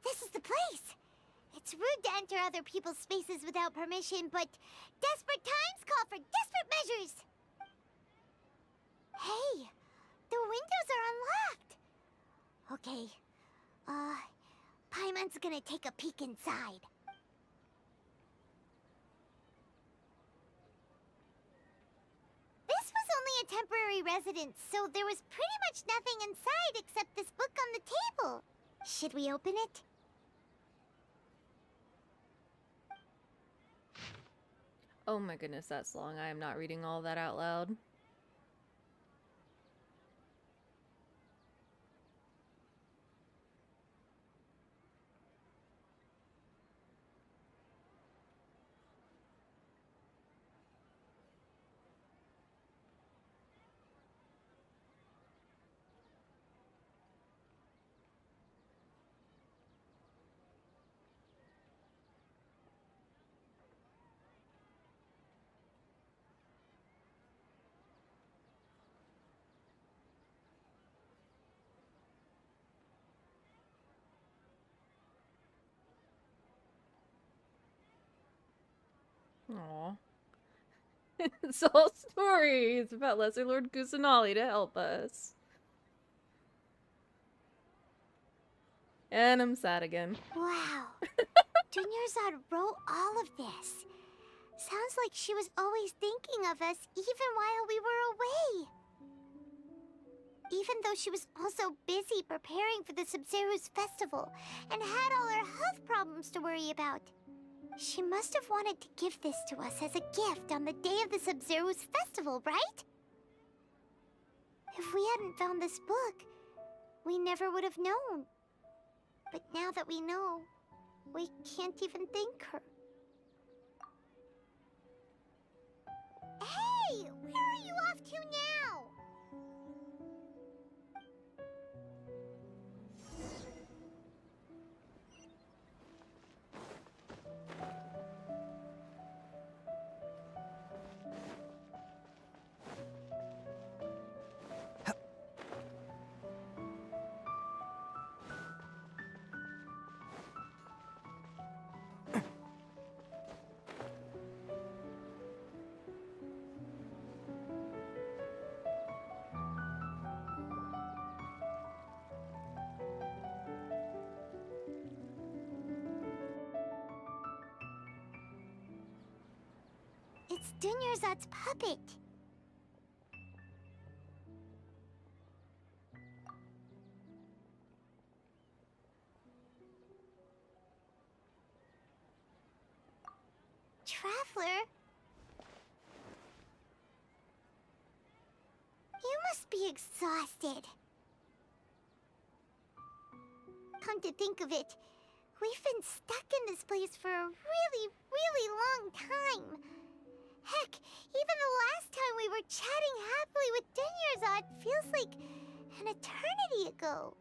This is the place. It's rude to enter other people's spaces without permission, but desperate times call for desperate measures. Hey, the windows are unlocked. Okay, Paimon's gonna take a peek inside. This was only a temporary residence, so there was pretty much nothing inside except this book on the table. Should we open it? Oh my goodness, that's long. I am not reading all that out loud. Aww. It's all stories about Lesser Lord Kusanali to help us. And I'm sad again. Wow. Dunyarzad wrote all of this. Sounds like she was always thinking of us even while we were away. Even though she was also busy preparing for the Sub-Zero's festival and had all her health problems to worry about. She must have wanted to give this to us as a gift on the day of the Sub-Zero's festival, right? If we hadn't found this book, we never would have known. But now that we know, we can't even thank her. Hey! Where are you off to now? It's Dunyarzad's puppet. Traveler? You must be exhausted. Come to think of it, we've been stuck in this place for a really, really long time. Heck, even the last time we were chatting happily with Dunyarzad feels like an eternity ago.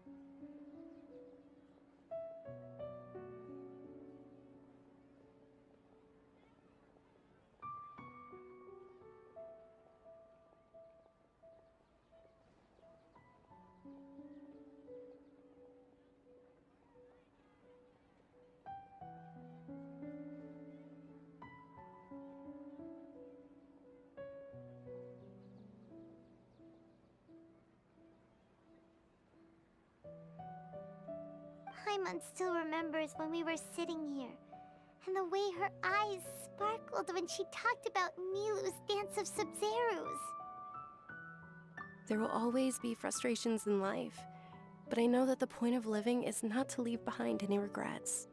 Paimon still remembers when we were sitting here, and the way her eyes sparkled when she talked about Nilou's Dance of Sub-Zerus. There will always be frustrations in life, but I know that the point of living is not to leave behind any regrets.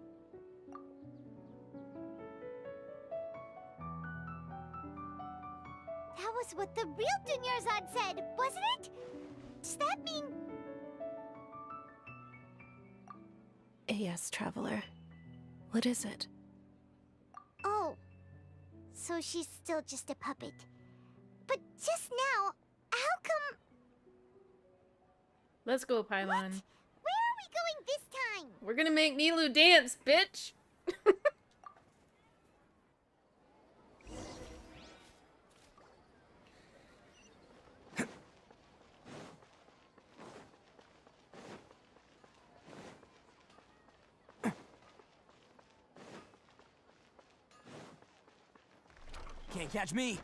That was what the real Dunyarzad said, wasn't it? Does that mean... Yes, Traveler. What is it? Oh, so she's still just a puppet. But just now, how come... Let's go, Paimon. Where are we going this time? We're gonna make Nilou dance, bitch! Can't catch me.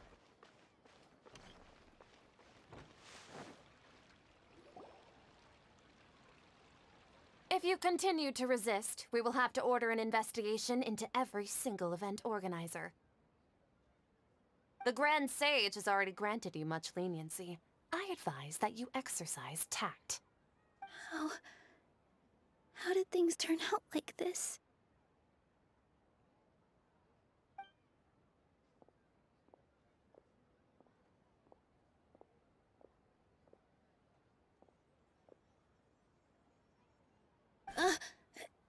If you continue to resist, we will have to order an investigation into every single event organizer. The Grand Sage has already granted you much leniency. I advise that you exercise tact. How did things turn out like this?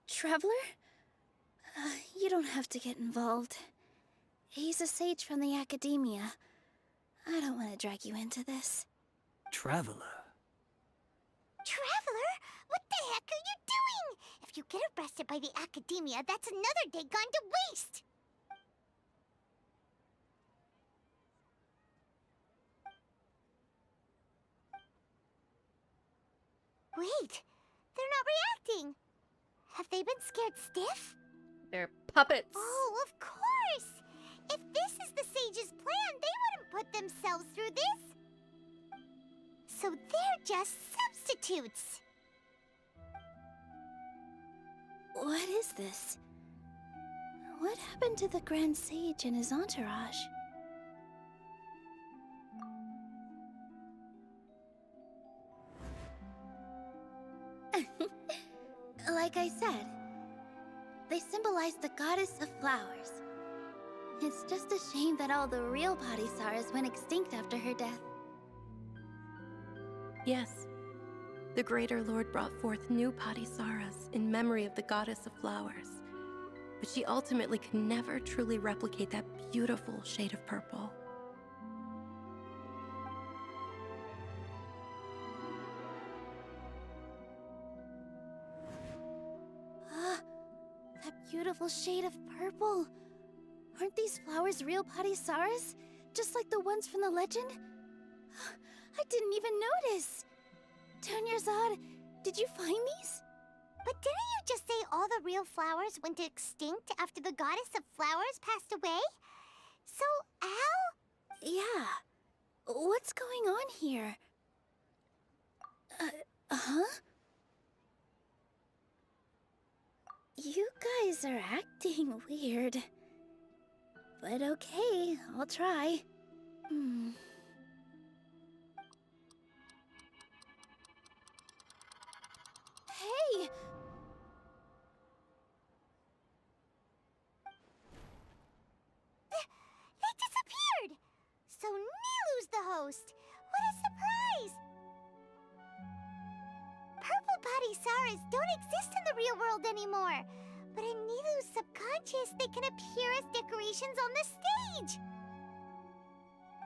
Traveler? You don't have to get involved. He's a sage from the academia. I don't want to drag you into this. Traveler? Traveler? What the heck are you doing? If you get arrested by the academia, that's another day gone to waste! Wait, they're not reacting. Have they been scared stiff? They're puppets. Oh, of course! If this is the sage's plan, they wouldn't put themselves through this. So they're just substitutes. What is this? What happened to the Grand Sage and his entourage? Like I said, they symbolize the goddess of flowers. It's just a shame that all the real Padisaras went extinct after her death. Yes. The Greater Lord brought forth new Padisaras in memory of the goddess of flowers. But she ultimately could never truly replicate that beautiful shade of purple. That beautiful shade of purple. Aren't these flowers real Padisaras? Just like the ones from the legend? I didn't even notice. Dunyarzad, did you find these? But didn't you just say all the real flowers went extinct after the goddess of flowers passed away? So, how? Yeah. What's going on here? Huh? You guys are acting weird. But okay, I'll try. Hey! They disappeared! So Nilou's the host! What a surprise! Purple Padisaras don't exist in the real world anymore. But in Nilou's subconscious, they can appear as decorations on the stage.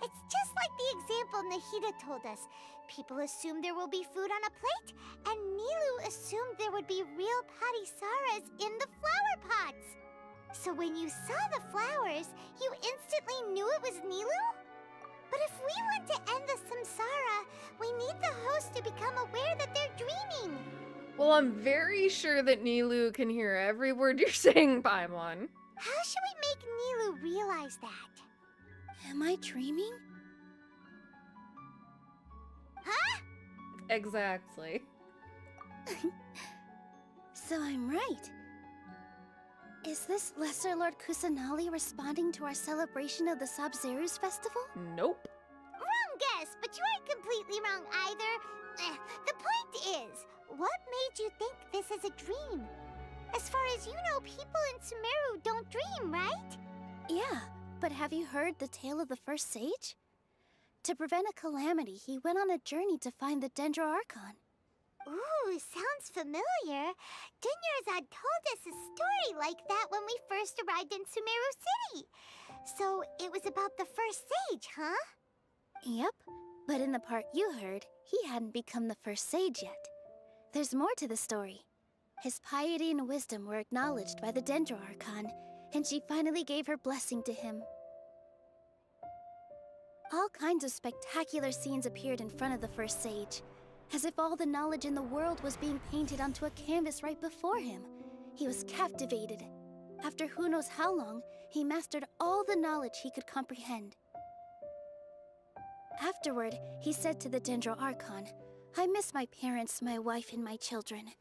It's just like the example Nahida told us. People assumed there will be food on a plate, and Nilou assumed there would be real Padisaras in the flower pots. So when you saw the flowers, you instantly knew it was Nilou? But if we want to end the samsara, we need the host to become aware that they're dreaming. Well, I'm very sure that Nilou can hear every word you're saying, Paimon. How should we make Nilou realize that? Am I dreaming? Huh? Exactly. So I'm right. Is this Lesser Lord Kusanali responding to our celebration of the Sabzeruz festival? Nope. Wrong guess, but you aren't completely wrong either. The point is, what made you think this is a dream? As far as you know, people in Sumeru don't dream, right? Yeah, but have you heard the tale of the first sage? To prevent a calamity, he went on a journey to find the Dendro Archon. Ooh, sounds familiar. Dunyarzad told us a story like that when we first arrived in Sumeru City. So it was about the first sage, huh? Yep, but in the part you heard, he hadn't become the first sage yet. There's more to the story. His piety and wisdom were acknowledged by the Dendro Archon, and she finally gave her blessing to him. All kinds of spectacular scenes appeared in front of the first sage, as if all the knowledge in the world was being painted onto a canvas right before him. He was captivated. After who knows how long, he mastered all the knowledge he could comprehend. Afterward, he said to the Dendro Archon, "I miss my parents, my wife, and my children.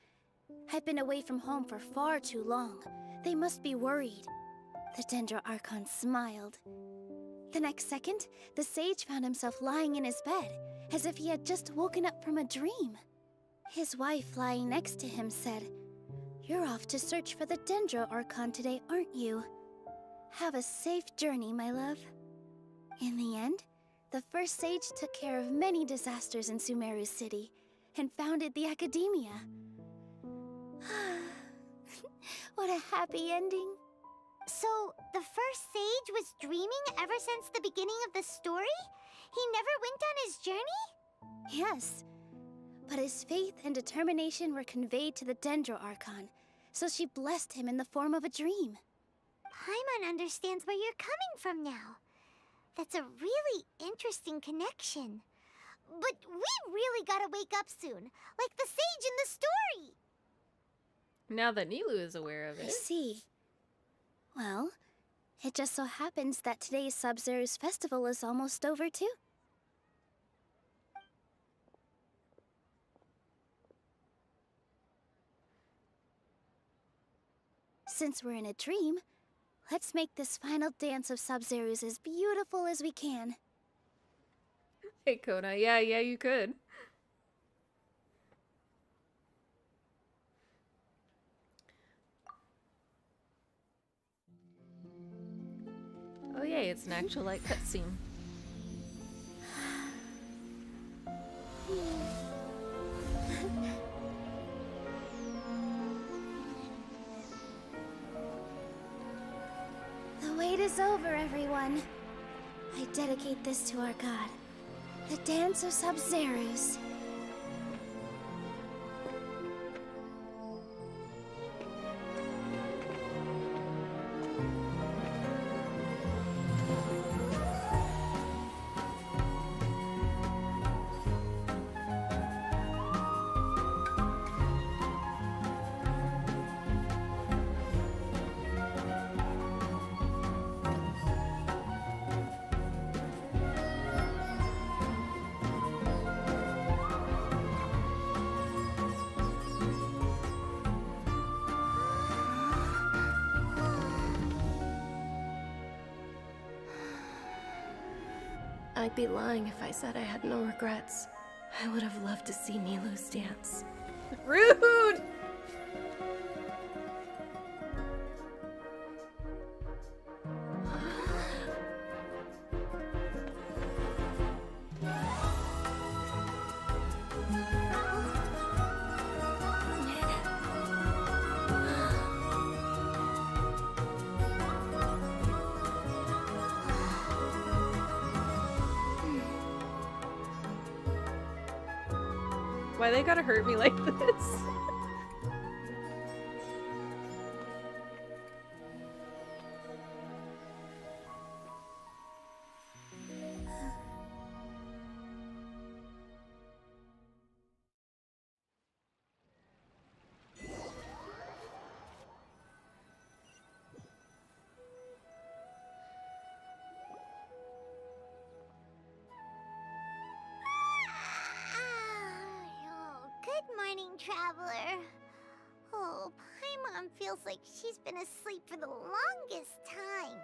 I've been away from home for far too long. They must be worried." The Dendro Archon smiled. The next second, the sage found himself lying in his bed, as if he had just woken up from a dream. His wife, lying next to him, said, "You're off to search for the Dendro Archon today, aren't you? Have a safe journey, my love." In the end, the first sage took care of many disasters in Sumeru City and founded the Academia. What a happy ending. So, the first sage was dreaming ever since the beginning of the story? He never went on his journey? Yes, but his faith and determination were conveyed to the Dendro Archon, so she blessed him in the form of a dream. Paimon understands where you're coming from now. That's a really interesting connection. But we really gotta wake up soon, like the sage in the story! Now that Nilu is aware of it. I see. Well, it just so happens that today's Sub-Zero's festival is almost over, too. Since we're in a dream, let's make this final dance of Sub-Zero's as beautiful as we can. Hey, Kona. Yeah, you could. Oh yay, it's an actual like cutscene. The wait is over, everyone. I dedicate this to our god, the Dance of Sub-Zeros. I'd be lying if I said I had no regrets. I would have loved to see Nilu's dance. Rude! Why they gotta hurt me like this? Good morning, traveler. Oh, Paimon feels like she's been asleep for the longest time.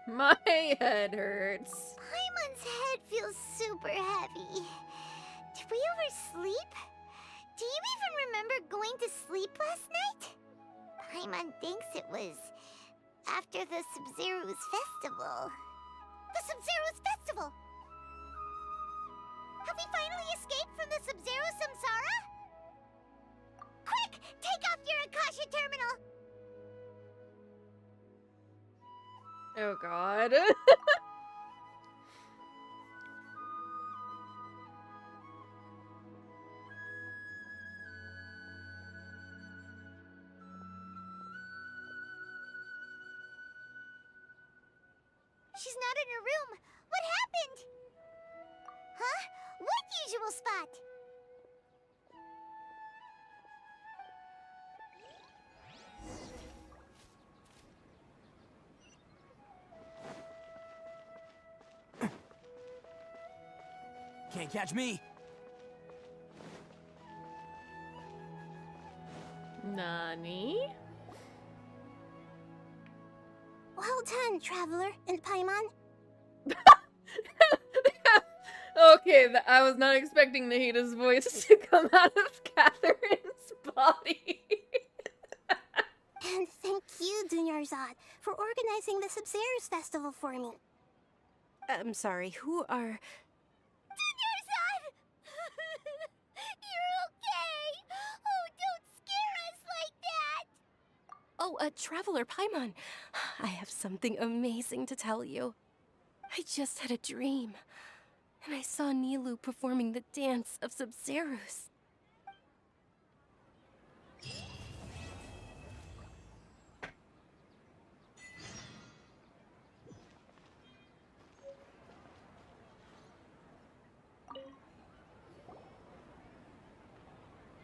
My head hurts. Paimon's head feels super heavy. Did we oversleep? Do you even remember going to sleep last night? Paimon thinks it was after the Sub-Zero's festival. The Sub-Zero's festival! Have we finally escaped from the Sub-Zero Samsara? Quick! Take off your Akasha terminal! Oh god. She's not in her room. What happened? Huh? What usual spot? Can't catch me. Nani? Well done, Traveler and Paimon. Okay, I was not expecting Nahida's voice to come out of Catherine's body. And thank you, Dunyarzad, for organizing the Sub-Zero's festival for me. I'm sorry, who are... Dunyarzad! You're okay! Oh, don't scare us like that! Oh, Traveler Paimon. I have something amazing to tell you. I just had a dream, and I saw Nilou performing the dance of Sub-Zeros.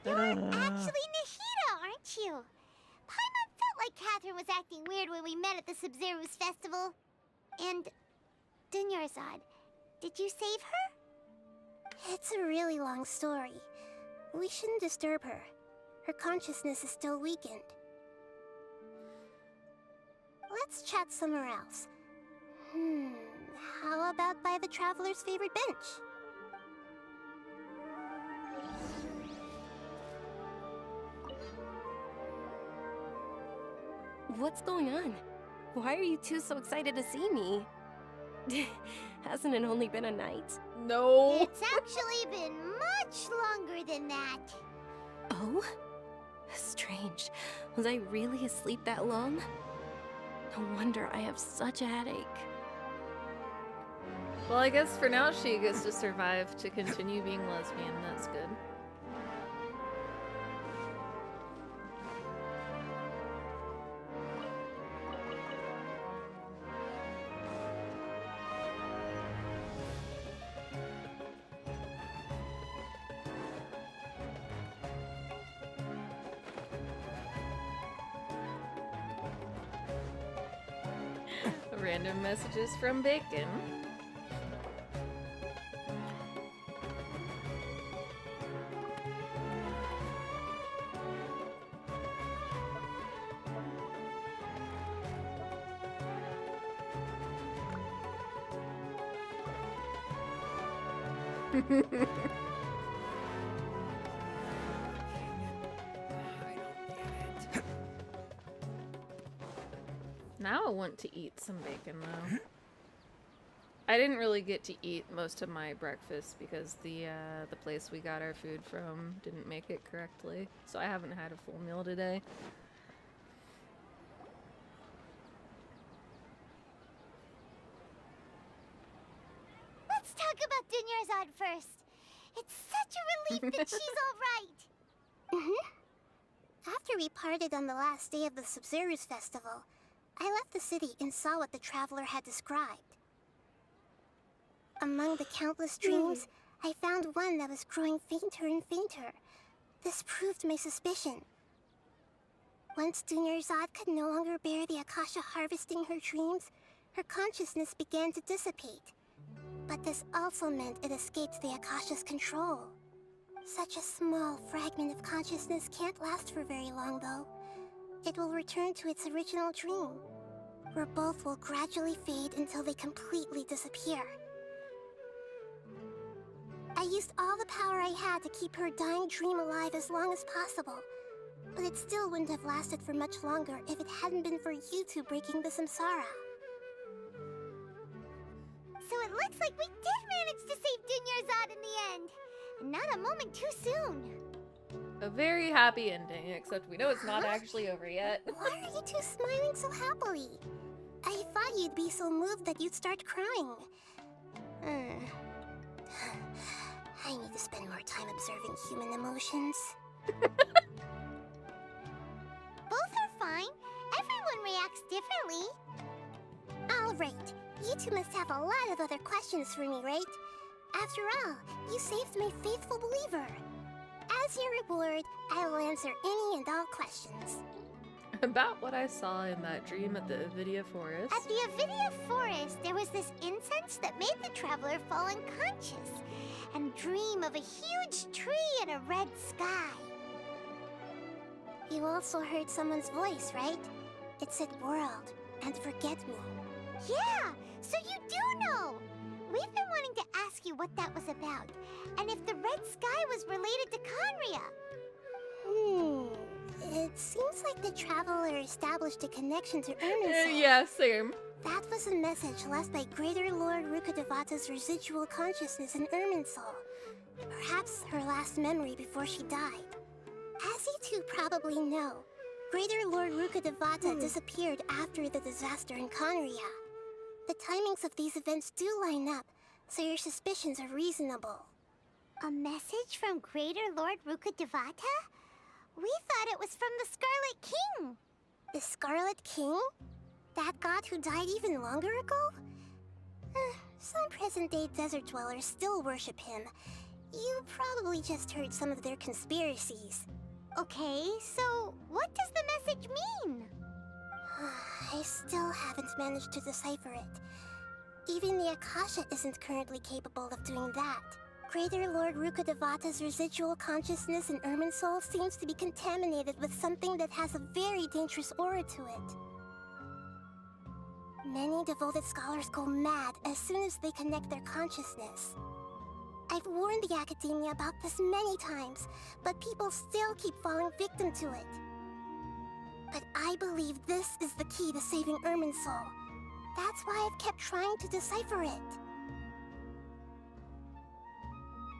You're actually Nahida, aren't you? Paimon felt like Catherine was acting weird when we met at the Sub-Zero's festival. And... Dunyarzad, did you save her? It's a really long story. We shouldn't disturb her. Her consciousness is still weakened. Let's chat somewhere else. How about by the Traveler's favorite bench? What's going on? Why are you two so excited to see me? Hasn't it only been a night? No. It's actually been much longer than that. Oh? Strange. Was I really asleep that long? No wonder I have such a headache. Well, I guess for now she gets to survive to continue being lesbian. That's good. Random messages from Bacon. Now I want to eat some bacon, though. I didn't really get to eat most of my breakfast because the place we got our food from didn't make it correctly, so I haven't had a full meal today. Let's talk about Dunyarzad first. It's such a relief that she's alright. After we parted on the last day of the Sub-Zero's festival, I left the city and saw what the Traveler had described. Among the countless dreams, I found one that was growing fainter and fainter. This proved my suspicion. Once Dunyarzad could no longer bear the Akasha harvesting her dreams, her consciousness began to dissipate. But this also meant it escaped the Akasha's control. Such a small fragment of consciousness can't last for very long, though. It will return to its original dream, where both will gradually fade until they completely disappear. I used all the power I had to keep her dying dream alive as long as possible, but it still wouldn't have lasted for much longer if it hadn't been for you two breaking the samsara. So So it looks like we did manage to save Dunyarzad in the end. And not a moment too soon. A very happy ending, except we know it's not actually over yet. Why are you two smiling so happily? I thought you'd be so moved that you'd start crying. I need to spend more time observing human emotions. Both are fine. Everyone reacts differently. Alright, you two must have a lot of other questions for me, right? After all, you saved my faithful believer. As your reward, I will answer any and all questions. About what I saw in that dream at the Avidia Forest. At the Avidia Forest, there was this incense that made the traveler fall unconscious and dream of a huge tree and a red sky. You also heard someone's voice, right? It said world and forget me. Yeah, so you do know! We've been wanting to ask you what that was about, and if the red sky was related to Conria. It seems like the traveler established a connection to Irminsul. Yeah, same. That was a message left by Greater Lord Rukkhadevata's residual consciousness in Irminsul. Perhaps her last memory before she died. As you two probably know, Greater Lord Rukkhadevata disappeared after the disaster in Conria. The timings of these events do line up, so your suspicions are reasonable. A message from Greater Lord Rukkhadevata? We thought it was from the Scarlet King. The Scarlet King? That god who died even longer ago? Some present-day desert dwellers still worship him. You probably just heard some of their conspiracies. Okay, so what does the message mean? I still haven't managed to decipher it. Even the Akasha isn't currently capable of doing that. Greater Lord Rukkhadevata's residual consciousness in Irminsul seems to be contaminated with something that has a very dangerous aura to it. Many devoted scholars go mad as soon as they connect their consciousness. I've warned the Academia about this many times, but people still keep falling victim to it. But I believe this is the key to saving Irminsul. That's why I've kept trying to decipher it.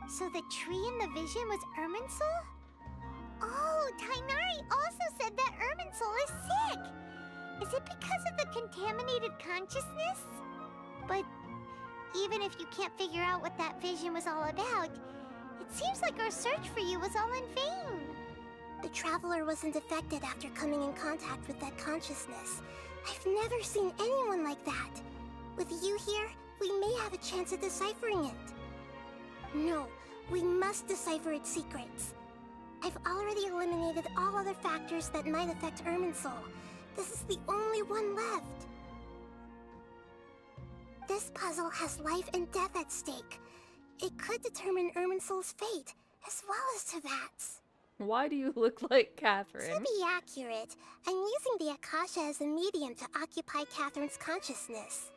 So the tree in the vision was Irminsul? Oh, Tainari also said that Irminsul is sick! Is it because of the contaminated consciousness? But even if you can't figure out what that vision was all about, it seems like our search for you was all in vain. The Traveler wasn't affected after coming in contact with that consciousness. I've never seen anyone like that. With you here, we may have a chance at deciphering it. No, we must decipher its secrets. I've already eliminated all other factors that might affect Irminsul. This is the only one left. This puzzle has life and death at stake. It could determine Irminsul's fate, as well as Tevat's. Why do you look like Catherine? To be accurate, I'm using the Akasha as a medium to occupy Catherine's consciousness.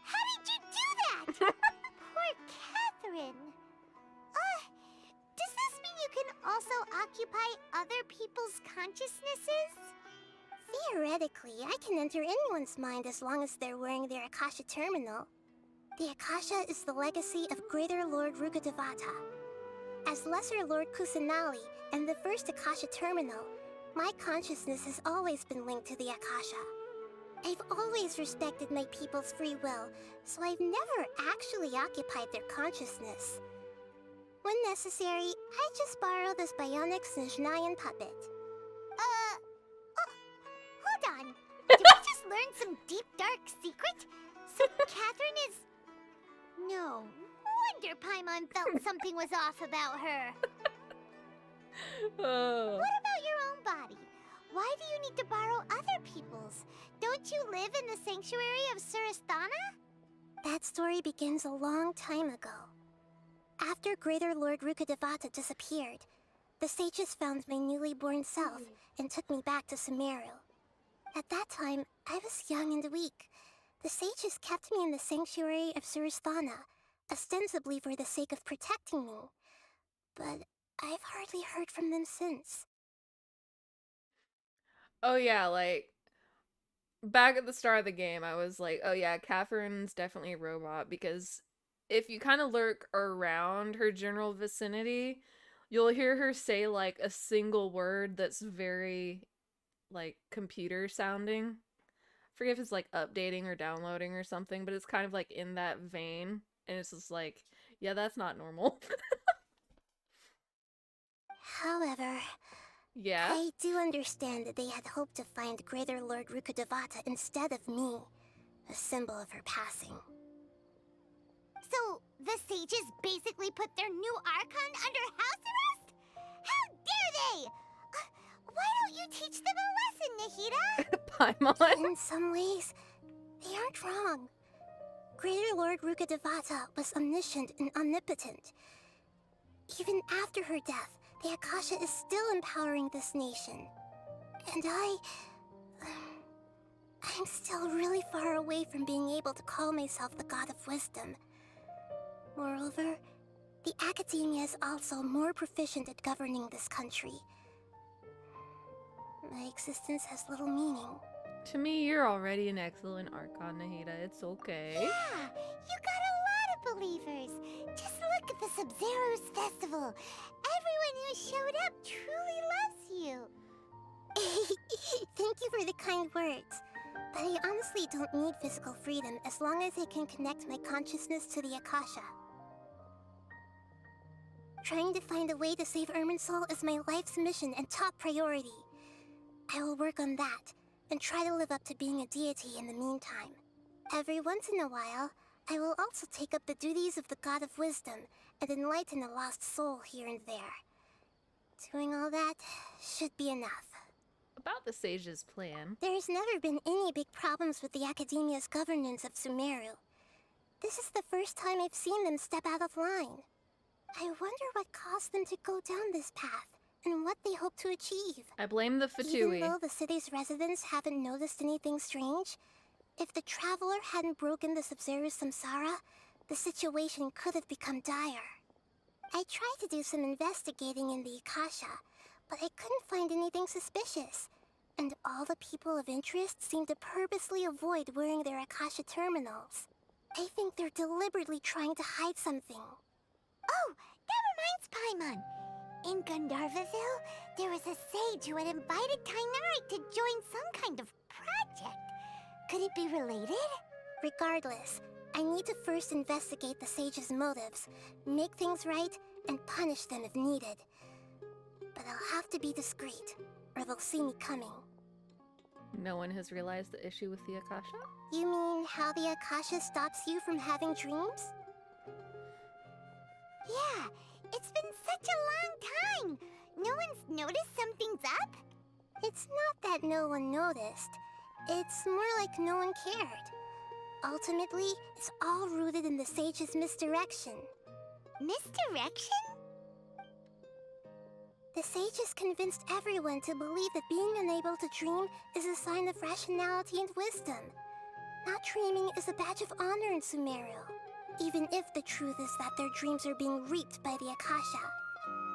How did you do that? Poor Catherine. Does this mean you can also occupy other people's consciousnesses? Theoretically, I can enter anyone's mind as long as they're wearing their Akasha terminal. The Akasha is the legacy of Greater Lord Rukkhadevata. As Lesser Lord Kusanali and the first Akasha terminal, my consciousness has always been linked to the Akasha. I've always respected my people's free will, so I've never actually occupied their consciousness. When necessary, I just borrow this bionic Snezhnayan puppet. Hold on. Did we just learn some deep, dark secret? So Catherine is... No wonder Paimon felt something was off about her. What about your own body? Why do you need to borrow other people's? Don't you live in the sanctuary of Surasthana? That story begins a long time ago. After Greater Lord Rukkhadevata disappeared, the sages found my newly born self and took me back to Sumeru. At that time, I was young and weak. The sages kept me in the sanctuary of Surasthana, ostensibly for the sake of protecting me. But I've hardly heard from them since. Oh yeah, like, back at the start of the game, I was like, oh yeah, Catherine's definitely a robot, because if you kind of lurk around her general vicinity, you'll hear her say like a single word that's very like computer sounding. I forget if it's like updating or downloading or something, but it's kind of like in that vein. And it's just like, yeah, that's not normal. However, yeah? I do understand that they had hoped to find Greater Lord Rukkhadevata instead of me, a symbol of her passing. So, the sages basically put their new Archon under house arrest? How dare they! Why don't you teach them a lesson, Nahida? Paimon? In some ways, they aren't wrong. Greater Lord Rukkhadevata was omniscient and omnipotent. Even after her death, the Akasha is still empowering this nation. And I'm still really far away from being able to call myself the God of Wisdom. Moreover, the Academia is also more proficient at governing this country. My existence has little meaning. To me, you're already an excellent Archon, Nahida. It's okay. Yeah, you got a lot of believers. Just look at the Sub-Zero's festival. Everyone who showed up truly loves you. Thank you for the kind words. But I honestly don't need physical freedom as long as I can connect my consciousness to the Akasha. Trying to find a way to save Irminsul is my life's mission and top priority. I will work on that, and try to live up to being a deity in the meantime. Every once in a while, I will also take up the duties of the God of Wisdom and enlighten a lost soul here and there. Doing all that should be enough. About the sage's plan. There's never been any big problems with the Academia's governance of Sumeru. This is the first time I've seen them step out of line. I wonder what caused them to go down this path, and what they hope to achieve. I blame the Fatui. Even though the city's residents haven't noticed anything strange, if the Traveler hadn't broken the Sub-Zero's samsara, the situation could have become dire. I tried to do some investigating in the Akasha, but I couldn't find anything suspicious. And all the people of interest seem to purposely avoid wearing their Akasha terminals. I think they're deliberately trying to hide something. Oh, that reminds Paimon. In Gandharvaville, there was a sage who had invited Tainari to join some kind of project. Could it be related? Regardless, I need to first investigate the sage's motives, make things right, and punish them if needed. But I'll have to be discreet, or they'll see me coming. No one has realized the issue with the Akasha? You mean how the Akasha stops you from having dreams? Yeah, it's been such a long time. No one's noticed something's up? It's not that no one noticed. It's more like no one cared. Ultimately, it's all rooted in the sage's misdirection. Misdirection? The sages convinced everyone to believe that being unable to dream is a sign of rationality and wisdom. Not dreaming is a badge of honor in Sumeru, even if the truth is that their dreams are being reaped by the Akasha.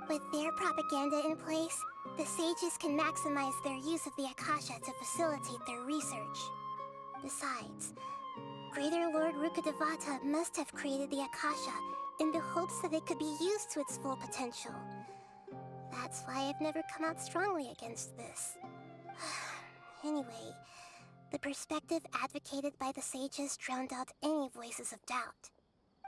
With their propaganda in place, the sages can maximize their use of the Akasha to facilitate their research. Besides, Greater Lord Rukkhadevata must have created the Akasha in the hopes that it could be used to its full potential. That's why I've never come out strongly against this. Anyway, the perspective advocated by the sages drowned out any voices of doubt.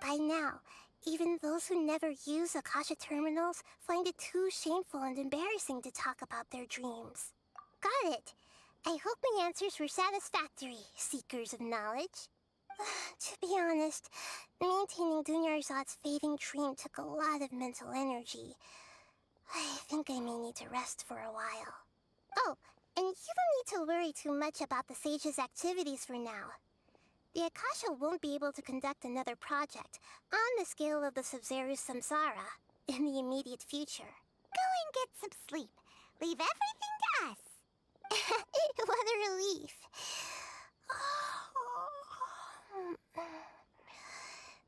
By now, even those who never use Akasha terminals find it too shameful and embarrassing to talk about their dreams. Got it. I hope my answers were satisfactory, seekers of knowledge. To be honest, maintaining Dunyarzad's fading dream took a lot of mental energy. I think I may need to rest for a while. Oh, and you don't need to worry too much about the sage's activities for now. The Akasha won't be able to conduct another project on the scale of the Sub-Zero's samsara in the immediate future. Go and get some sleep. Leave everything to us. What a relief.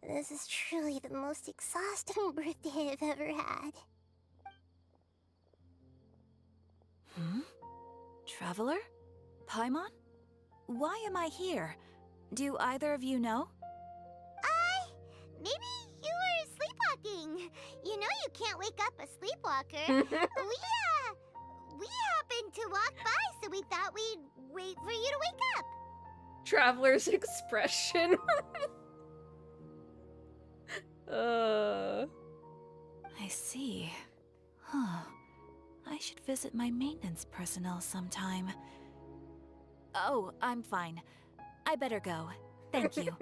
This is truly the most exhausting birthday I've ever had. Traveler? Paimon? why am I here? Do either of you know? Maybe you were sleepwalking. You know you can't wake up a sleepwalker. We happened to walk by, so we thought we'd wait for you to wake up. Traveler's expression. I see. Huh. I should visit my maintenance personnel sometime. Oh, I'm fine. I better go. Thank you.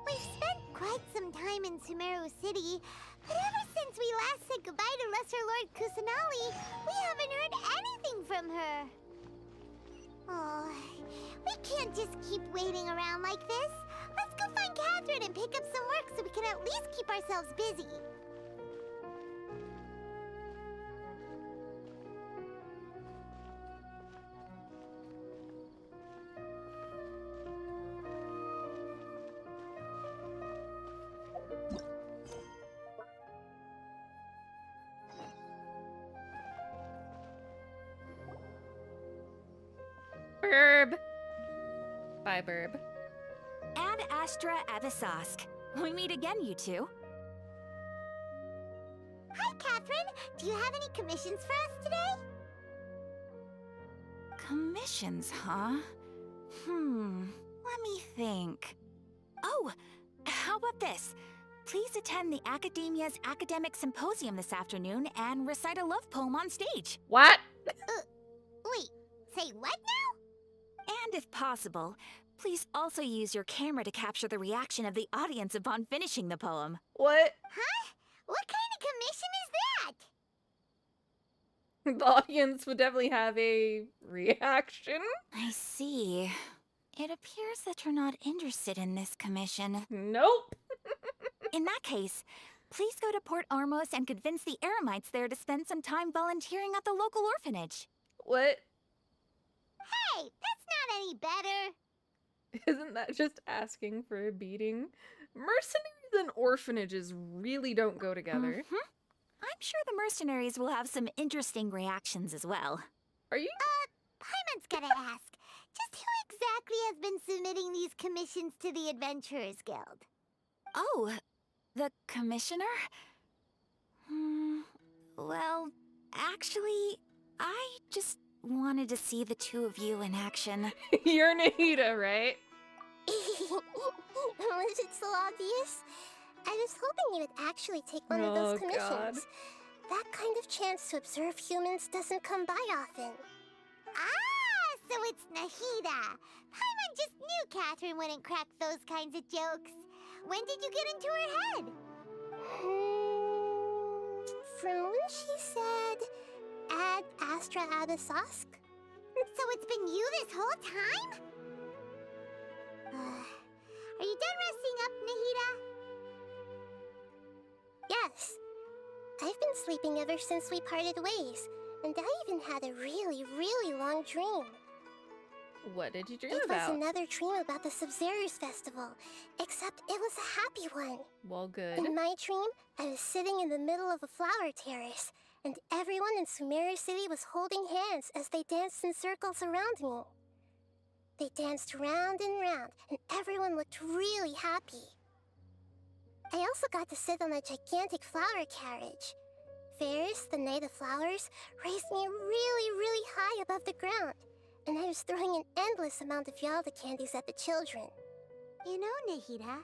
We've spent quite some time in Sumeru City, but ever since we last said goodbye to Lesser Lord Kusanali, we haven't heard anything from her. Oh, we can't just keep waiting around like this. Let's go find Catherine and pick up some work so we can at least keep ourselves busy. Burb. Bye, Burb. Ad Astra Avisask. We meet again, you two. Hi, Catherine. Do you have any commissions for us today? Commissions, huh? Let me think. Oh, how about this? Please attend the Academia's Academic Symposium this afternoon and recite a love poem on stage. What? Wait, say what now? And if possible, please also use your camera to capture the reaction of the audience upon finishing the poem. What? Huh? What kind of commission is that? The audience would definitely have a reaction. I see. It appears that you're not interested in this commission. Nope. In that case, please go to Port Ormos and convince the Eremites there to spend some time volunteering at the local orphanage. What? Hey, that's not any better. Isn't that just asking for a beating? Mercenaries and orphanages really don't go together. I'm sure the mercenaries will have some interesting reactions as well. Are you? Paimon's gotta ask. Just who exactly has been submitting these commissions to the Adventurers Guild? Oh, the commissioner? Well, actually, I just wanted to see the two of you in action. You're Nahida, right? Was it so obvious? I was hoping you would actually take one of those commissions. God. That kind of chance to observe humans doesn't come by often. Ah, so it's Nahida. Paimon just knew Catherine wouldn't crack those kinds of jokes. When did you get into her head? From when she said, Ad Astra Abisask? So it's been you this whole time? Are you done resting up, Nahida? Yes. I've been sleeping ever since we parted ways, and I even had a really, really long dream. What did you dream It about? was another dream about the Sub-Zerus Festival, except it was a happy one. Well, good. In my dream, I was sitting in the middle of a flower terrace, and everyone in Sumeru City was holding hands as they danced in circles around me. They danced round and round, and everyone looked really happy. I also got to sit on a gigantic flower carriage. Ferris, the Knight of Flowers, raised me really, really high above the ground, and I was throwing an endless amount of Yalda candies at the children. You know, Nahida,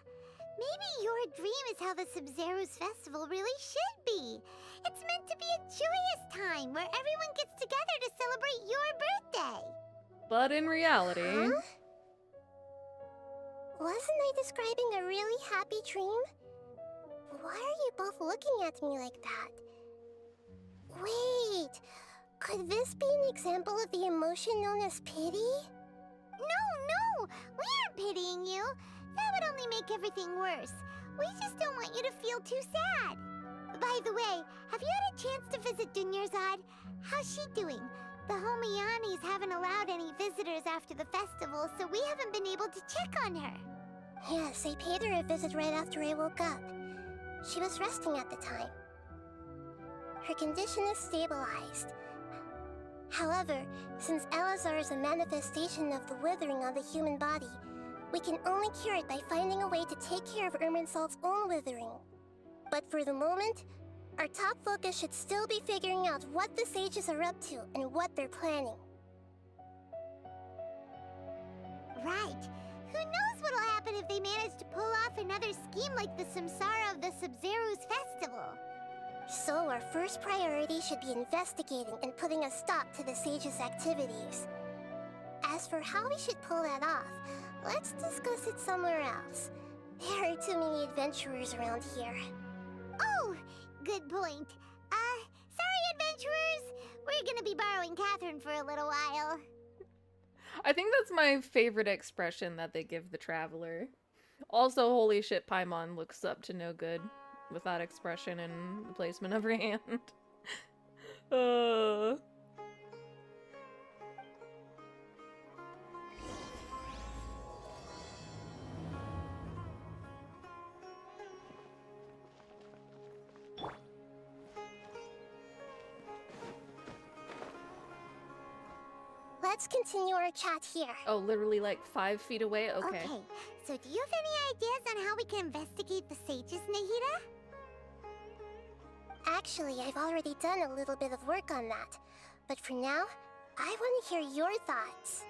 maybe your dream is how the Sub-Zerus Festival really should be. It's meant to be a joyous time where everyone gets together to celebrate your birthday. But in reality... Huh? Wasn't I describing a really happy dream? Why are you both looking at me like that? Wait, could this be an example of the emotion known as pity? No, we aren't pitying you. That would only make everything worse. We just don't want you to feel too sad. By the way, have you had a chance to visit Dunyarzad? How's she doing? The Homianis haven't allowed any visitors after the festival, so we haven't been able to check on her. Yes, I paid her a visit right after I woke up. She was resting at the time. Her condition is stabilized. However, since Elazar is a manifestation of the withering on the human body, we can only cure it by finding a way to take care of Irminsul's own withering. But for the moment, our top focus should still be figuring out what the sages are up to and what they're planning. Right. Who knows what'll happen if they manage to pull off another scheme like the Samsara of the Sub-Zero's festival? So our first priority should be investigating and putting a stop to the sages' activities. As for how we should pull that off, let's discuss it somewhere else. There are too many adventurers around here. Oh, good point. Sorry, adventurers. We're gonna be borrowing Catherine for a little while. I think that's my favorite expression that they give the traveler. Also, holy shit, Paimon looks up to no good with that expression and the placement of her hand. Let's continue our chat here. Oh, literally like 5 feet away? Okay. Okay, so do you have any ideas on how we can investigate the sages, Nahida? Actually, I've already done a little bit of work on that. But for now, I want to hear your thoughts.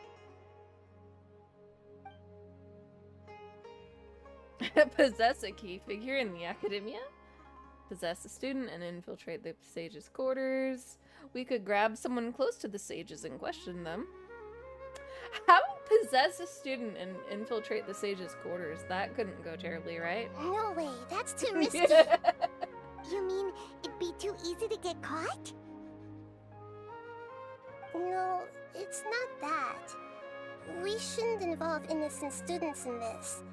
Possess a key figure in the academia? Possess a student and infiltrate the sage's quarters. We could grab someone close to the sages and question them. How possess a student and infiltrate the sage's quarters? That couldn't go terribly right. No way, that's too risky. You mean it'd be too easy to get caught? No, it's not that. We shouldn't involve innocent students in this.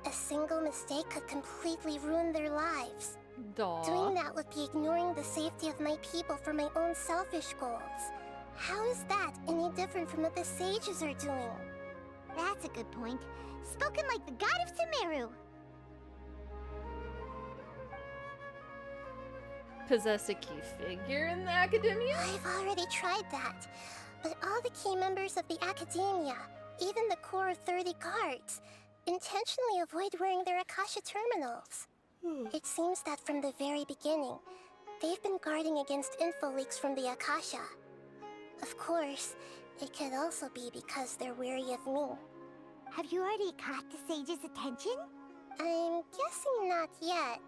A single mistake could completely ruin their lives. Duh. Doing that would be ignoring the safety of my people for my own selfish goals. How is that any different from what the sages are doing? That's a good point. Spoken like the god of Sumeru. Possess a key figure in the academia? I've already tried that. But all the key members of the academia, even the core 30 guards, intentionally avoid wearing their Akasha terminals. It seems that from the very beginning, they've been guarding against info leaks from the Akasha. Of course, it could also be because they're wary of me. Have you already caught the sage's attention? I'm guessing not yet,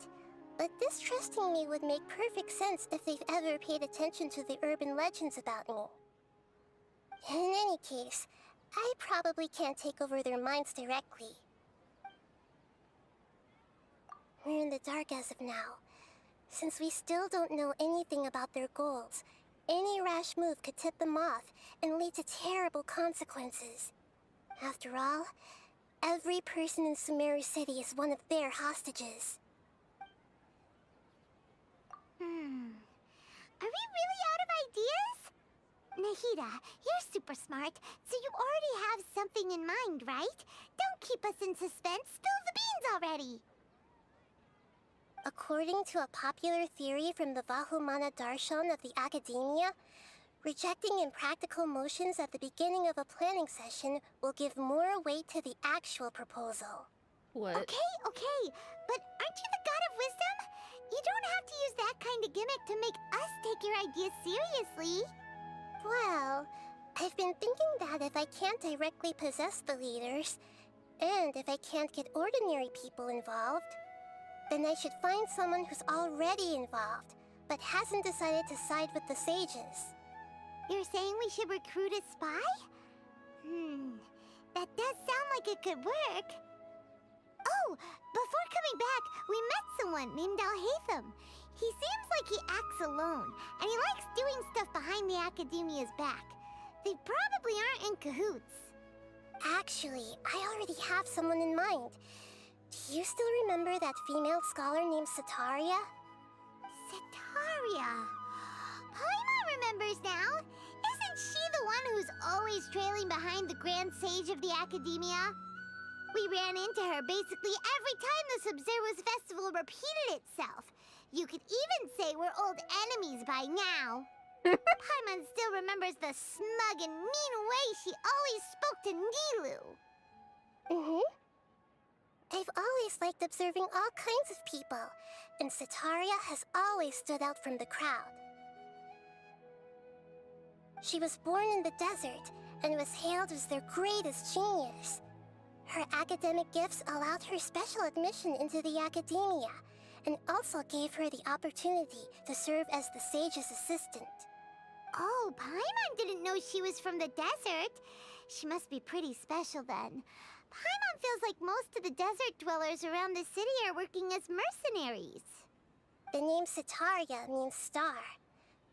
but distrusting me would make perfect sense if they've ever paid attention to the urban legends about me. In any case, I probably can't take over their minds directly. We're in the dark as of now. Since we still don't know anything about their goals, any rash move could tip them off and lead to terrible consequences. After all, every person in Sumeru City is one of their hostages. Are we really out of ideas? Nahida, you're super smart, so you already have something in mind, right? Don't keep us in suspense. Spill the beans already. According to a popular theory from the Vahumana Darshan of the Academia, rejecting impractical motions at the beginning of a planning session will give more weight to the actual proposal. What? Okay, but aren't you the god of wisdom? You don't have to use that kind of gimmick to make us take your ideas seriously. Well, I've been thinking that if I can't directly possess the leaders, and if I can't get ordinary people involved, then I should find someone who's already involved, but hasn't decided to side with the sages. You're saying we should recruit a spy? That does sound like it could work. Oh, before coming back, we met someone named Alhaitham. He seems like he acts alone, and he likes doing stuff behind the Academia's back. They probably aren't in cahoots. Actually, I already have someone in mind. Do you still remember that female scholar named Setaria? Setaria? Paimon remembers now. Isn't she the one who's always trailing behind the Grand Sage of the Academia? We ran into her basically every time the Sub-Zero's festival repeated itself. You could even say we're old enemies by now. Paimon still remembers the smug and mean way she always spoke to Nilu. I've always liked observing all kinds of people, and Setaria has always stood out from the crowd. She was born in the desert and was hailed as their greatest genius. Her academic gifts allowed her special admission into the academia, and also gave her the opportunity to serve as the sage's assistant. Oh, Paimon didn't know she was from the desert. She must be pretty special then. Paimon feels like most of the desert dwellers around the city are working as mercenaries. The name Setaria means star.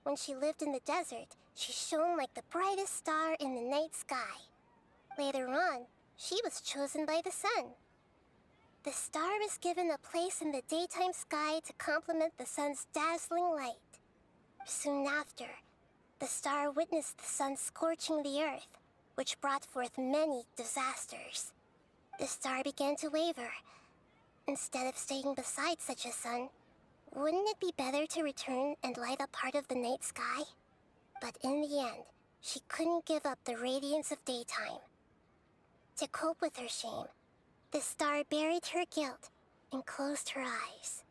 When she lived in the desert, she shone like the brightest star in the night sky. Later on, she was chosen by the sun. The star was given a place in the daytime sky to complement the sun's dazzling light. Soon after, the star witnessed the sun scorching the earth, which brought forth many disasters. The star began to waver. Instead of staying beside such a sun, wouldn't it be better to return and light up part of the night sky? But in the end, she couldn't give up the radiance of daytime. To cope with her shame, the star buried her guilt and closed her eyes.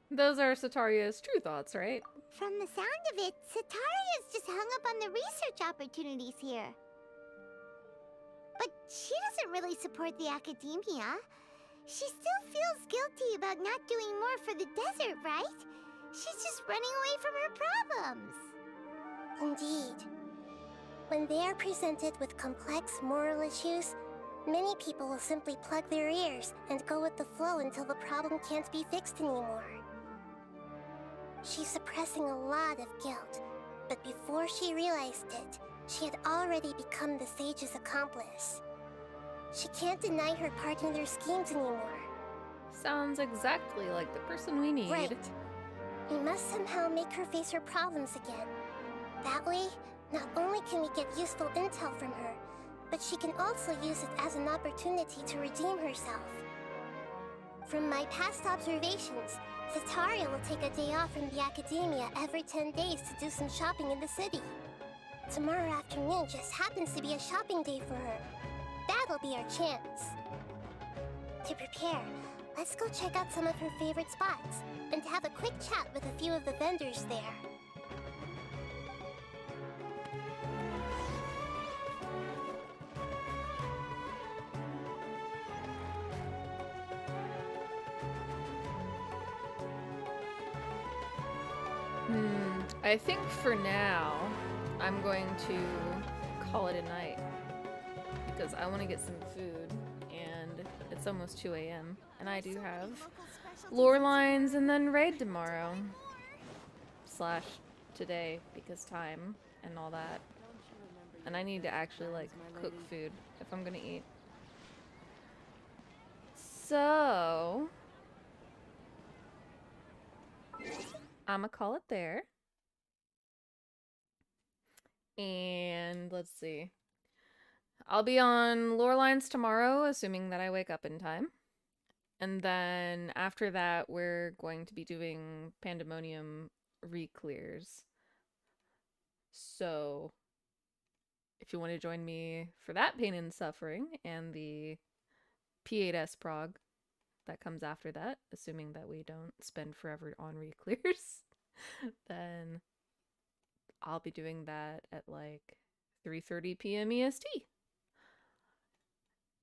Those are Setaria's true thoughts, right? From the sound of it, Setaria's just hung up on the research opportunities here. But she doesn't really support the academia. She still feels guilty about not doing more for the desert, right? She's just running away from her problems. Indeed. When they are presented with complex moral issues, many people will simply plug their ears and go with the flow until the problem can't be fixed anymore. She's suppressing a lot of guilt, but before she realized it, she had already become the sage's accomplice. She can't deny her part in their schemes anymore. Sounds exactly like the person we need. Right. We must somehow make her face her problems again. That way, not only can we get useful intel from her, but she can also use it as an opportunity to redeem herself. From my past observations, Setaria will take a day off from the academia every 10 days to do some shopping in the city. Tomorrow afternoon just happens to be a shopping day for her. That'll be our chance. To prepare, let's go check out some of her favorite spots, and have a quick chat with a few of the vendors there. I think for now, I'm going to call it a night. Because I want to get some food, and it's almost 2 a.m. And I do have lore lines and then raid tomorrow. / today, because time and all that. And I need to actually, like, cook food if I'm gonna eat. So I'ma call it there. And let's see. I'll be on lore lines tomorrow, assuming that I wake up in time. And then after that, we're going to be doing Pandemonium re-clears. So if you want to join me for that pain and suffering and the P8S prog that comes after that, assuming that we don't spend forever on re-clears, then I'll be doing that at like 3:30 p.m. EST.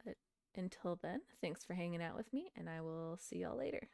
But until then, thanks for hanging out with me, and I will see y'all later.